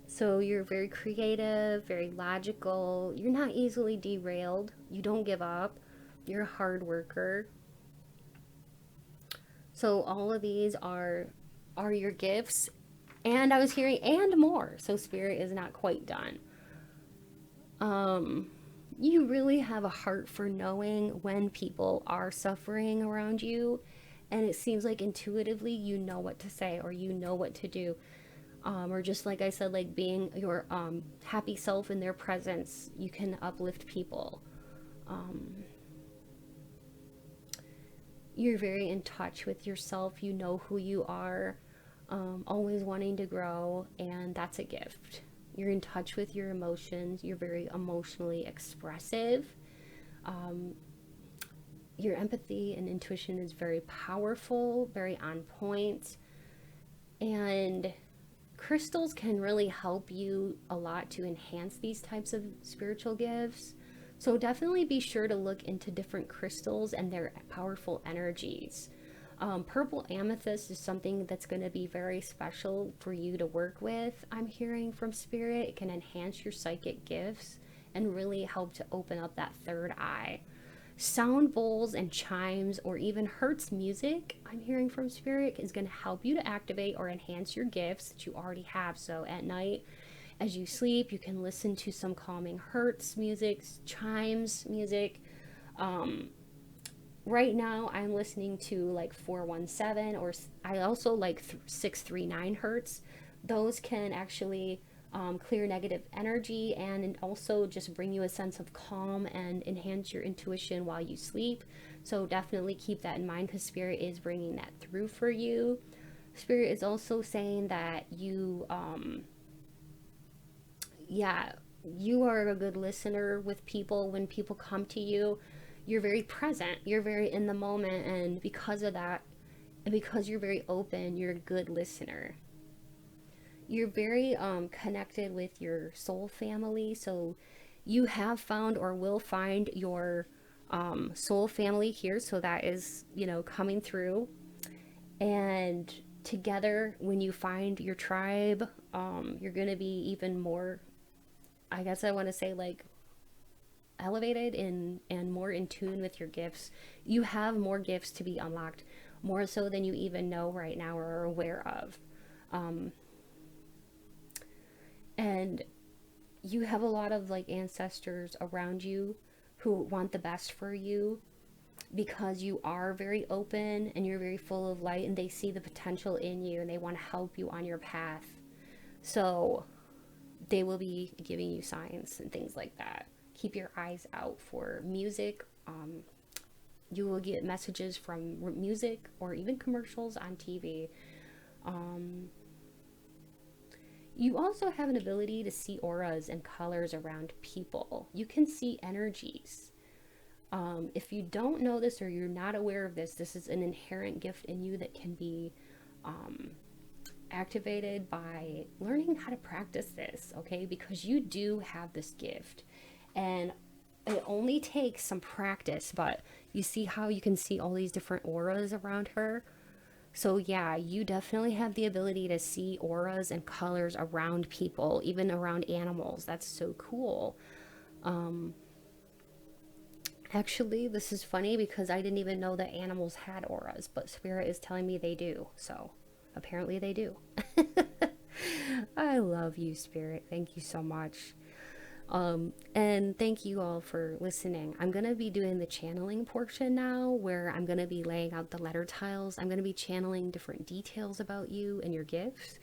So you're very creative, very logical. You're not easily derailed. You don't give up. You're a hard worker. So all of these are your gifts. And I was hearing and more. So spirit is not quite done. You really have a heart for knowing when people are suffering around you, and it seems like intuitively you know what to say or you know what to do. Or just like I said, like being your happy self in their presence, you can uplift people. You're very in touch with yourself. You know who you are, always wanting to grow, and that's a gift. You're in touch with your emotions. You're very emotionally expressive. Your empathy and intuition is very powerful, very on point. And crystals can really help you a lot to enhance these types of spiritual gifts. So definitely be sure to look into different crystals and their powerful energies. Purple amethyst is something that's going to be very special for you to work with. I'm hearing from spirit. It can enhance your psychic gifts and really help to open up that third eye. Sound bowls and chimes, or even Hertz music, I'm hearing from spirit, is going to help you to activate or enhance your gifts that you already have. So at night, as you sleep, you can listen to some calming Hertz music, chimes music. Right now I'm listening to like 417, or I also like 639 Hertz, Those can actually clear negative energy and also just bring you a sense of calm and enhance your intuition while you sleep. So definitely keep that in mind, because Spirit is bringing that through for you. Spirit is also saying that yeah, you are a good listener with people. When people come to you, you're very present, you're very in the moment, and because of that, and because you're very open, you're a good listener. You're very connected with your soul family, so you have found or will find your soul family here, so that is, coming through. And together, when you find your tribe, you're going to be even more, I guess I want to say, like, elevated and more in tune with your gifts. You have more gifts to be unlocked, more so than you even know right now or are aware of. And you have a lot of like ancestors around you who want the best for you, because you are very open and you're very full of light, and they see the potential in you and they want to help you on your path. So they will be giving you signs and things like that. Keep your eyes out for music. You will get messages from music or even commercials on TV. You also have an ability to see auras and colors around people. You can see energies. If you don't know this or you're not aware of this, this is an inherent gift in you that can be activated by learning how to practice this, okay? Because you do have this gift, and it only takes some practice. But you see how you can see all these different auras around her? So yeah, you definitely have the ability to see auras and colors around people, even around animals. That's so cool. Actually, this is funny because I didn't even know that animals had auras, but Spirit is telling me they do. So apparently they do. I love you, Spirit. Thank you so much. And thank you all for listening. I'm going to be doing the channeling portion now, where I'm going to be laying out the letter tiles. I'm going to be channeling different details about you and your gifts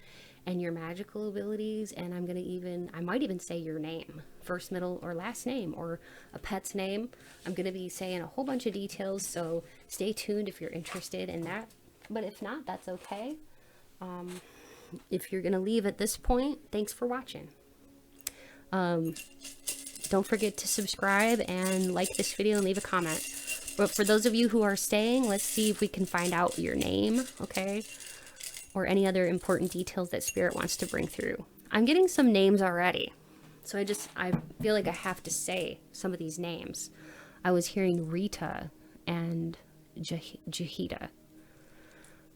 and your magical abilities. And I might even say your name, first, middle, or last name, or a pet's name. I'm going to be saying a whole bunch of details. So stay tuned if you're interested in that. But if not, that's okay. If you're going to leave at this point, thanks for watching. Don't forget to subscribe and like this video and leave a comment. But for those of you who are staying, let's see if we can find out your name, okay? Or any other important details that Spirit wants to bring through. I'm getting some names already, so I feel like I have to say some of these names. I was hearing Rita and Jahida.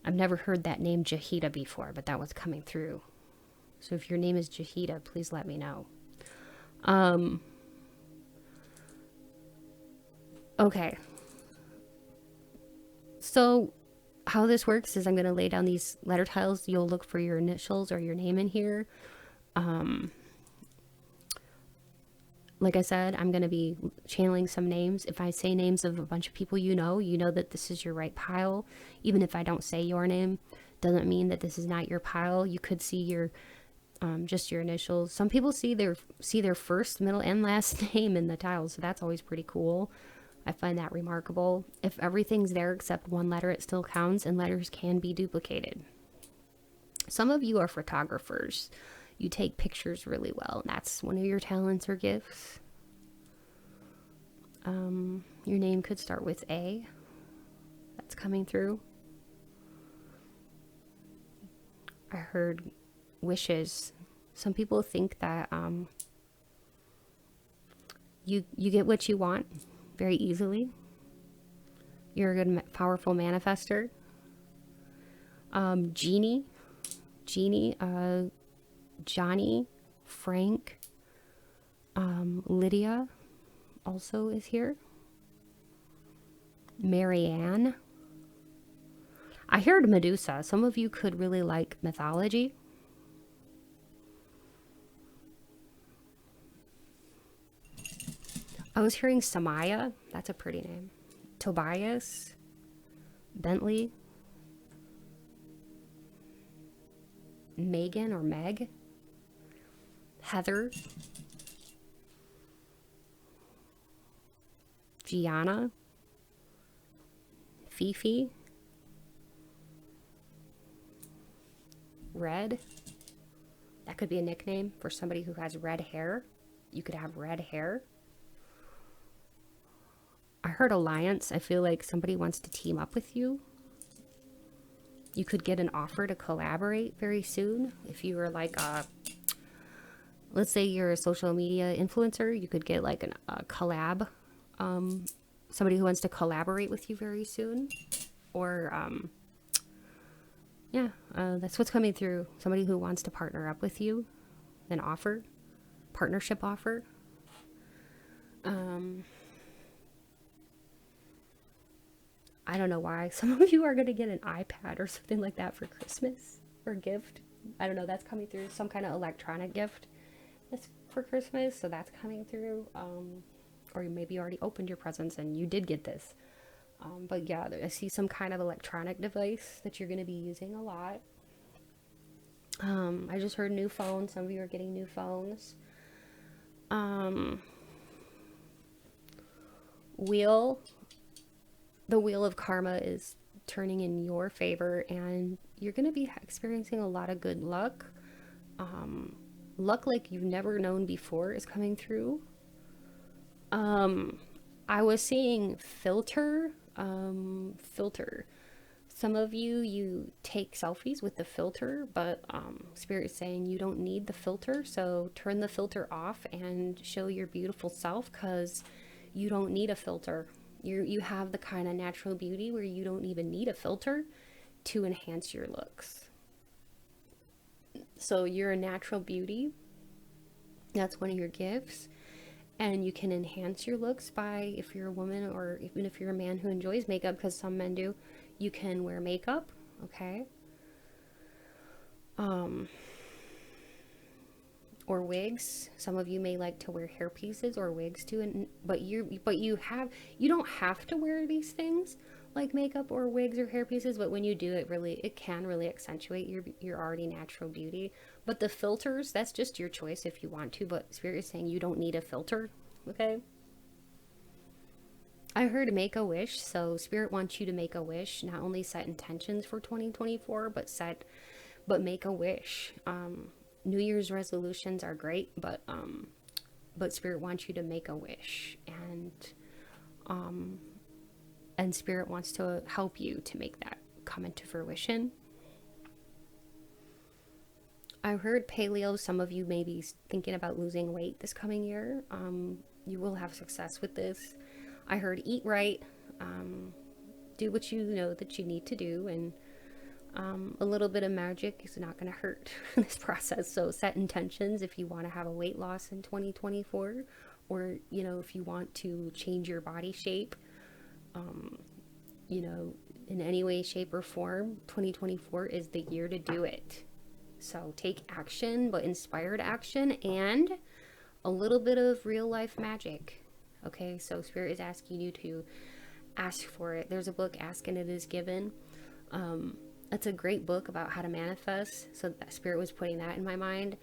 I've never heard that name Jahida before, but that was coming through. So if your name is Jahida, please let me know. Okay. So how this works is I'm going to lay down these letter tiles. You'll look for your initials or your name in here. Like I said, I'm going to be channeling some names. If I say names of a bunch of people you know that this is your right pile. Even if I don't say your name, doesn't mean that this is not your pile. You could see your just your initials. Some people see their first, middle, and last name in the tiles, so that's always pretty cool. I find that remarkable. If everything's there except one letter, it still counts, and letters can be duplicated. Some of you are photographers. You take pictures really well, and that's one of your talents or gifts. Your name could start with A. That's coming through. I heard wishes. Some people think that you get what you want very easily. You're a good, powerful manifester. Jeannie, Johnny, Frank, Lydia also is here. Marianne. I heard Medusa. Some of you could really like mythology. I was hearing Samaya. That's a pretty name. Tobias. Bentley. Megan or Meg, Heather, Gianna, Fifi, Red. That could be a nickname for somebody who has red hair. You could have red hair. I heard alliance. I feel like somebody wants to team up with you. You could get an offer to collaborate very soon. If you were like let's say you're a social media influencer, you could get like a collab. Somebody who wants to collaborate with you very soon. Or, yeah, that's what's coming through. Somebody who wants to partner up with you. An offer. Partnership offer. I don't know why. Some of you are going to get an iPad or something like that for Christmas. Or gift. I don't know. That's coming through. Some kind of electronic gift. That's for Christmas. So that's coming through. Or maybe you already opened your presents and you did get this. But yeah, I see some kind of electronic device that you're going to be using a lot. I just heard new phones. Some of you are getting new phones. The wheel of karma is turning in your favor, and you're going to be experiencing a lot of good luck. Luck like you've never known before is coming through. I was seeing filter. Some of you take selfies with the filter, but Spirit is saying you don't need the filter, so turn the filter off and show your beautiful self, because you don't need a filter. You have the kind of natural beauty where you don't even need a filter to enhance your looks. So you're a natural beauty. That's one of your gifts. And you can enhance your looks by, if you're a woman or even if you're a man who enjoys makeup, because some men do, you can wear makeup, okay? Or wigs. Some of you may like to wear hair pieces or wigs too, but you don't have to wear these things like makeup or wigs or hair pieces, but when you do it can really accentuate your already natural beauty. But the filters, that's just your choice if you want to, but Spirit is saying you don't need a filter, okay? I heard make a wish, so Spirit wants you to make a wish, not only set intentions for 2024, but make a wish. New Year's resolutions are great, but Spirit wants you to make a wish, and Spirit wants to help you to make that come into fruition. I heard paleo. Some of you may be thinking about losing weight this coming year. You will have success with this. I heard eat right, do what you know that you need to do, and a little bit of magic is not going to hurt in this process. So set intentions if you want to have a weight loss in 2024, or if you want to change your body shape, in any way, shape, or form. 2024 is the year to do it. So take action, but inspired action, and a little bit of real life magic. Okay, so Spirit is asking you to ask for it. There's a book, Ask and It Is Given. That's a great book about how to manifest. So that Spirit was putting that in my mind.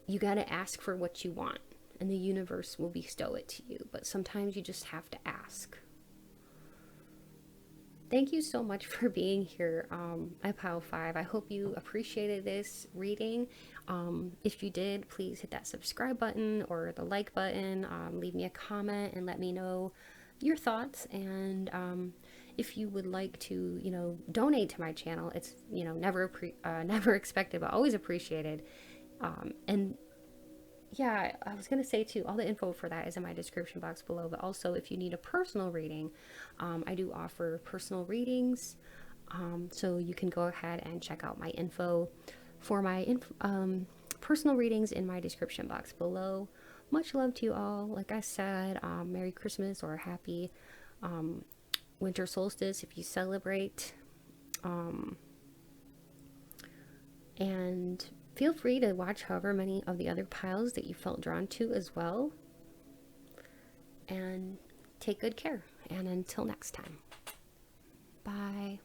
You got to ask for what you want, and the universe will bestow it to you. But sometimes you just have to ask. Thank you so much for being here at Pile 5. I hope you appreciated this reading. If you did, please hit that subscribe button or the like button. Leave me a comment and let me know your thoughts. And if you would like to, donate to my channel, it's, never expected, but always appreciated. And yeah, I was going to say too, all the info for that is in my description box below, but also if you need a personal reading, I do offer personal readings, so you can go ahead and check out my info for my personal readings in my description box below. Much love to you all. Like I said, Merry Christmas or Happy Winter Solstice if you celebrate, and feel free to watch however many of the other piles that you felt drawn to as well. And take good care. And until next time. Bye.